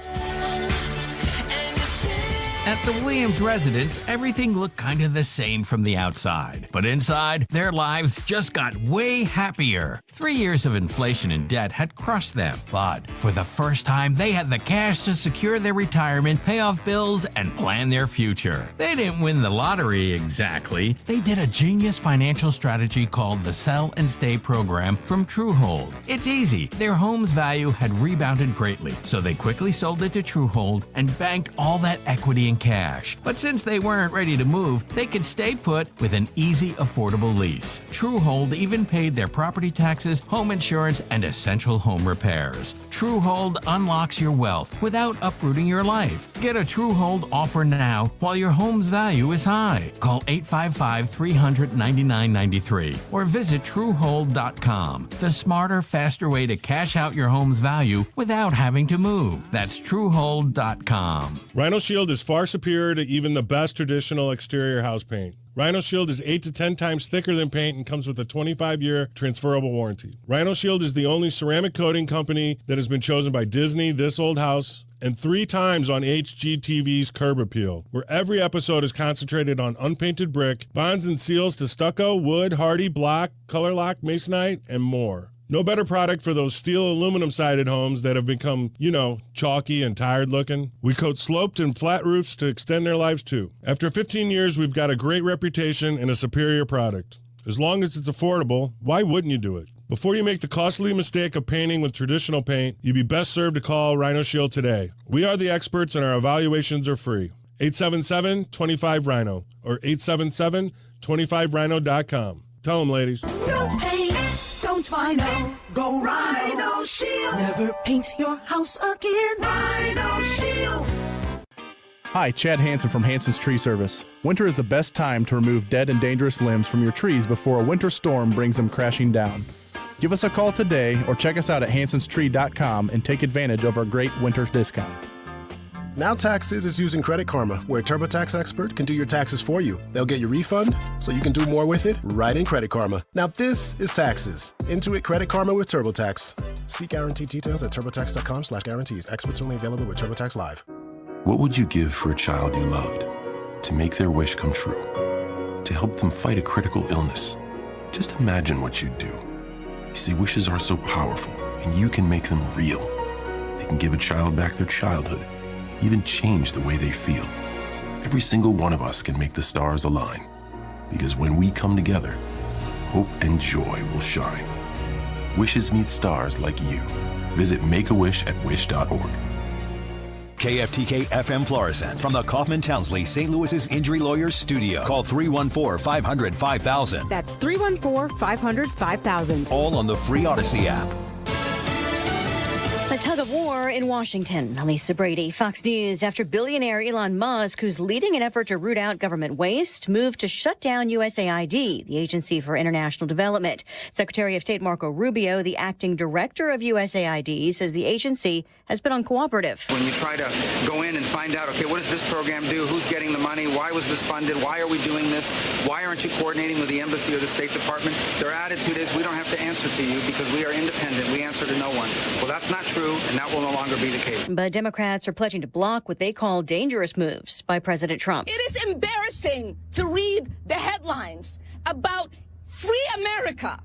At the Williams residence, everything looked kind of the same from the outside. But inside, their lives just got way happier. 3 years of inflation and debt had crushed them. But for the first time, they had the cash to secure their retirement, pay off bills, and plan their future. They didn't win the lottery exactly. They did a genius financial strategy called the Sell and Stay program from Truehold. It's easy. Their home's value had rebounded greatly, so they quickly sold it to Truehold and banked all that equity in cash. But since they weren't ready to move, they could stay put with an easy, affordable lease. Truehold even paid their property taxes, home insurance, and essential home repairs. Truehold unlocks your wealth without uprooting your life. Get a Truehold offer now while your home's value is high. Call 855-300-9993 or visit Truehold.com. The smarter, faster way to cash out your home's value without having to move. That's Truehold.com. Rhino Shield is far superior to even the best traditional exterior house paint. Rhino Shield is 8 to 10 times thicker than paint and comes with a 25-year transferable warranty. Rhino Shield is the only ceramic coating company that has been chosen by Disney, This Old House, and 3 times on HGTV's Curb Appeal, where every episode is concentrated on unpainted brick, bonds and seals to stucco, wood, hardy, block, color lock, masonite, and more. No better product for those steel aluminum-sided homes that have become, chalky and tired looking. We coat sloped and flat roofs to extend their lives too. After 15 years, we've got a great reputation and a superior product. As long as it's affordable, why wouldn't you do it? Before you make the costly mistake of painting with traditional paint, you'd be best served to call Rhino Shield today. We are the experts and our evaluations are free. 877-25-RHINO or 877-25rhino.com. Tell them, ladies. No paint, don't Rhino. Go Rhino Shield. Never paint your house again. Rhino Shield. Hi, Chad Hansen from Hansen's Tree Service. Winter is the best time to remove dead and dangerous limbs from your trees before a winter storm brings them crashing down. Give us a call today or check us out at hansenstree.com and take advantage of our great winter discount. Now Taxes is using Credit Karma, where a TurboTax expert can do your taxes for you. They'll get your refund so you can do more with it right in Credit Karma. Now this is taxes. Intuit Credit Karma with TurboTax. See guaranteed details at turbotax.com/guarantees. Experts only available with TurboTax Live. What would you give for a child you loved? To make their wish come true? To help them fight a critical illness? Just imagine what you'd do. You see, wishes are so powerful, and you can make them real. They can give a child back their childhood, even change the way they feel. Every single one of us can make the stars align. Because when we come together, hope and joy will shine. Wishes need stars like you. Visit makeawish@wish.org. KFTK FM Florissant from the Kaufman Townsley St. Louis's Injury Lawyers Studio. Call 314-500-5000. That's 314-500-5000. All on the free Odyssey app. A tug of war in Washington. Lisa Brady, Fox News. After billionaire Elon Musk, who's leading an effort to root out government waste, moved to shut down USAID, the Agency for International Development. Secretary of State Marco Rubio, the acting director of USAID, says the agency has been uncooperative. When you try to go in and find out, okay, what does this program do? Who's getting the money? Why was this funded? Why are we doing this? Why aren't you coordinating with the embassy or the State Department? Their attitude is, we don't have to answer to you because we are independent. We answer to no one. Well, that's not true, and that will no longer be the case. But Democrats are pledging to block what they call dangerous moves by President Trump. It is embarrassing to read the headlines about Free America,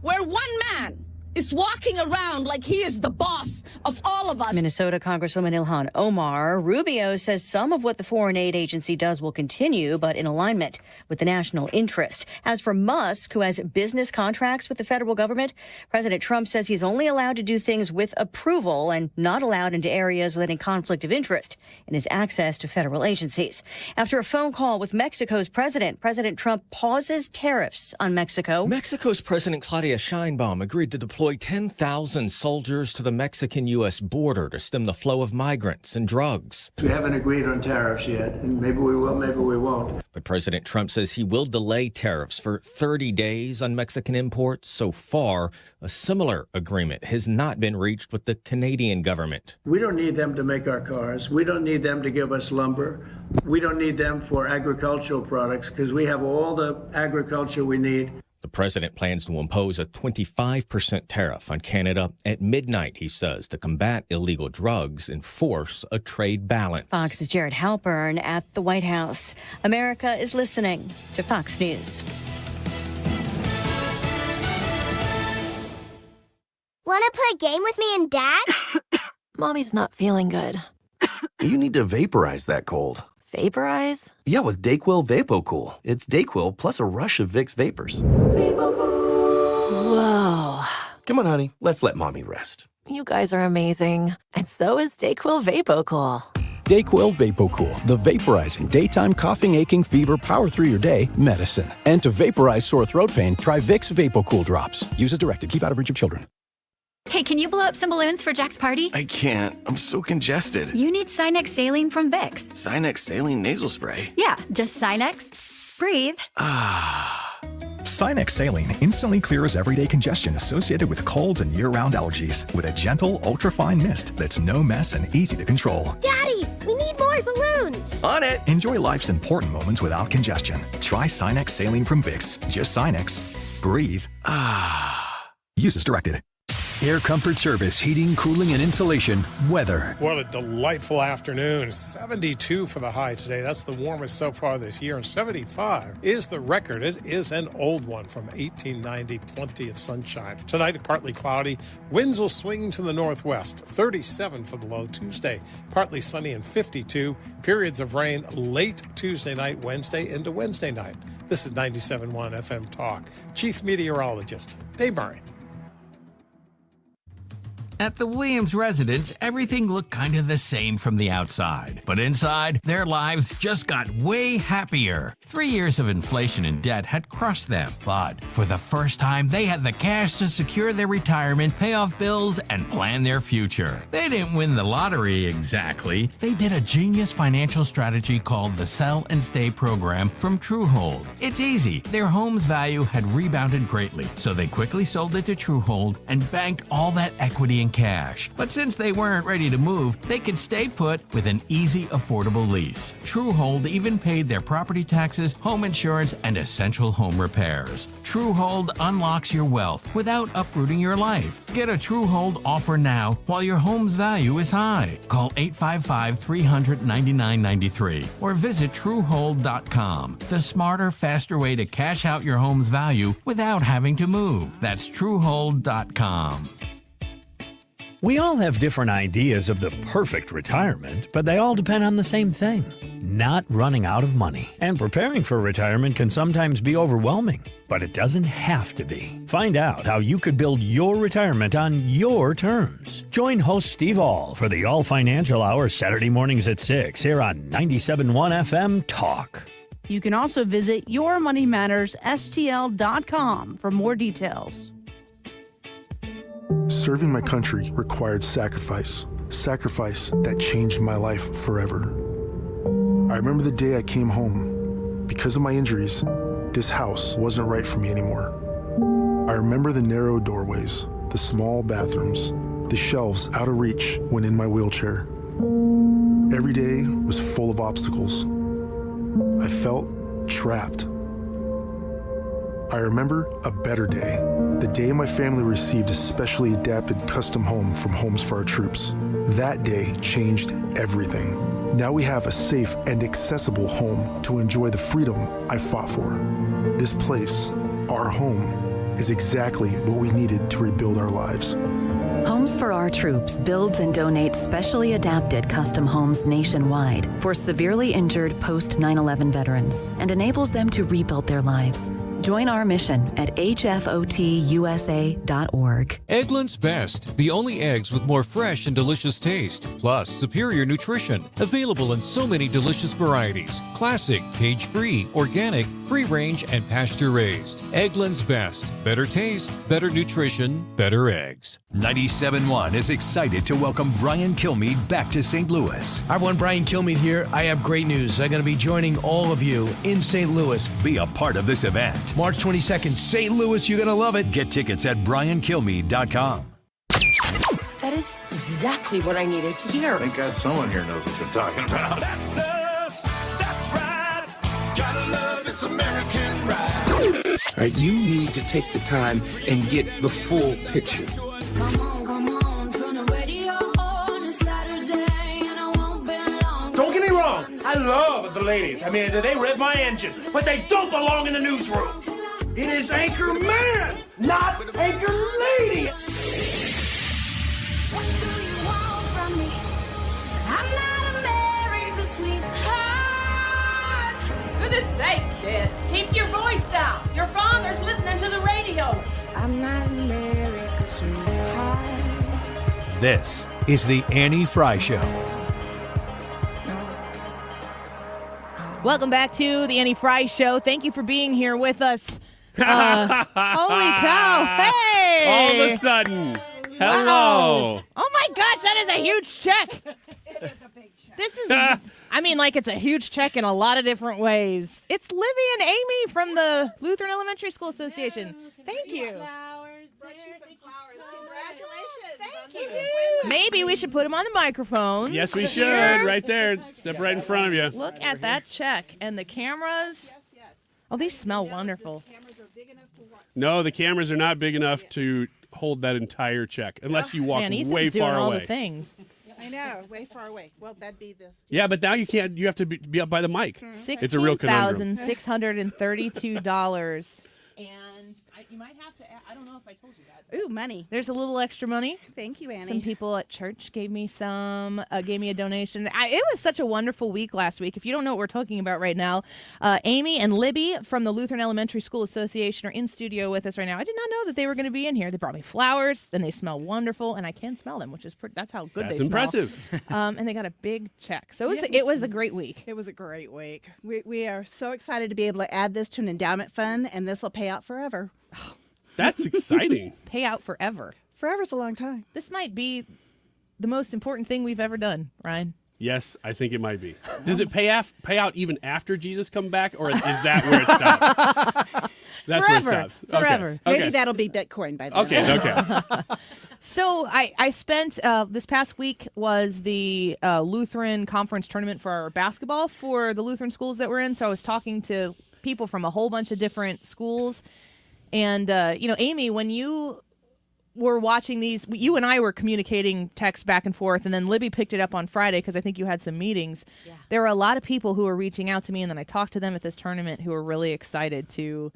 where one man is walking around like he is the boss of all of us. Minnesota Congresswoman Ilhan Omar. Rubio says some of what the foreign aid agency does will continue, but in alignment with the national interest. As for Musk, who has business contracts with the federal government, President Trump says he's only allowed to do things with approval and not allowed into areas with any conflict of interest in his access to federal agencies. After a phone call with Mexico's president, President Trump pauses tariffs on Mexico. Mexico's President Claudia Sheinbaum agreed to deploy 10,000 soldiers to the Mexican-U.S. border to stem the flow of migrants and drugs. We haven't agreed on tariffs yet, and maybe we will, maybe we won't. But President Trump says he will delay tariffs for 30 days on Mexican imports. So far, a similar agreement has not been reached with the Canadian government. We don't need them to make our cars. We don't need them to give us lumber. We don't need them for agricultural products because we have all the agriculture we need. The president plans to impose a 25% tariff on Canada at midnight, he says, to combat illegal drugs and force a trade balance. Fox's Jared Halpern at the White House. America is listening to Fox News. Want to play a game with me and Dad? Mommy's not feeling good. You need to vaporize that cold. Vaporize? Yeah, with DayQuil VapoCool. It's DayQuil plus a rush of Vicks vapors. Whoa. Come on, honey. Let's let Mommy rest. You guys are amazing. And so is DayQuil VapoCool. DayQuil VapoCool, the vaporizing daytime coughing, aching, fever, power through your day medicine. And to vaporize sore throat pain, try Vicks VapoCool drops. Use as directed. Keep out of reach of children. Hey, can you blow up some balloons for Jack's party? I can't. I'm so congested. You need Sinex Saline from Vicks. Sinex Saline nasal spray? Yeah, just Sinex. Breathe. Sinex Saline instantly clears everyday congestion associated with colds and year-round allergies with a gentle, ultra-fine mist that's no mess and easy to control. Daddy, we need more balloons. On it. Enjoy life's important moments without congestion. Try Sinex Saline from Vicks. Just Sinex. Breathe. Use as directed. Air Comfort Service, heating, cooling, and insulation, weather. What a delightful afternoon. 72 for the high today. That's the warmest so far this year. And 75 is the record. It is an old one from 1890. Plenty of sunshine. Tonight, partly cloudy. Winds will swing to the northwest. 37 for the low. Tuesday, partly sunny and 52. Periods of rain late Tuesday night, Wednesday into Wednesday night. This is 97.1 FM Talk. Chief Meteorologist Dave Murray. At the Williams residence, everything looked kind of the same from the outside. But inside, their lives just got way happier. 3 years of inflation and debt had crushed them. But for the first time, they had the cash to secure their retirement, pay off bills, and plan their future. They didn't win the lottery exactly. They did a genius financial strategy called the Sell and Stay program from Truehold. It's easy. Their home's value had rebounded greatly, so they quickly sold it to Truehold and banked all that equity in cash. But since they weren't ready to move, they could stay put with an easy, affordable lease. Truehold even paid their property taxes, home insurance, and essential home repairs. Truehold unlocks your wealth without uprooting your life. Get a Truehold offer now while your home's value is high. Call 855-300-9993 or visit Truehold.com. The smarter, faster way to cash out your home's value without having to move. That's Truehold.com. We all have different ideas of the perfect retirement, but they all depend on the same thing: not running out of money. And preparing for retirement can sometimes be overwhelming, but it doesn't have to be. Find out how you could build your retirement on your terms. Join host Steve All for the All Financial Hour Saturday mornings at 6 here on 97.1 FM Talk. You can also visit yourmoneymattersstl.com for more details. Serving my country required sacrifice that changed my life forever. I remember the day I came home. Because of my injuries, this house wasn't right for me anymore. I remember the narrow doorways, the small bathrooms, the shelves out of reach when in my wheelchair. Every day was full of obstacles. I felt trapped. I remember a better day, the day my family received a specially adapted custom home from Homes for Our Troops. That day changed everything. Now we have a safe and accessible home to enjoy the freedom I fought for. This place, our home, is exactly what we needed to rebuild our lives. Homes for Our Troops builds and donates specially adapted custom homes nationwide for severely injured post 9/11 veterans and enables them to rebuild their lives. Join our mission at hfotusa.org. Eggland's Best, the only eggs with more fresh and delicious taste, plus superior nutrition. Available in so many delicious varieties: classic, cage-free, organic, free-range, and pasture-raised. Eggland's Best. Better taste, better nutrition, better eggs. 97.1 is excited to welcome Brian Kilmeade back to St. Louis. Hi, everyone. Brian Kilmeade here. I have great news. I'm going to be joining all of you in St. Louis. Be a part of this event. March 22nd, St. Louis. You're going to love it. Get tickets at briankilmeade.com. That is exactly what I needed to hear. Thank God someone here knows what you're talking about. That's us. That's right. Gotta love this American ride. All right, you need to take the time and get the full picture. Don't get me wrong, I love the ladies. I mean, they rev my engine, but they don't belong in the newsroom. It is Anchor Man, not Anchor Lady. What do you want from me? I'm not America's sweetheart. Goodness sake, kid. Keep your voice down. Your father's listening to the radio. I'm not America's sweetheart. This is the Annie Fry Show. Welcome back to the Annie Fry Show. Thank you for being here with us. Holy cow. Hey! All of a sudden. Hello. Wow. Oh my gosh, that is a huge check. It is a big check. This is, I mean, like, it's a huge check in a lot of different ways. It's Livy and Amy from the Lutheran Elementary School Association. Thank you. Thank you. Maybe we should put them on the microphone. Yes, we should. Right there. Step right in front of you. Look at that check. And the cameras. Oh, these smell wonderful. No, the cameras are not big enough to hold that entire check unless you walk way doing far all away. The things. I know, way far away. Well, that'd be this. Yeah, but now you can't. You have to be up by the mic. It's a real conundrum. $16,632. And You might have to. I don't know if I told you that. Ooh, money. There's a little extra money. Thank you, Annie. Some people at church gave me a donation. It was such a wonderful week last week. If you don't know what we're talking about right now, Amy and Libby from the Lutheran Elementary School Association are in studio with us right now. I did not know that they were going to be in here. They brought me flowers, and they smell wonderful, and I can smell them, which is that's how good they smell. That's impressive. And they got a big check. So it was a great week. It was a great week. We are so excited to be able to add this to an endowment fund, and this will pay out forever. That's exciting. Pay out forever. Forever's a long time. This might be the most important thing we've ever done, Ryan. Yes, I think it might be. Does it pay out even after Jesus come back, or is that where it stops? That's forever. Where it stops. Forever. Okay. Maybe that'll be Bitcoin by then. Okay. So I spent this past week was the Lutheran conference tournament for our basketball for the Lutheran schools that we're in. So I was talking to people from a whole bunch of different schools. And, Amy, when you were watching these, you and I were communicating texts back and forth, and then Libby picked it up on Friday because I think you had some meetings. Yeah. There were a lot of people who were reaching out to me, and then I talked to them at this tournament who were really excited to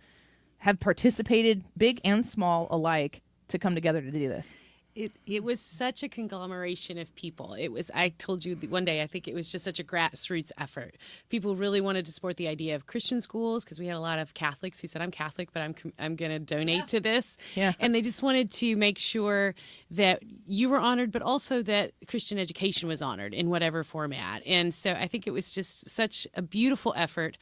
have participated, big and small alike, to come together to do this. It was such a conglomeration of people. I told you one day, I think it was just such a grassroots effort. People really wanted to support the idea of Christian schools because we had a lot of Catholics who said, I'm Catholic, but I'm going to donate to this. Yeah. And they just wanted to make sure that you were honored, but also that Christian education was honored in whatever format. And so I think it was just such a beautiful effort.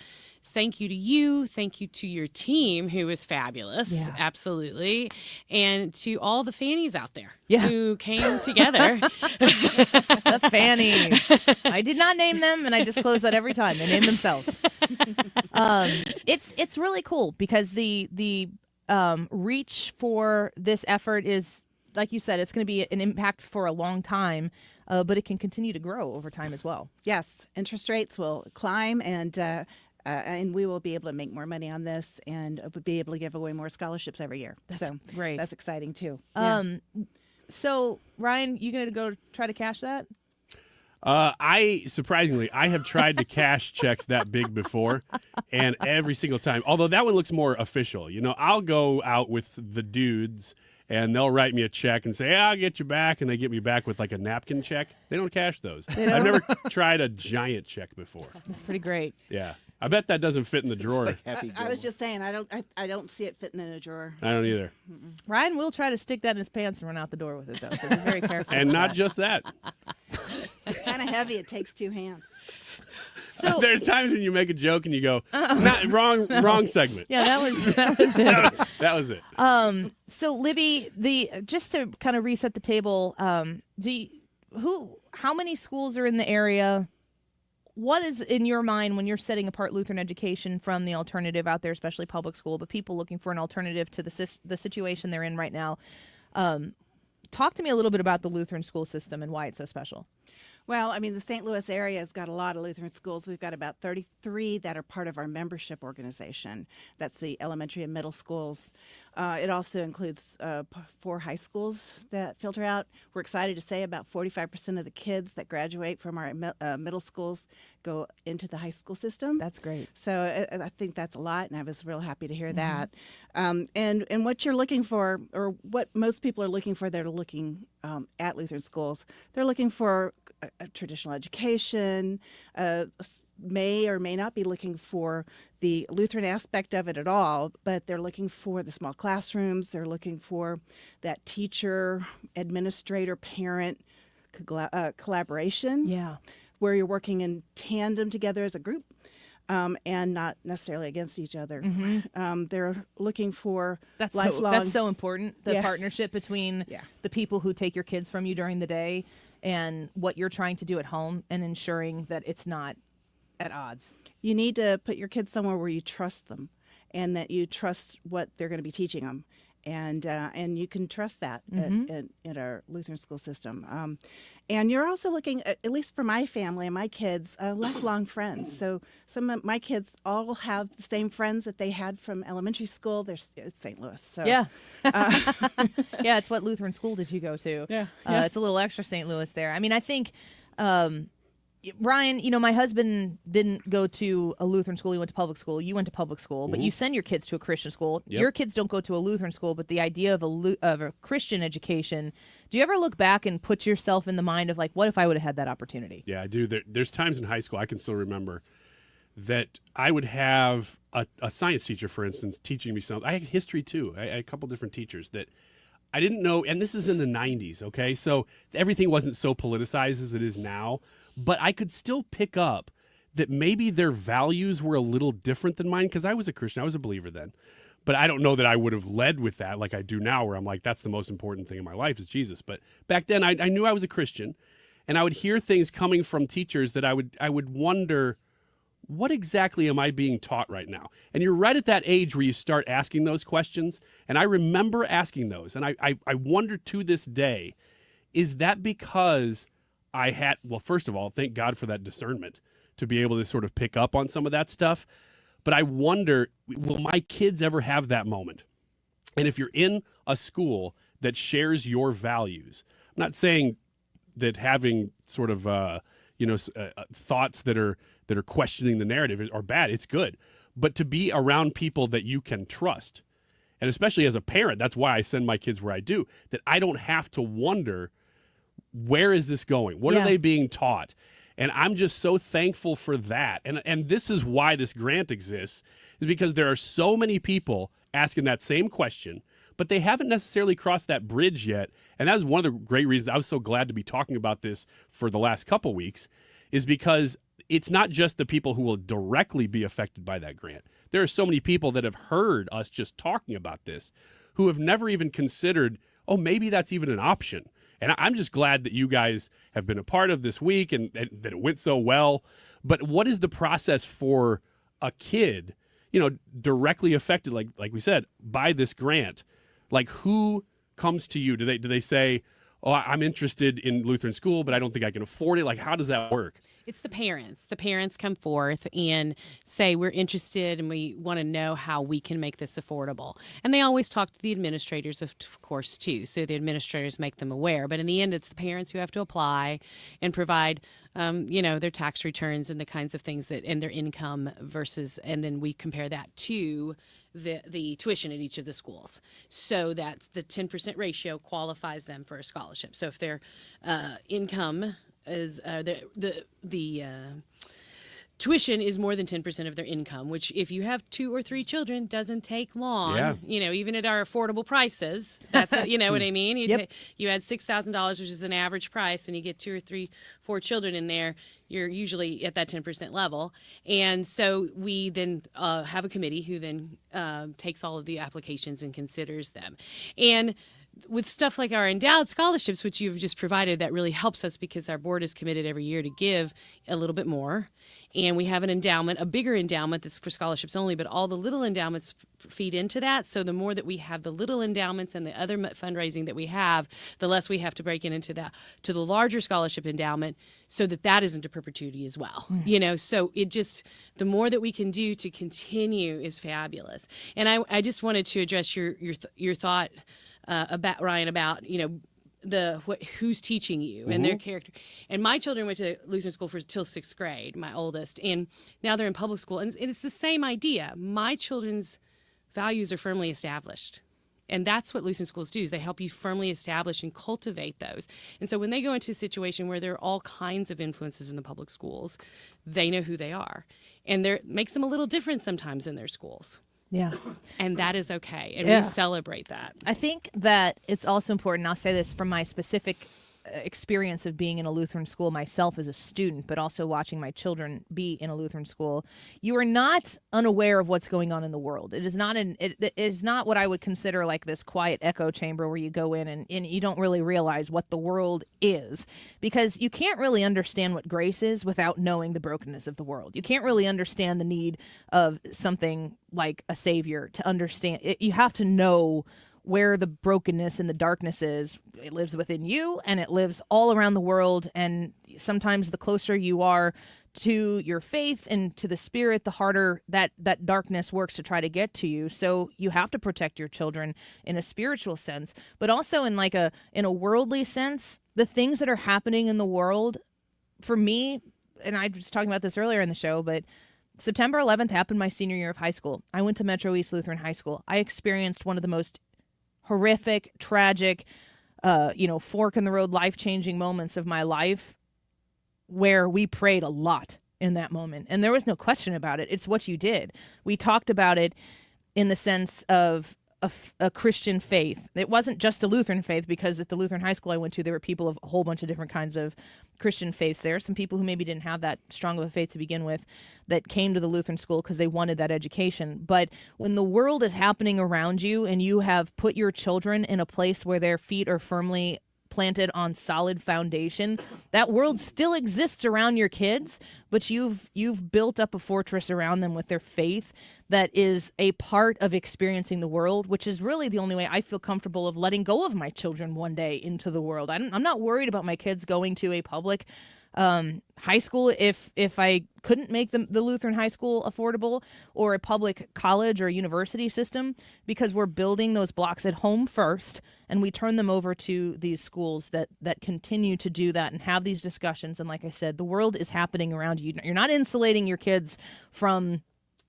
Thank you to you. Thank you to your team, who was fabulous. Yeah. Absolutely. And to all the fannies out there Yeah. who came together. The fannies. I did not name them, and I disclose that every time. They name themselves. It's really cool because the reach for this effort is, like you said, it's going to be an impact for a long time, but it can continue to grow over time as well. Yes, interest rates will climb, and we will be able to make more money on this, and we'll be able to give away more scholarships every year. That's great. That's exciting too. So Ryan, you gonna go try to cash that? Surprisingly, I have tried to cash checks that big before, and every single time, although that one looks more official. I'll go out with the dudes, and they'll write me a check and say, hey, I'll get you back, and they get me back with like a napkin check. They don't cash those. I've never tried a giant check before. That's pretty great. Yeah. I bet that doesn't fit in the drawer. I was just saying, I don't see it fitting in a drawer. I don't either. Ryan will try to stick that in his pants and run out the door with it, though, so be very careful. And not that. just that. It's kind of heavy. It takes two hands. So there are times when you make a joke and you go, wrong segment. Yeah, that was it. that was it. So Libby, just to kind of reset the table, how many schools are in the area? What is in your mind when you're setting apart Lutheran education from the alternative out there, especially public school, but people looking for an alternative to the situation they're in right now? Talk to me a little bit about the Lutheran school system and why it's so special. Well, I mean, the St. Louis area has got a lot of Lutheran schools. We've got about 33 that are part of our membership organization. That's the elementary and middle schools. It also includes 4 high schools that filter out. We're excited to say about 45% of the kids that graduate from our middle schools go into the high school system. That's great. So I think that's a lot, and I was real happy to hear that. And what you're looking for, or what most people are looking for, they're looking at Lutheran schools. They're looking for a traditional education, may or may not be looking for the Lutheran aspect of it at all, but they're looking for the small classrooms. They're looking for that teacher, administrator, parent collaboration. Yeah. Where you're working in tandem together as a group. And not necessarily against each other. Mm-hmm. They're looking for that's lifelong. That's so important. The partnership between the people who take your kids from you during the day and what you're trying to do at home, and ensuring that it's not at odds. You need to put your kids somewhere where you trust them, and that you trust what they're going to be teaching them. And you can trust that at our Lutheran school system. And you're also looking, at least for my family and my kids, lifelong friends. So some of my kids all have the same friends that they had from elementary school. It's St. Louis. So. Yeah. Yeah, it's what Lutheran school did you go to? Yeah. It's a little extra St. Louis there. I mean, I think Ryan, my husband didn't go to a Lutheran school. He went to public school. You went to public school, but you send your kids to a Christian school. Yep. Your kids don't go to a Lutheran school, but the idea of a Christian education, do you ever look back and put yourself in the mind of, like, what if I would have had that opportunity? Yeah, I do. There's times in high school I can still remember that I would have a science teacher, for instance, teaching me something. I had history, too. I had a couple different teachers that I didn't know, and this is in the 90s, okay? So everything wasn't so politicized as it is now. But I could still pick up that maybe their values were a little different than mine because I was a Christian. I was a believer then. But I don't know that I would have led with that like I do now, where I'm like, that's the most important thing in my life is Jesus. But back then I knew I was a Christian, and I would hear things coming from teachers that I would wonder, what exactly am I being taught right now? And you're right at that age where you start asking those questions. And I remember asking those. And I wonder to this day, is that because I had, well, first of all, thank God for that discernment to be able to sort of pick up on some of that stuff. But I wonder, will my kids ever have that moment? And if you're in a school that shares your values, I'm not saying that having sort of, thoughts that are questioning the narrative are bad. It's good. But to be around people that you can trust, and especially as a parent, that's why I send my kids where I do, that I don't have to wonder, where is this going? What are they being taught? And I'm just so thankful for that. And this is why this grant exists, is because there are so many people asking that same question, but they haven't necessarily crossed that bridge yet. And that was one of the great reasons I was so glad to be talking about this for the last couple weeks, is because it's not just the people who will directly be affected by that grant. There are so many people that have heard us just talking about this who have never even considered, oh, maybe that's even an option. And I'm just glad that you guys have been a part of this week and that it went so well. But what is the process for a kid, directly affected, like we said, by this grant? Like, who comes to you? Do they say, oh, I'm interested in Lutheran school, but I don't think I can afford it? Like, how does that work? It's the parents. The parents come forth and say, we're interested and we want to know how we can make this affordable. And they always talk to the administrators, of course, too. So the administrators make them aware. But in the end, it's the parents who have to apply and provide, their tax returns and the kinds of things and their income versus, and then we compare that to the tuition at each of the schools, so that the 10% ratio qualifies them for a scholarship. So if their income is the tuition is more than 10% of their income, which if you have 2 or 3 children doesn't take long. Yeah. Even at our affordable prices, that's what I mean. You add $6,000, which is an average price, and you get 2 or 3, 4 children in there, you're usually at that 10% level. And so we then have a committee who then takes all of the applications and considers them. And with stuff like our endowed scholarships, which you've just provided, that really helps us because our board is committed every year to give a little bit more. And we have an endowment, a bigger endowment that's for scholarships only, but all the little endowments feed into that. So the more that we have the little endowments and the other fundraising that we have, the less we have to break into that to the larger scholarship endowment, so that isn't to perpetuity as well. So it just, the more that we can do to continue is fabulous. And I just wanted to address your thought about Ryan, about who's teaching you and their character. And my children went to Lutheran school till 6th grade, my oldest, and now they're in public school. And it's the same idea. My children's values are firmly established. And that's what Lutheran schools do, is they help you firmly establish and cultivate those. And so when they go into a situation where there are all kinds of influences in the public schools, they know who they are. And it makes them a little different sometimes in their schools. Yeah. And that is okay. And we celebrate that. I think that it's also important, I'll say this from my specific experience of being in a Lutheran school myself as a student, but also watching my children be in a Lutheran school. You are not unaware of what's going on in the world. It is not it is not what I would consider like this quiet echo chamber where you go in and you don't really realize what the world is, because you can't really understand what grace is without knowing the brokenness of the world. You can't really understand the need of something like a savior to understand it. You have to know where the brokenness and the darkness is. It lives within you and it lives all around the world. And sometimes the closer you are to your faith and to the Spirit, the harder that darkness works to try to get to you. So you have to protect your children in a spiritual sense, but also in in a worldly sense. The things that are happening in the world, for me, and I was talking about this earlier in the show, but September 11th happened my senior year of high school. I went to Metro East Lutheran High School. I experienced one of the most horrific, tragic, fork in the road, life-changing moments of my life, where we prayed a lot in that moment. And there was no question about it. It's what you did. We talked about it in the sense of a Christian faith. It wasn't just a Lutheran faith, because at the Lutheran high school I went to, there were people of a whole bunch of different kinds of Christian faiths there. Some people who maybe didn't have that strong of a faith to begin with that came to the Lutheran school because they wanted that education. But when the world is happening around you and you have put your children in a place where their feet are firmly planted on solid foundation, that world still exists around your kids, but you've built up a fortress around them with their faith that is a part of experiencing the world, which is really the only way I feel comfortable of letting go of my children one day into the world. I'm not worried about my kids going to a public high school if I couldn't make the Lutheran high school affordable, or a public college or university system, because we're building those blocks at home first, and we turn them over to these schools that continue to do that and have these discussions. And like I said, the world is happening around you. You're not insulating your kids from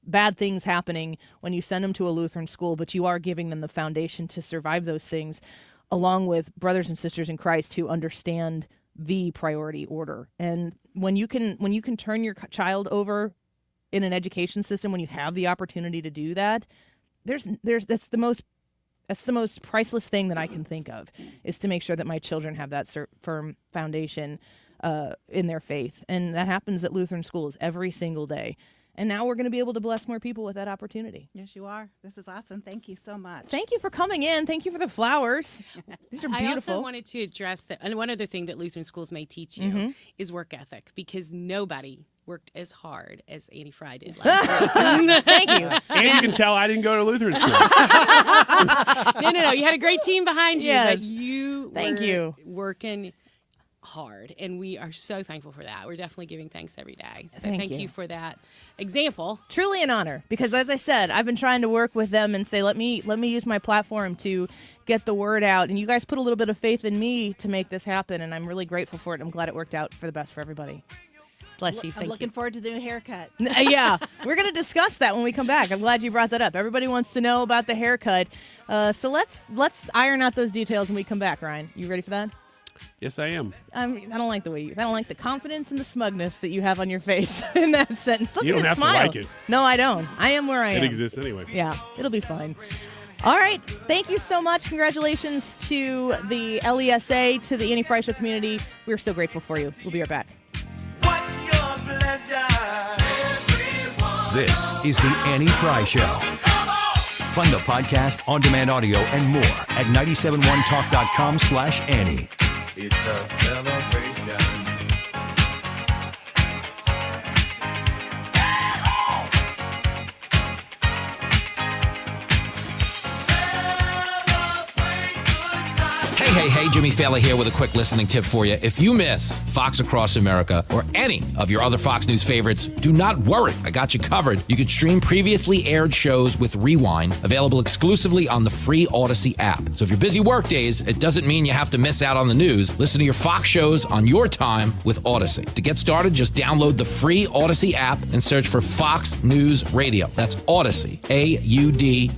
bad things happening when you send them to a Lutheran school, but you are giving them the foundation to survive those things, along with brothers and sisters in Christ who understand the priority order. And when you can turn your child over in an education system, when you have the opportunity to do that, that's the most priceless thing that I can think of, is to make sure that my children have that firm foundation in their faith. And that happens at Lutheran schools every single day. And now we're going to be able to bless more people with that opportunity. Yes, you are. This is awesome. Thank you so much. Thank you for coming in. Thank you for the flowers. These are beautiful. I also wanted to address that. And one other thing that Lutheran schools may teach you is work ethic, because nobody worked as hard as Annie Fry did last week. Thank you. And you can tell I didn't go to Lutheran school. No. You had a great team behind you. Yes. But you Thank were you. working hard, and we are so thankful for that. We're definitely giving thanks every day. So Thank you you for that example. Truly an honor, because as I said, I've been trying to work with them and say, let me use my platform to get the word out, and you guys put a little bit of faith in me to make this happen, and I'm really grateful for it. I'm glad it worked out for the best for everybody. Bless you. I'm looking forward to the new haircut. Yeah, we're going to discuss that when we come back. I'm glad you brought that up. Everybody wants to know about the haircut. So let's iron out those details when we come back, Ryan. You ready for that? Yes, I am. I don't like I don't like the confidence and the smugness that you have on your face in that sentence. Look You at don't the have smile. to like it. No, I don't. I am where I am. It exists anyway. Yeah, it'll be fine. All right. Thank you so much. Congratulations to the LESA, to the Annie Fry Show community. We're so grateful for you. We'll be right back. This is the Annie Fry Show. Find the podcast, on-demand audio, and more at 971talk.com/Annie. It's a celebration. Hey, Jimmy Fallon here with a quick listening tip for you. If you miss Fox Across America or any of your other Fox News favorites, do not worry. I got you covered. You can stream previously aired shows with Rewind, available exclusively on the free Odyssey app. So if you're busy work days, it doesn't mean you have to miss out on the news. Listen to your Fox shows on your time with Odyssey. To get started, just download the free Odyssey app and search for Fox News Radio. That's Odyssey, AUDACY.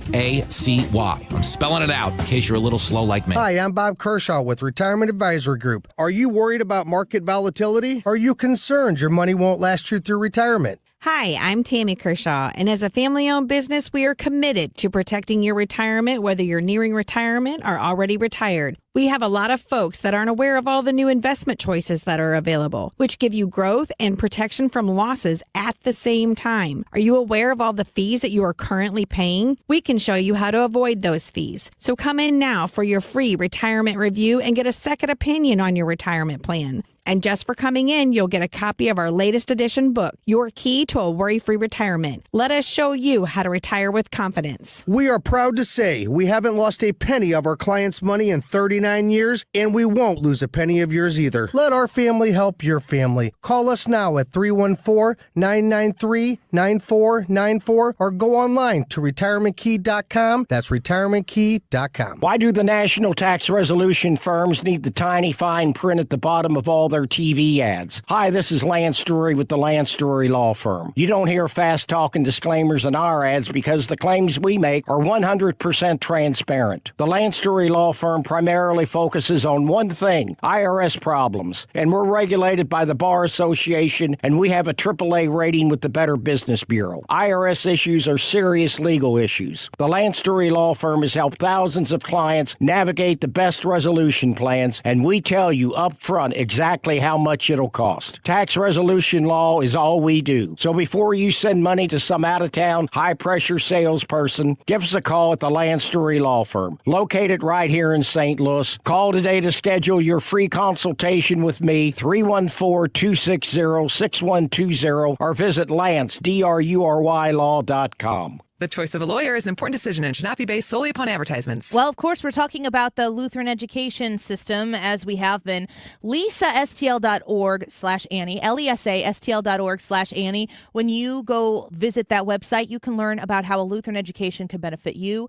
I'm spelling it out in case you're a little slow like me. Hi, I'm Bob Kershaw with Retirement Advisory Group. Are you worried about market volatility? Are you concerned your money won't last you through retirement? Hi, I'm Tammy Kershaw, and as a family-owned business, we are committed to protecting your retirement, whether you're nearing retirement or already retired. We have a lot of folks that aren't aware of all the new investment choices that are available, which give you growth and protection from losses at the same time. Are you aware of all the fees that you are currently paying? We can show you how to avoid those fees. So come in now for your free retirement review and get a second opinion on your retirement plan. And just for coming in, you'll get a copy of our latest edition book, Your Key to a Worry-Free Retirement. Let us show you how to retire with confidence. We are proud to say we haven't lost a penny of our clients' money in 39 years, and we won't lose a penny of yours either. Let our family help your family. Call us now at 314-993-9494 or go online to retirementkey.com. That's retirementkey.com. Why do the national tax resolution firms need the tiny fine print at the bottom of all their their TV ads. Hi, this is Lance Story with the Lance Story Law Firm. You don't hear fast-talking disclaimers in our ads because the claims we make are 100% transparent. The Lance Story Law Firm primarily focuses on one thing, IRS problems, and we're regulated by the Bar Association, and we have a AAA rating with the Better Business Bureau. IRS issues are serious legal issues. The Lance Story Law Firm has helped thousands of clients navigate the best resolution plans, and we tell you up front exactly how much it'll cost. Tax resolution law is all we do. So before you send money to some out-of-town, high-pressure salesperson, give us a call at the Lance Story Law Firm, located right here in St. Louis. Call today to schedule your free consultation with me, 314-260-6120, or visit LanceDruryLaw.com. The choice of a lawyer is an important decision and should not be based solely upon advertisements. Well, of course, we're talking about the Lutheran education system, as we have been. LisaSTL.org/Annie, LESASTL.org/Annie. When you go visit that website, you can learn about how a Lutheran education could benefit you,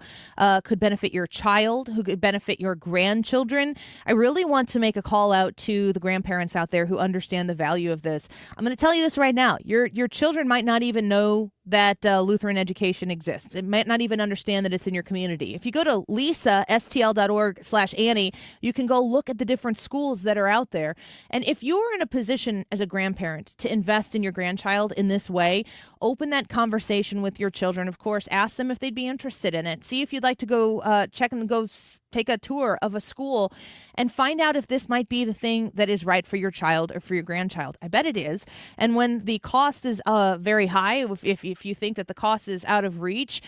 could benefit your child, who could benefit your grandchildren. I really want to make a call out to the grandparents out there who understand the value of this. I'm going to tell you this right now. Your children might not even know that Lutheran education exists. It might not even understand that it's in your community. If you go to LisaSTL.org/Annie, you can go look at the different schools that are out there. And if you're in a position as a grandparent to invest in your grandchild in this way, open that conversation with your children. Of course, ask them if they'd be interested in it. See if you'd like to go check and go take a tour of a school and find out if this might be the thing that is right for your child or for your grandchild. I bet it is. And when the cost is very high, if you think that the cost is out of reach,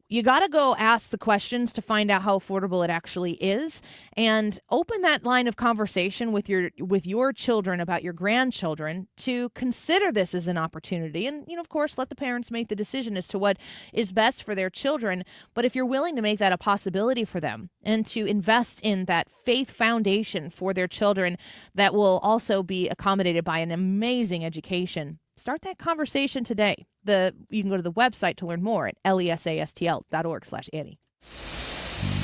you got to go ask the questions to find out how affordable it actually is, and open that line of conversation with your children about your grandchildren to consider this as an opportunity. And, of course, let the parents make the decision as to what is best for their children. But if you're willing to make that a possibility for them and to invest in that faith foundation for their children that will also be accommodated by an amazing education, start that conversation today. You can go to the website to learn more at LESASTL.org/Annie.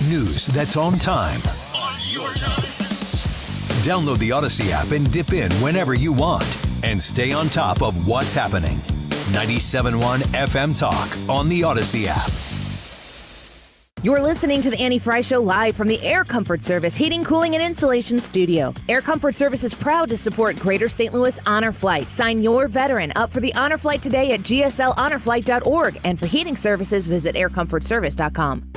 News that's on time. On your time. Download the Odyssey app and dip in whenever you want. And stay on top of what's happening. 97.1 FM Talk on the Odyssey app. You're listening to the Annie Fry Show live from the Air Comfort Service Heating, Cooling, and Insulation Studio. Air Comfort Service is proud to support Greater St. Louis Honor Flight. Sign your veteran up for the Honor Flight today at GSLHonorFlight.org. And for heating services, visit aircomfortservice.com.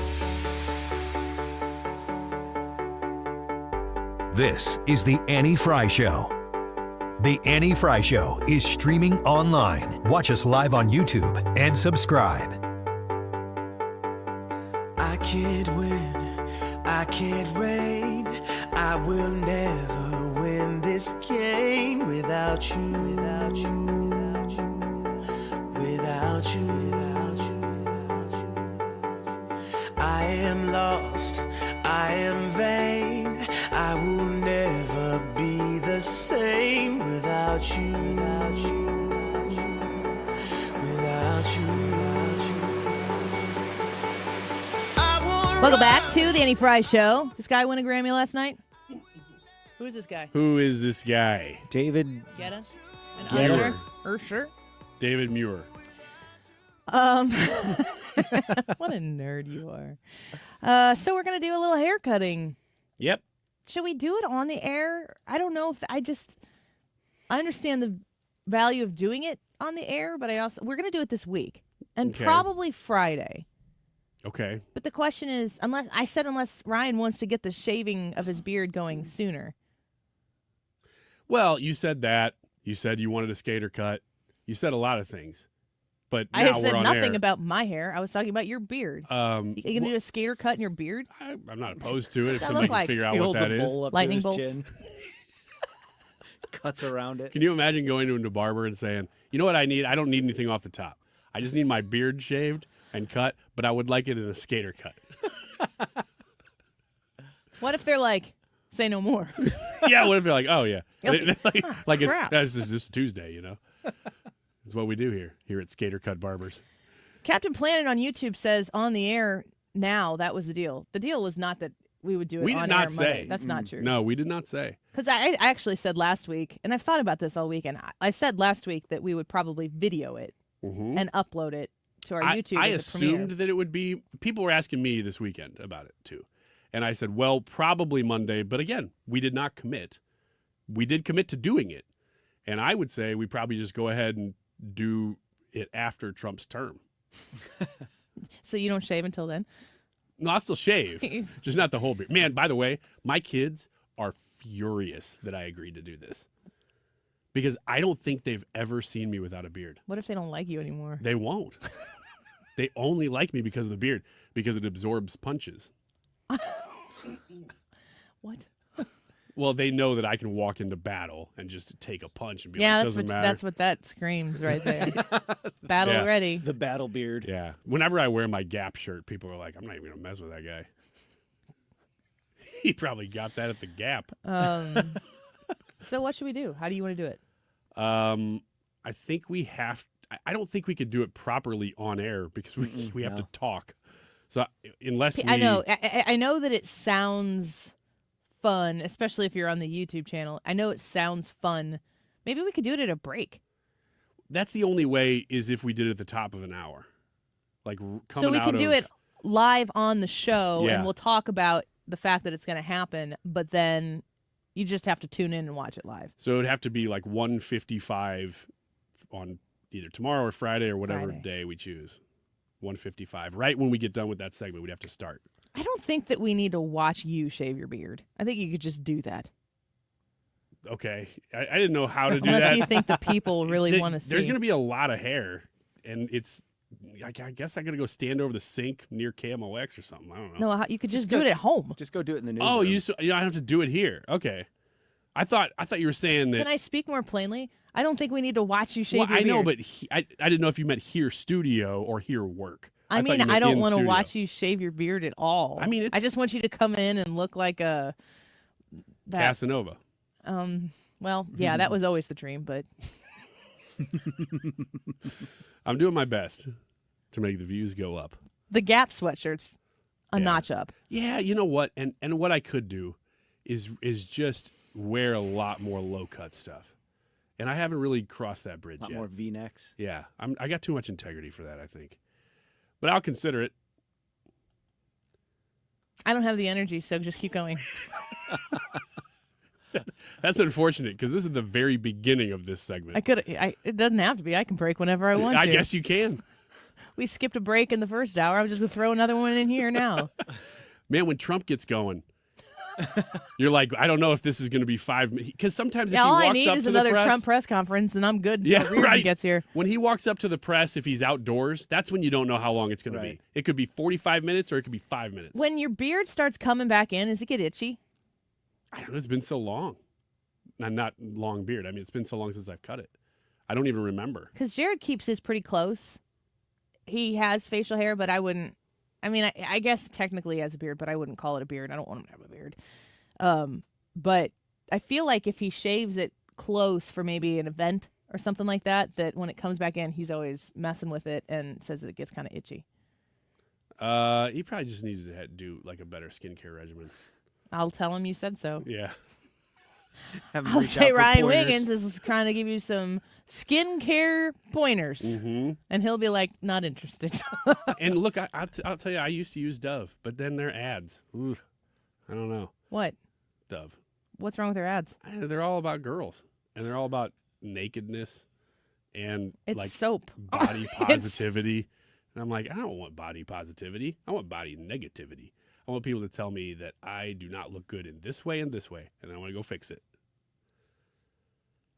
This is the Annie Fry Show. The Annie Fry Show is streaming online. Watch us live on YouTube and subscribe. I can't win, I can't reign, I will never win this game without you, without you, without you, without you, without you. I am lost, I am vain, I will never be the same without you, without you, without you, without you, without you. Welcome back to the Annie Fry Show. This guy win a Grammy last night? Who is this guy? Who is this guy? David Guetta? Muir. Ursher? David Muir. What a nerd you are. So we're going to do a little hair cutting. Yep. Should we do it on the air? I don't know if I understand the value of doing it on the air, but we're going to do it this week and probably Friday. Okay. But the question is, unless Ryan wants to get the shaving of his beard going sooner. Well, you said that. You said you wanted a skater cut. You said a lot of things. But now I said we're on nothing air. about my hair. I was talking about your beard. You going to do a skater cut in your beard? I'm not opposed to it if that somebody look like? can figure out He what holds that a is. bowl up Lightning to his bolts. chin. Cuts around it. Can you imagine going to a barber and saying, you know what I need? I don't need anything off the top. I just need my beard shaved and cut, but I would like it in a skater cut. What if they're like, say no more? Yeah, what if they're like, oh, yeah. like crap. it's just Tuesday, you know? It's what we do here at Skater Cut Barbers. Captain Planet on YouTube says on the air now, that was the deal. The deal was not that we would do it We on did not air say. Monday. That's not true. No, we did not say. Because I actually said last week, and I've thought about this all weekend. I said last week that we would probably video it and upload it to our YouTube I as a premiere. assumed that it would be. People were asking me this weekend about it too, and I said, "Well, probably Monday." But again, we did not commit. We did commit to doing it, and I would say we probably just go ahead and do it after Trump's term. So you don't shave until then? No, I'll still shave, just not the whole beard. Man, by the way, my kids are furious that I agreed to do this because I don't think they've ever seen me without a beard. What if they don't like you anymore? They won't. They only like me because of the beard, because it absorbs punches. What? Well, they know that I can walk into battle and just take a punch and be Yeah, like, that's doesn't what matter. that's what that screams right there. Battle ready. The battle beard. Yeah. Whenever I wear my Gap shirt, people are like, I'm not even going to mess with that guy. He probably got that at the Gap. So what should we do? How do you want to do it? I think we have. I don't think we could do it properly on air because we have to talk. So unless we, I know that it sounds fun, especially if you're on the YouTube channel. I know it sounds fun. Maybe we could do it at a break. That's the only way is if we did it at the top of an hour. Like coming So we out can do of- it live on the show, Yeah. and we'll talk about the fact that it's going to happen, but then you just have to tune in and watch it live. So it would have to be like 1:55 on either tomorrow or Friday or whatever Friday. day we choose. 1:55. Right when we get done with that segment, we'd have to start. I don't think that we need to watch you shave your beard. I think you could just do that. Okay. I didn't know how to do Unless that. you think the people really want to see. There's going to be a lot of hair, and it's. I guess I got to go stand over the sink near KMOX or something. I don't know. No, you could just do it at home. Just go do it in the newsroom. Oh, you don't have to do it here. Okay. I thought you were saying that. Can I speak more plainly? I don't think we need to watch you shave Well, your I beard. know, but I didn't know if you meant here studio or here work. I thought mean, you meant I don't in want to studio. watch you shave your beard at all. I mean, I just want you to come in and look like a Casanova. Well, yeah, that was always the dream, but I'm doing my best to make the views go up. the Gap sweatshirt's a notch up. Yeah, you know what? And what I could do is just wear a lot more low cut stuff. And I haven't really crossed that bridge A lot yet. more V-necks. Yeah, I got too much integrity for that, I think. But I'll consider it. I don't have the energy, so just keep going. That's unfortunate because this is the very beginning of this segment. It doesn't have to be. I can break whenever I want to. I guess you can. We skipped a break in the first hour. I'm just going to throw another one in here now. Man, when Trump gets going, you're like, I don't know if this is going to be 5 minutes. Because sometimes if he all walks I need up is to the another press, Trump press conference, and I'm good until Reardon right. gets here. When he walks up to the press, if he's outdoors, that's when you don't know how long it's going to be. It could be 45 minutes or it could be 5 minutes. When your beard starts coming back in, does it get itchy? I don't know. It's been so long. Not long beard. I mean, it's been so long since I've cut it. I don't even remember. Because Jared keeps his pretty close. He has facial hair, but I wouldn't. I mean, I guess technically he has a beard, but I wouldn't call it a beard. I don't want him to have a beard. But I feel like if he shaves it close for maybe an event or something like that, that when it comes back in, he's always messing with it and says it gets kind of itchy. He probably just needs to do like a better skincare regimen. I'll tell him you said so. Yeah. I'll say Ryan Wiggins is trying to give you some skincare pointers. Mm-hmm. And he'll be like, not interested. And look, I'll tell you, I used to use Dove, but then their ads. Ooh, I don't know. What? Dove. What's wrong with their ads? They're all about girls, and they're all about nakedness and It's like soap. body positivity. And I'm like, I don't want body positivity. I want body negativity. I want people to tell me that I do not look good in this way and this way, and I want to go fix it.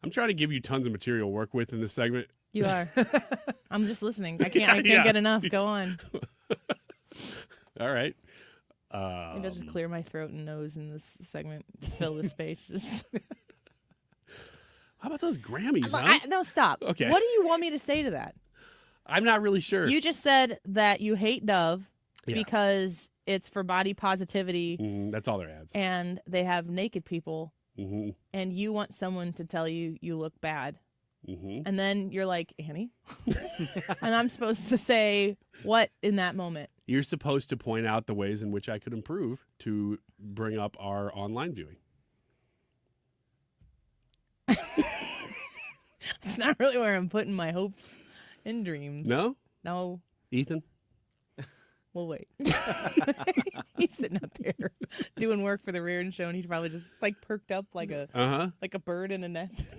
I'm trying to give you tons of material to work with in this segment. You are. I'm just listening. I can't get enough. Go on. All right. Maybe I'll just clear my throat and nose in this segment, fill the spaces. How about those Grammys, huh? No, stop. Okay. What do you want me to say to that? I'm not really sure. You just said that you hate Dove Yeah. because it's for body positivity That's all their ads. and they have naked people, Mm-hmm. and you want someone to tell you you look bad. And then you're like, Annie? And I'm supposed to say what in that moment? You're supposed to point out the ways in which I could improve to bring up our online viewing. It's not really where I'm putting my hopes and dreams. No? No. Ethan? We'll wait. He's sitting up there doing work for the Reardon Show, and he's probably just like perked up like a bird in a nest.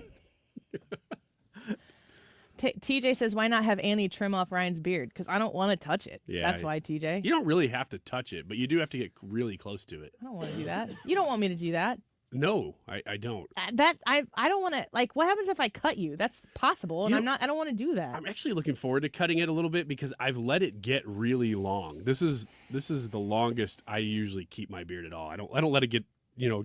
TJ says, why not have Annie trim off Ryan's beard? Because I don't want to touch it. Yeah, That's why, TJ. You don't really have to touch it, but you do have to get really close to it. I don't want to do that. You don't want me to do that. No, I don't. I don't want to, like, what happens if I cut you? That's possible, and I don't want to do that. I'm actually looking forward to cutting it a little bit because I've let it get really long. This is the longest I usually keep my beard at all. I don't let it get,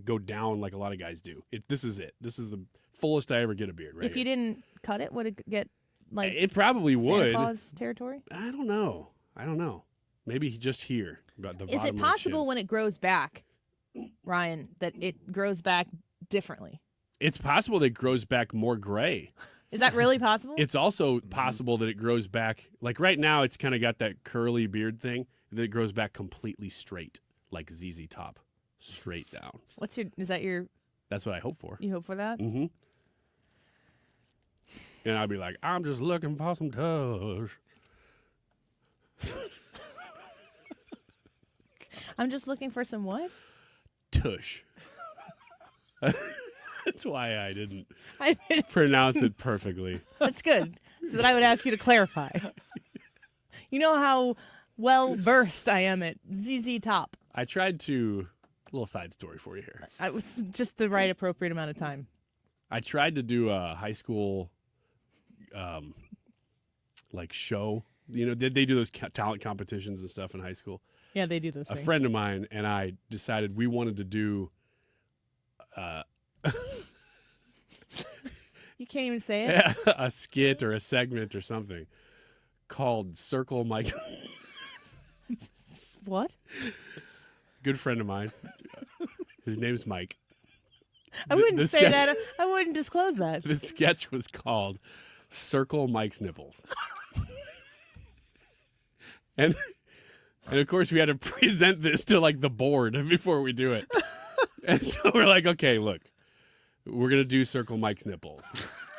go down like a lot of guys do. This is it. This is the fullest I ever get a beard, right? If you didn't cut it, would it get like it probably Santa would. Claus territory? I don't know. Maybe just here. About the Is bottom it of the possible chin. when it grows back, Ryan, that it grows back differently? It's possible that it grows back more gray. Is that really possible? It's also possible that it grows back, like right now it's kind of got that curly beard thing, and then it grows back completely straight, like ZZ Top, straight down. That's what I hope for. You hope for that? Mm-hmm. And I'd be like, I'm just looking for some tush. I'm just looking for some what? Tush. That's why I didn't pronounce it perfectly. That's good. So that I would ask you to clarify. You know how well versed I am at ZZ Top. I tried to, little side story for you here. It was just the right appropriate amount of time. I tried to do a high school like show. They do those talent competitions and stuff in high school. Yeah, they do those things. A friend of mine and I decided we wanted to do you can't even say it? a skit or a segment or something called Circle Mike. What? Good friend of mine. His name's Mike. I wouldn't say that. I wouldn't disclose that. The sketch was called Circle Mike's Nipples. And of course we had to present this to like the board before we do it. And so we're like, okay, look, we're going to do Circle Mike's Nipples.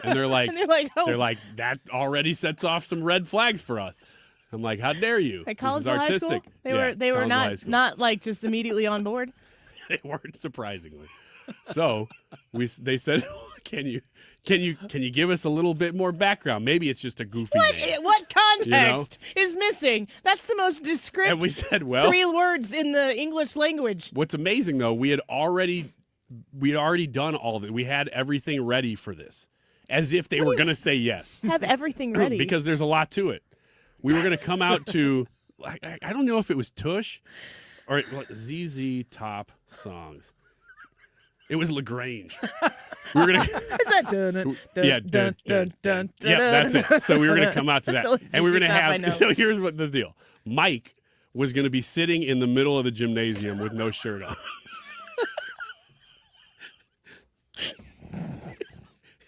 And they're like, oh. That already sets off some red flags for us. I'm like, how dare you? At This is Collinsville artistic. High School? They were not like just immediately on board. They weren't, surprisingly. So they said, can you give us a little bit more background? Maybe it's just a goofy name. What context is missing? That's the most descriptive. And we said, well, 3 words in the English language. What's amazing though, we had already done all of it. We had everything ready for this, as if they were going to say yes. Have everything ready because there's a lot to it. We were going to come out to, I don't know if it was Tush or ZZ Top songs. It was LaGrange. We were gonna. Is that dun? Yeah, that's it. So we were gonna come out to that, So and we were gonna ZZ Top, I have. know. So here's what the deal: Mike was gonna be sitting in the middle of the gymnasium with no shirt on.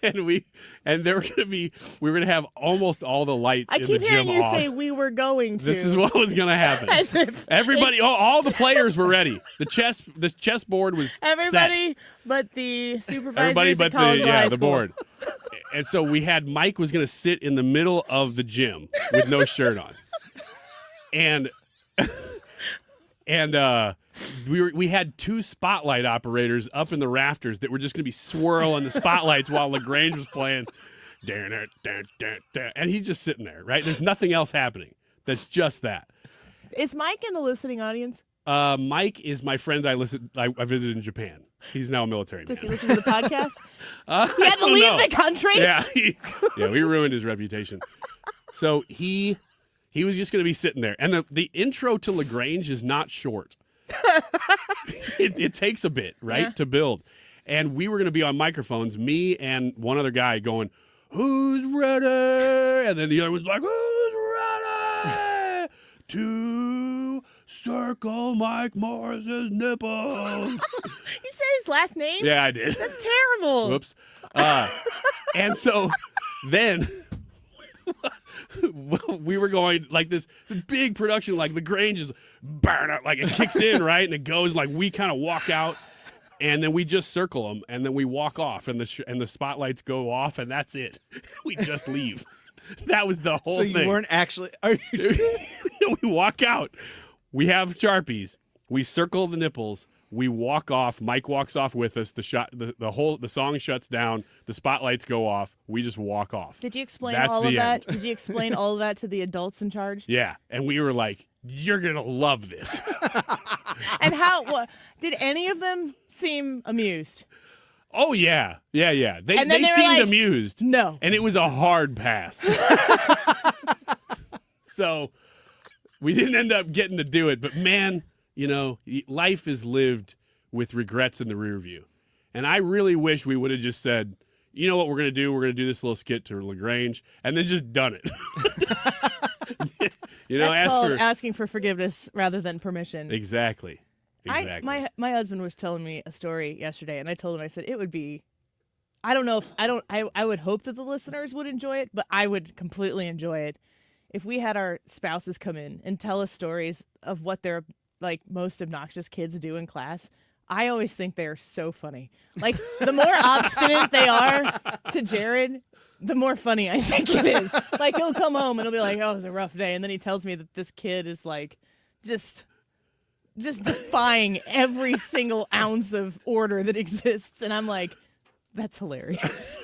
And there were we were gonna have almost all the lights I in the keep gym hearing you off. say we were going to. This is what was gonna happen. As if everybody, all the players were ready. The chessboard was everybody set. But the supervisors Everybody at but Collinsville High the School. board. And so we had Mike was gonna sit in the middle of the gym with no shirt on, and we had 2 spotlight operators up in the rafters that were just going to be swirling the spotlights while LaGrange was playing. And he's just sitting there, right? There's nothing else happening. That's just that. Is Mike in the listening audience? Mike is my friend I visited in Japan. He's now a military man. Does he listen to the podcast? He had to don't leave know. the country? Yeah, we ruined his reputation. So he was just going to be sitting there. And the intro to LaGrange is not short. It takes a bit, right, to build. And we were going to be on microphones, me and one other guy going, who's ready? And then the other one's like, who's ready to circle Mike Morris's nipples? You said his last name? Yeah, I did. That's terrible. Whoops. And so Then we were going like this big production, like the Grange is burn up, like it kicks in, right? And it goes like we kind of walk out. And then we just circle them, and then we walk off, and the spotlights go off, and that's it. We just leave. That was the whole thing. So you weren't actually. We walk out. We have Sharpies. We circle the nipples. We walk off. Mike walks off with us. The song shuts down. The spotlights go off. We just walk off. Did you explain That's all the of that? end. Did you explain all of that to the adults in charge? Yeah, and we were like, "You're gonna love this." And did any of them seem amused? Oh yeah. They And then they were seemed like, amused. No, and it was a hard pass. So we didn't end up getting to do it. But man, life is lived with regrets in the rear view, and I really wish we would have just said, "You know what we're gonna do? We're gonna do this little skit to LaGrange," and then just done it. That's called asking for forgiveness rather than permission. Exactly. My husband was telling me a story yesterday, and I told him, I said, it would be, I would hope that the listeners would enjoy it, but I would completely enjoy it if we had our spouses come in and tell us stories of what their like most obnoxious kids do in class. I always think they're so funny. Like the more obstinate they are to Jared, the more funny I think it is. Like he'll come home and he'll be like, "Oh, it was a rough day," and then he tells me that this kid is like just defying every single ounce of order that exists, and I'm like, that's hilarious.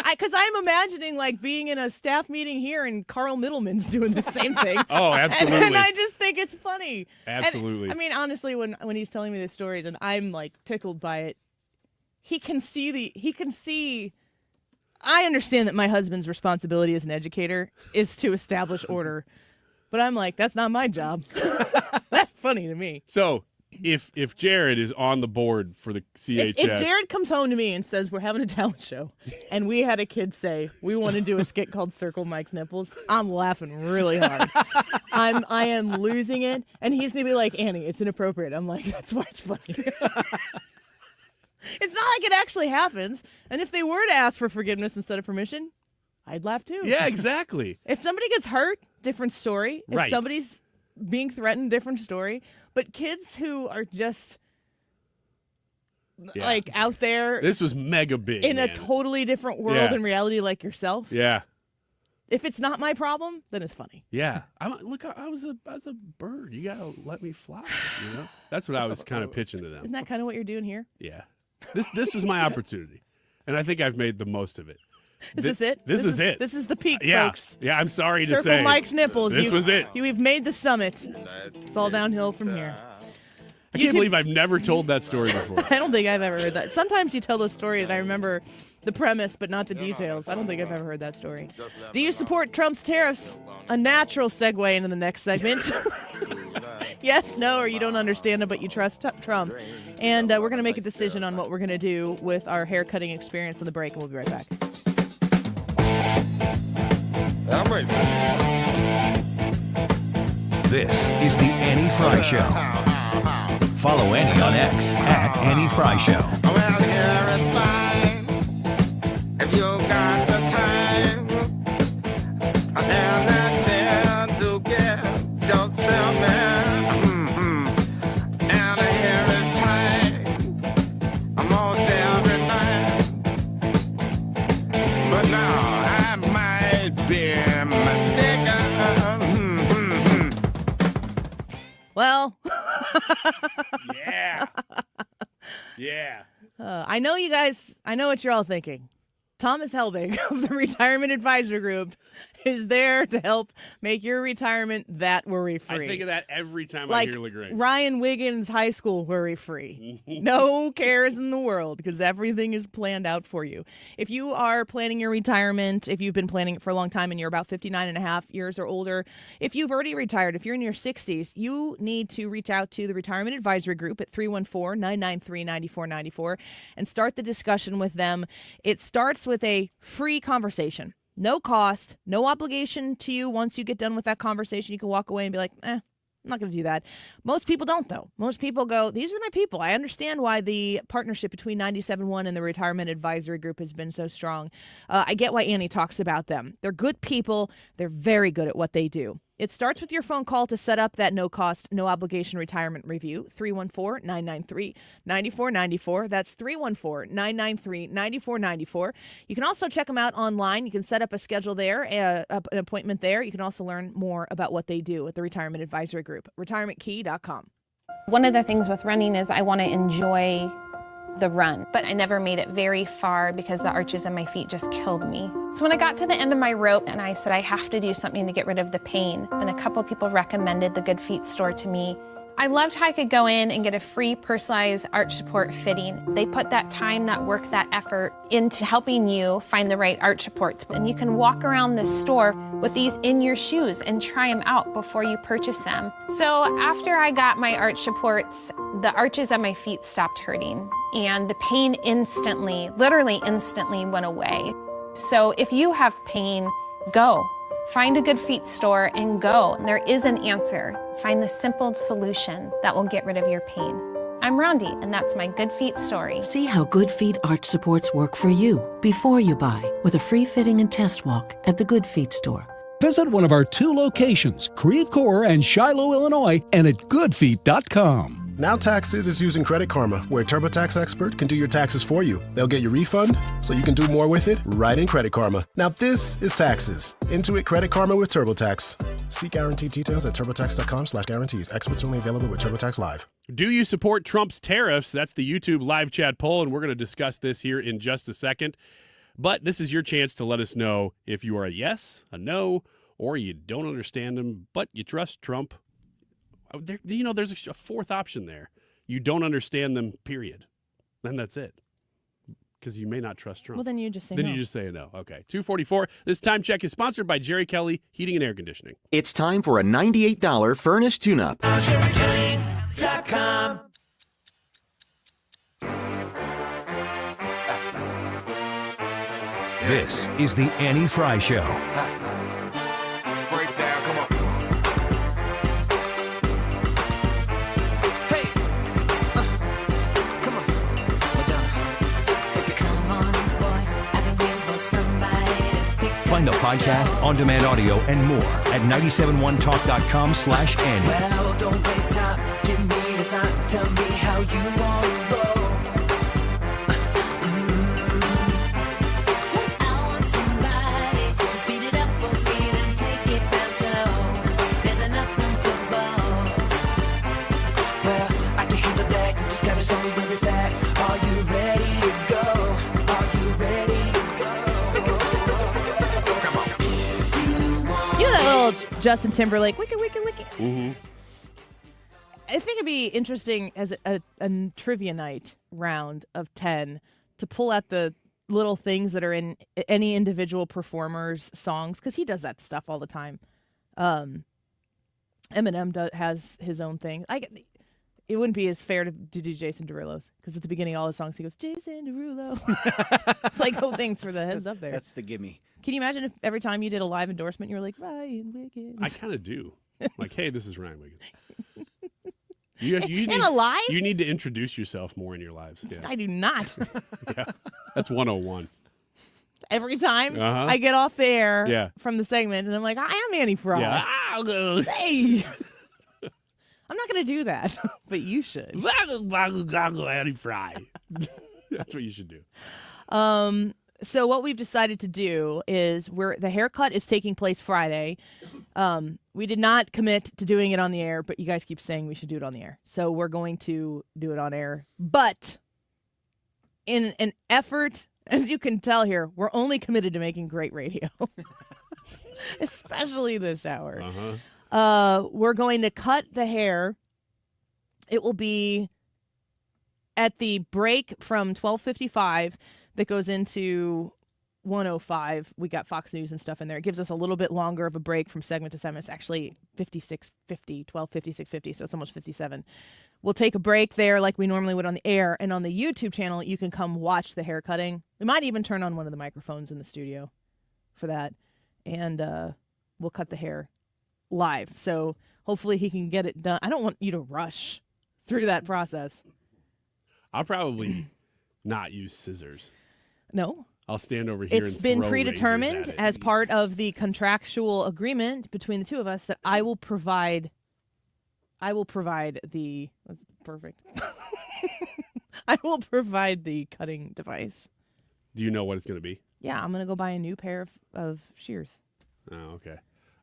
Because I'm imagining like being in a staff meeting here and Carl Middleman's doing the same thing. Oh, absolutely. And I just think it's funny. Absolutely. And, I mean, honestly, when he's telling me these stories and I'm like tickled by it, he can see. I understand that my husband's responsibility as an educator is to establish order, but I'm like, that's not my job. That's funny to me. So if Jared is on the board for the CHS. If Jared comes home to me and says, we're having a talent show, and we had a kid say, we want to do a skit called Circle Mike's Nipples, I'm laughing really hard. I am losing it. And he's going to be like, Annie, it's inappropriate. I'm like, that's why it's funny. It's not like it actually happens. And if they were to ask for forgiveness instead of permission, I'd laugh too. Yeah, exactly. If somebody gets hurt, different story. If Right. somebody's being threatened, different story. But kids who are just like out there This was mega big. in a man. totally different world Yeah. and reality like yourself, Yeah. if it's not my problem, then it's funny. Yeah. I was a bird. You gotta let me fly. That's what I was kind of pitching to them. Isn't that kind of what you're doing here? Yeah. This was my opportunity, and I think I've made the most of it. Is this it? This is it. This is the peak, Yeah. folks. Yeah. I'm sorry to Circle say. Mike's nipples. This was it. We've made the summit. It's all downhill from here. I can't believe I've never told that story before. I don't think I've ever heard that. Sometimes you tell the story and I remember the premise but not the details. I don't think I've ever heard that story. Do you support Trump's tariffs? A natural segue into the next segment. Yes, no, or you don't understand it, but you trust Trump. And we're going to make a decision on what we're going to do with our haircutting experience on the break, and we'll be right back. I'm ready. This is the Annie Fry Show. Follow Annie on X at Annie Fry Show. Well, here it's fine. If you got the time and the time to get yourself in. And here it's time. Almost every night. But now I might be mistaken. Well, Yeah. I know you guys, I know what you're all thinking. Thomas Helbig of the Retirement Advisor Group is there to help make your retirement that worry-free. I think of that every time like I hear LaGrange. Ryan Wiggins High School worry-free. No cares in the world because everything is planned out for you. If you are planning your retirement, if you've been planning it for a long time and you're about 59 and a half years or older, if you've already retired, if you're in your 60s, you need to reach out to the Retirement Advisory Group at 314-993-9494 and start the discussion with them. It starts with a free conversation. No cost, no obligation to you. Once you get done with that conversation, you can walk away and be like, I'm not going to do that. Most people don't, though. Most people go, these are my people. I understand why the partnership between 97.1 and the Retirement Advisory Group has been so strong. I get why Annie talks about them. They're good people. They're very good at what they do. It starts with your phone call to set up that no-cost, no-obligation retirement review, 314-993-9494. That's 314-993-9494. You can also check them out online. You can set up a schedule there, an appointment there. You can also learn more about what they do at the Retirement Advisory Group, retirementkey.com. One of the things with running is I want to enjoy the run, but I never made it very far because the arches on my feet just killed me. So when I got to the end of my rope and I said I have to do something to get rid of the pain, and a couple people recommended the Good Feet store to me. I loved how I could go in and get a free personalized arch support fitting. They put that time, that work, that effort into helping you find the right arch supports. And you can walk around the store with these in your shoes and try them out before you purchase them. So after I got my arch supports, the arches on my feet stopped hurting and the pain instantly, literally instantly went away. So if you have pain, go. Find a Good Feet store and go. There is an answer. Find the simple solution that will get rid of your pain. I'm Rondi, and that's my Good Feet story. See how Good Feet arch supports work for you before you buy with a free fitting and test walk at the Good Feet store. Visit one of our 2 locations, Creve Coeur and Shiloh, Illinois, and at goodfeet.com. Now Taxes is using Credit Karma, where a TurboTax expert can do your taxes for you. They'll get your refund so you can do more with it right in Credit Karma. Now this is taxes. Intuit Credit Karma with TurboTax. See guaranteed details at turbotax.com/guarantees. Experts only available with TurboTax Live. Do you support Trump's tariffs? That's the YouTube live chat poll, and we're going to discuss this here in just a second. But this is your chance to let us know if you are a yes, a no, or you don't understand him, but you trust Trump. There's a fourth option there. You don't understand them, period. And that's it. Because you may not trust Trump. Well, then you just say no. no. Then you just say no. Okay. 244. This time check is sponsored by Jerry Kelly Heating and Air Conditioning. It's time for a $98 furnace tune-up. JerryKelly.com. This is the Annie Fry Show. Break down, come on. Find the podcast, on-demand audio, and more at 971talk.com/Annie. Well, don't waste time. Give me the sign. Tell me how you want to roll. Justin Timberlake, wicked, wicked, wicked. Mm-hmm. I think it'd be interesting as a trivia night round of 10 to pull out the little things that are in any individual performer's songs, because he does that stuff all the time. Eminem has his own thing. It wouldn't be as fair to do Jason Derulo's, because at the beginning of all his songs he goes, Jason Derulo. It's like, oh, thanks for the heads up there. That's the gimme. Can you imagine if every time you did a live endorsement, you were like, Ryan Wiggins? I kind of do. Like, hey, this is Ryan Wiggins. Alive? You need to introduce yourself more in your lives. Yeah. I do not. Yeah. That's 101. Every time I get off the air from the segment, and I'm like, I am Annie Fry. Yeah. Hey. I'm not going to do that, but you should. Annie Fry. That's what you should do. So what we've decided to do is the haircut is taking place Friday. We did not commit to doing it on the air, but you guys keep saying we should do it on the air. So we're going to do it on air. But in an effort, as you can tell here, we're only committed to making great radio, especially this hour. We're going to cut the hair. It will be at the break from 12:55 that goes into 105. We got Fox News and stuff in there. It gives us a little bit longer of a break from segment to segment. It's actually 56:50, 12:56:50, so it's almost 57. We'll take a break there like we normally would on the air, and on the YouTube channel, you can come watch the hair cutting. We might even turn on one of the microphones in the studio for that, and we'll cut the hair live. So hopefully he can get it done. I don't want you to rush through that process. I'll probably not use scissors. No. I'll stand over here It's and been throw predetermined razors at it. as part of the contractual agreement between the two of us that I will provide the that's perfect. I will provide the cutting device. Do you know what it's going to be? Yeah, I'm going to go buy a new pair of shears. Oh, okay.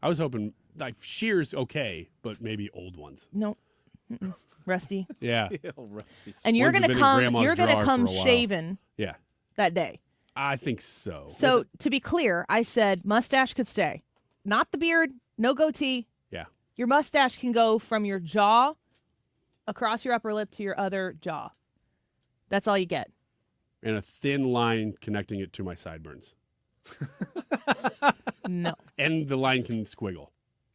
I was hoping, like, shears, okay, but maybe old ones. No. Mm-mm. Rusty. Yeah. Rusty. And you're Ones going have to been in come Grandma's you're going to drawer come for a while. shaven Yeah. that day. I think so. So, to be clear, I said mustache could stay. Not the beard, no goatee. Yeah. Your mustache can go from your jaw across your upper lip to your other jaw. That's all you get. And a thin line connecting it to my sideburns. No. And the line can squiggle.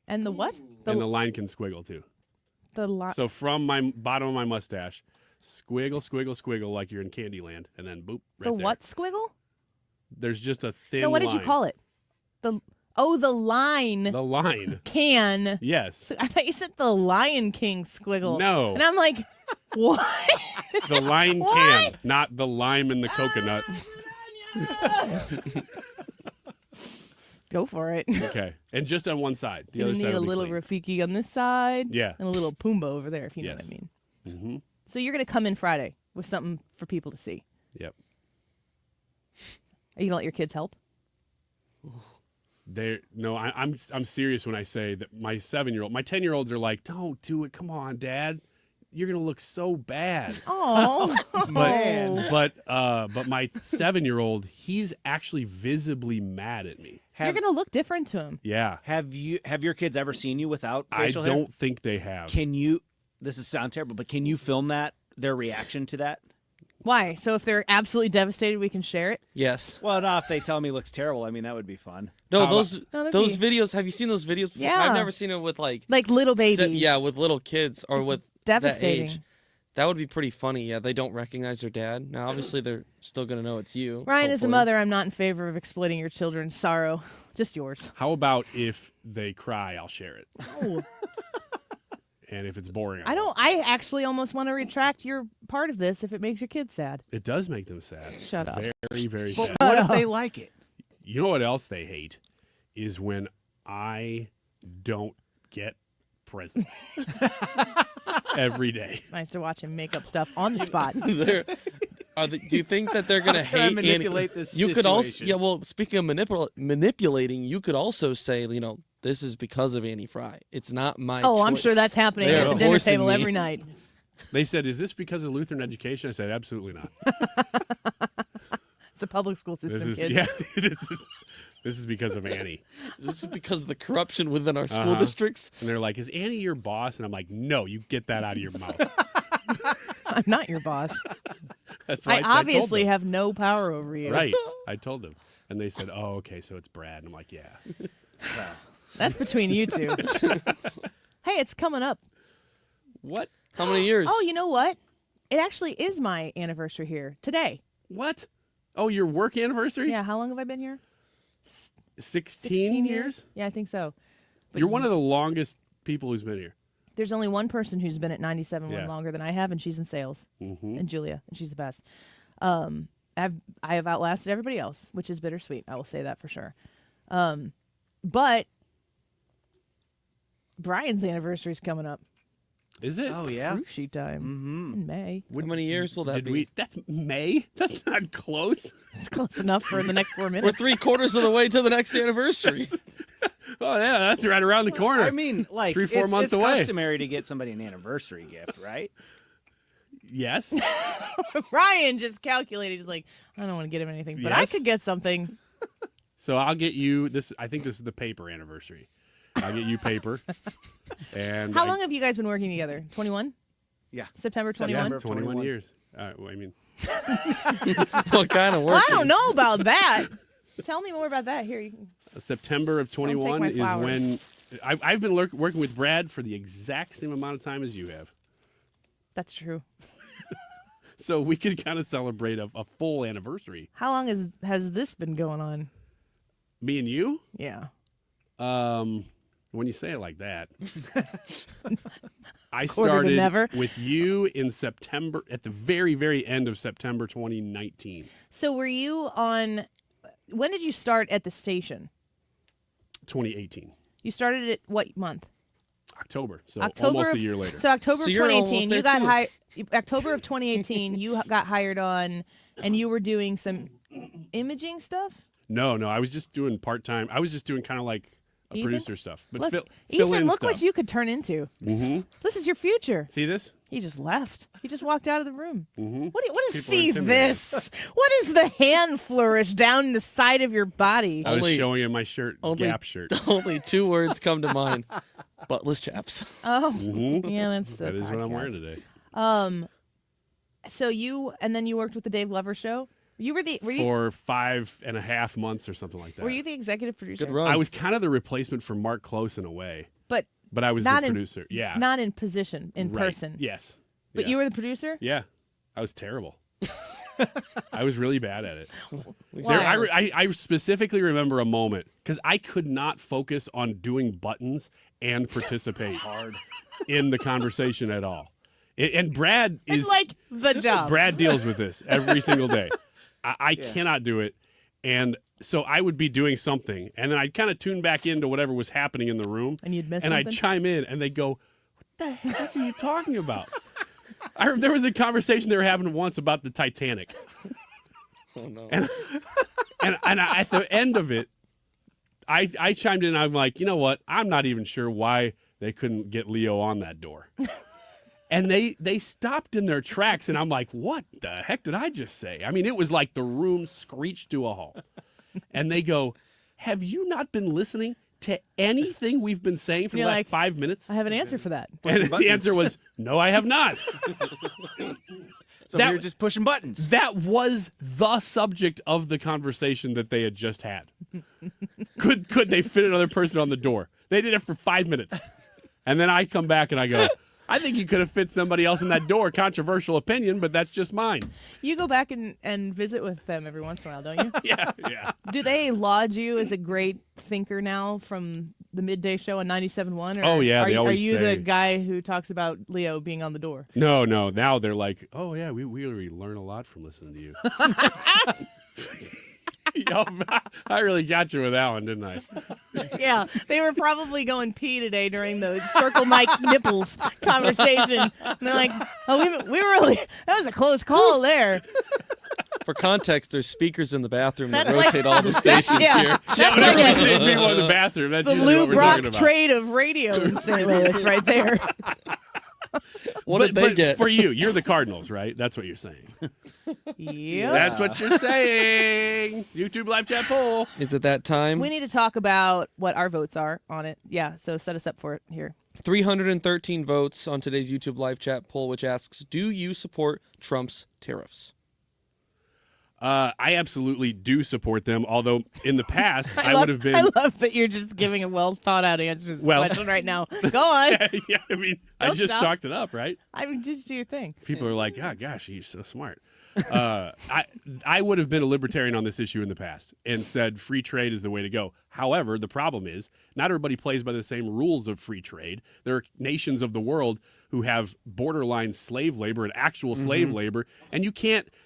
And the what? And the line can squiggle, too. The line. So from my bottom of my mustache, squiggle, squiggle, squiggle like you're in Candyland, and then boop, right The there. what squiggle? There's just a thin No, what did you line. call it? The line. The line. Can. Yes. I thought you said the Lion King squiggle. No. And I'm like, what? The line What? can, not the lime in the coconut. Go for it. Okay. And just on one side. The Gonna other side need a will be little clean. Rafiki on this side. Yeah. And a little Pumbaa over there, if you know what I Yes. mean. Mm-hmm. So you're going to come in Friday with something for people to see. Yep. Are you going to let your kids help? I'm serious when I say that my 7-year-old, my 10-year-olds are like, don't do it. Come on, Dad. You're gonna look so bad. Oh, but my 7-year-old, he's actually visibly mad at me. You're going to look different to him. Yeah. Have your kids ever seen you without I facial hair? don't think they have. Can you? This is sound terrible, but can you film their reaction to that? Why? So if they're absolutely devastated, we can share it? Yes. Well, no, if they tell me it looks terrible, I mean that would be fun. No, How those No, that'd those be- videos. Have you seen those videos? before? Yeah. I've never seen it with like little babies. Yeah, with little kids or with that devastating. age. That would be pretty funny. Yeah, they don't recognize their dad. Now, obviously, they're still gonna know it's you. Ryan, as a hopefully. mother, I'm not in favor of exploiting your children's sorrow. Just yours. How about if they cry, I'll share it. Oh. And if it's boring, I actually almost want to retract your part of this if it makes your kids sad. It does make them sad. Shut up. Very, very But sad. what if they like it? You know what else they hate? Is when I don't get presents every day. It's nice to watch him make up stuff on the spot. Do you think that they're gonna I'm trying hate to manipulate this You could also, situation. yeah. Well, speaking of manipulating, you could also say, this is because of Annie Fry. It's not my. Oh, I'm choice. sure that's happening They at are the dinner forcing table me. every night. They said, "Is this because of Lutheran education?" I said, "Absolutely not." It's a public school system, This is kids. yeah. This is because of Annie. This is because of the corruption within our school Uh-huh. districts. And they're like, "Is Annie your boss?" And I'm like, "No, you get that out of your mouth." I'm not your boss. That's why I told obviously them. have no power over you. Right. I told them, and they said, "Oh, okay, so it's Brad." And I'm like, "Yeah." Well, That's between you two. Hey, it's coming up. What? How many years? Oh, you know what? It actually is my anniversary here today. What? Oh, your work anniversary? Yeah, how long have I been here? 16 years? Yeah, I think so. But You're one of the longest people who's been here. There's only one person who's been at 97 Yeah. longer than I have, and she's in sales. Mm-hmm. And Julia, and she's the best. I have outlasted everybody else, which is bittersweet. I will say that for sure. But Brian's anniversary is coming up. Is it? Oh yeah. Cruise sheet time in May. How many years will that Did be? we? That's May. That's not close. It's close enough for the next 4 We're minutes. 3/4 of the way to the next anniversary. Oh yeah, that's right around the corner. I mean, like 3-4 months it's away. customary to get somebody an anniversary gift, right? Yes. Brian just calculated. He's like, I don't want to get him anything, but I Yes. could get something. So I'll get you this. I think this is the paper anniversary. I'll get you paper. And How long have you guys been working together? 21? Yeah. September 21? September. 21 years. Well, I mean, What kind of work? Well, I don't know about that. Tell me more about that. Here, you can. September of 21 my is flowers. when I've been working with Brad for the exact same amount of time as you have. That's true. So we could kind of celebrate a full anniversary. How long has this been going on? Me and you? Yeah. When you say it like that, I Quarter to started never. with you in September, at the very, very end of September 2019. So were you on? When did you start at the station? 2018. You started at what month? October. So October almost of, a year later. So October So of you're 2018, almost you there, got too. hired. October of 2018, you got hired on, and you were doing some imaging stuff. No, I was just doing part-time. I was just doing kind of like a Ethan? producer stuff. But Look, fill Ethan, in look stuff. what you could turn into. Mm-hmm. This is your future. See this? He just left. He just walked out of the room. Mm-hmm. What is People are see intimidated. this? What is the hand flourish down the side of your body? I was Only- showing him my shirt, Gap shirt. Only 2 words come to mind. Buttless chaps. Oh, Mhm. yeah, that's the That is what I'm wearing podcast. today. So you worked with the Dave Glover show. You were the For 5.5 months or something like that. were you the executive producer? Good run. I was kind of the replacement for Mark Close in a way, But I was not the in- producer. Yeah. not in position, in Right. person. Yes. But Yeah. you were the producer. Yeah. I was terrible. I was really bad at it. Why? I specifically remember a moment because I could not focus on doing buttons and participate in the conversation at all. And Brad is It's like the job. Brad deals with this every single day. I cannot do it. And so I would be doing something, and then I'd kind of tune back into whatever was happening in the room. And you'd miss and something? I'd chime in, and they'd go, "What the heck are you talking about?" There was a conversation they were having once about the Titanic. Oh, no. And at the end of it, I chimed in. I'm like, you know what? I'm not even sure why they couldn't get Leo on that door. And they stopped in their tracks, and I'm like, what the heck did I just say? I mean, it was like the room screeched to a halt. And they go, have you not been listening to anything we've been saying for the You're last like, 5 minutes? I have an answer for that. And the answer was, no, I have not. So we were just pushing buttons. That was the subject of the conversation that they had just had. Could they fit another person on the door? They did it for 5 minutes. And then I come back and I go, I think you could have fit somebody else in that door. Controversial opinion, but that's just mine. You go back and visit with them every once in a while, don't you? Yeah. Do they laud you as a great thinker now from the midday show on 97.1? Or Oh, yeah, they always Are you say- the guy who talks about Leo being on the door? No. Now they're like, oh, yeah, we really learn a lot from listening to you. Yo, I really got you with that one, didn't I? Yeah, they were probably going pee today during the Circle Mike's nipples conversation. And they're like, oh, we really, that was a close call there. For context, there's speakers in the bathroom that That's like- rotate all the stations yeah, here. that's Whenever like we see people in the bathroom, that's the usually Lou what we're Brock talking about. trade of radio in St. Louis right there. What did they but get? For you're the Cardinals, right? That's what you're saying. Yeah. That's what you're saying. YouTube live chat poll. Is it that time? We need to talk about what our votes are on it. Yeah, so set us up for it here. 313 votes on today's YouTube live chat poll, which asks, do you support Trump's tariffs? I absolutely do support them, although in the past I love, would have been. I love that you're just giving a well thought out answer to this question right now. Go on. Yeah, I mean, I Don't just stop. talked it up, right? I mean, just do your thing. People are like, oh, gosh, he's so smart. I would have been a libertarian on this issue in the past and said free trade is the way to go. However, the problem is not everybody plays by the same rules of free trade. There are nations of the world who have borderline slave labor and actual slave labor, and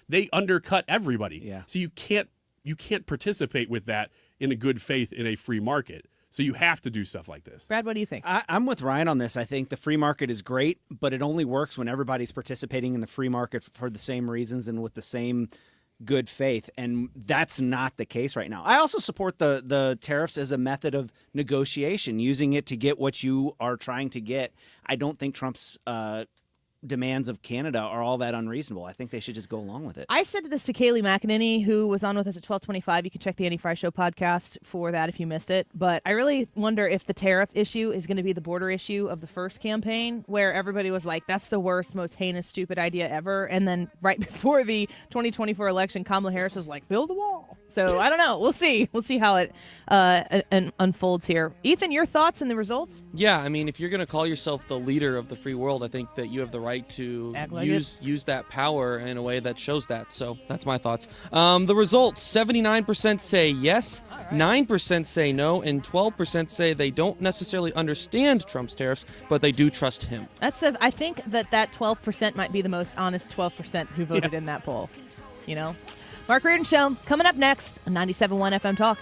they undercut everybody. Yeah. So you can't participate with that in a good faith in a free market. So you have to do stuff like this. Brad, what do you think? I'm with Ryan on this. I think the free market is great, but it only works when everybody's participating in the free market for the same reasons and with the same good faith, and that's not the case right now. I also support the tariffs as a method of negotiation, using it to get what you are trying to get. I don't think Trump's demands of Canada are all that unreasonable. I think they should just go along with it. I said this to Kayleigh McEnany, who was on with us at 12:25. You can check the Annie Fry Show podcast for that if you missed it. But I really wonder if the tariff issue is going to be the border issue of the first campaign, where everybody was like, that's the worst, most heinous, stupid idea ever. And then right before the 2024 election, Kamala Harris was like, build the wall. So I don't know. We'll see. We'll see how it unfolds here. Ethan, your thoughts and the results? Yeah, I mean, if you're going to call yourself the leader of the free world, I think that you have the right to use that power in a way that shows that. So that's my thoughts. The results, 79% say yes, 9% say no, and 12% say they don't necessarily understand Trump's tariffs, but they do trust him. I think that 12% might be the most honest 12% who voted in that poll. You know? Mark Reardon Show coming up next on 97.1 FM Talk.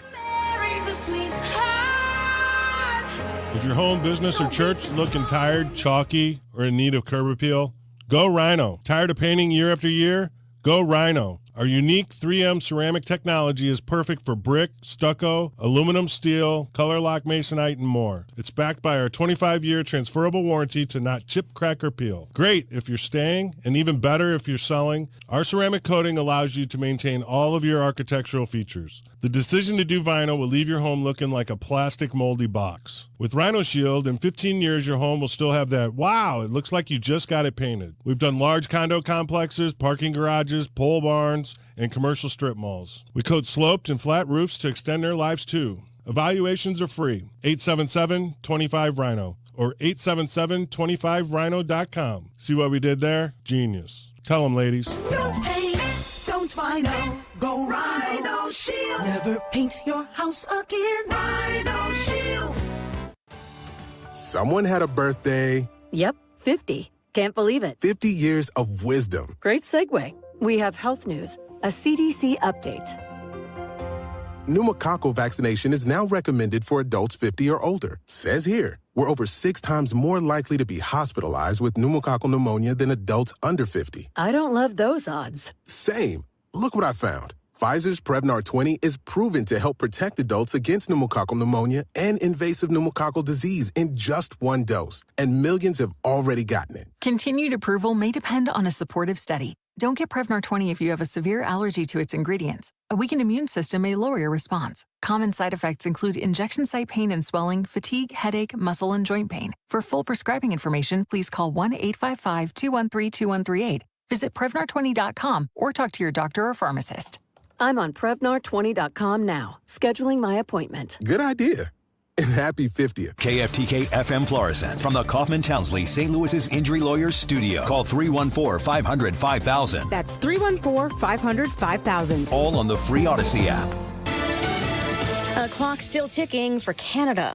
Is your home, business, or church looking tired, chalky, or in need of curb appeal? Go Rhino. Tired of painting year after year? Go Rhino. Our unique 3M ceramic technology is perfect for brick, stucco, aluminum, steel, color lock masonite, and more. It's backed by our 25-year transferable warranty to not chip, crack, or peel. Great if you're staying, and even better if you're selling. Our ceramic coating allows you to maintain all of your architectural features. The decision to do vinyl will leave your home looking like a plastic moldy box. With Rhino Shield, in 15 years, your home will still have that, wow, it looks like you just got it painted. We've done large condo complexes, parking garages, pole barns, and commercial strip malls. We coat sloped and flat roofs to extend their lives too. Evaluations are free. 877-25-RHINO or 877-25rhino.com. See what we did there? Genius. Tell them, ladies. Don't paint, don't vinyl, go Rhino Shield. Never paint your house again. Rhino Shield. Someone had a birthday. Yep, 50. Can't believe it. 50 years of wisdom. Great segue. We have health news, a CDC update. Pneumococcal vaccination is now recommended for adults 50 or older. Says here, we're over 6 times more likely to be hospitalized with pneumococcal pneumonia than adults under 50. I don't love those odds. Same. Look what I found. Pfizer's Prevnar 20 is proven to help protect adults against pneumococcal pneumonia and invasive pneumococcal disease in just 1 dose. And millions have already gotten it. Continued approval may depend on a supportive study. Don't get Prevnar 20 if you have a severe allergy to its ingredients. A weakened immune system may lower your response. Common side effects include injection site pain and swelling, fatigue, headache, muscle, and joint pain. For full prescribing information, please call 1-855-213-2138. Visit Prevnar20.com or talk to your doctor or pharmacist. I'm on Prevnar20.com now, scheduling my appointment. Good idea. And happy 50th. KFTK FM Florissant from the Kaufman Townsley St. Louis's Injury Lawyers Studio. Call 314-500-5000. That's 314-500-5000. All on the free Odyssey app. A clock still ticking for Canada.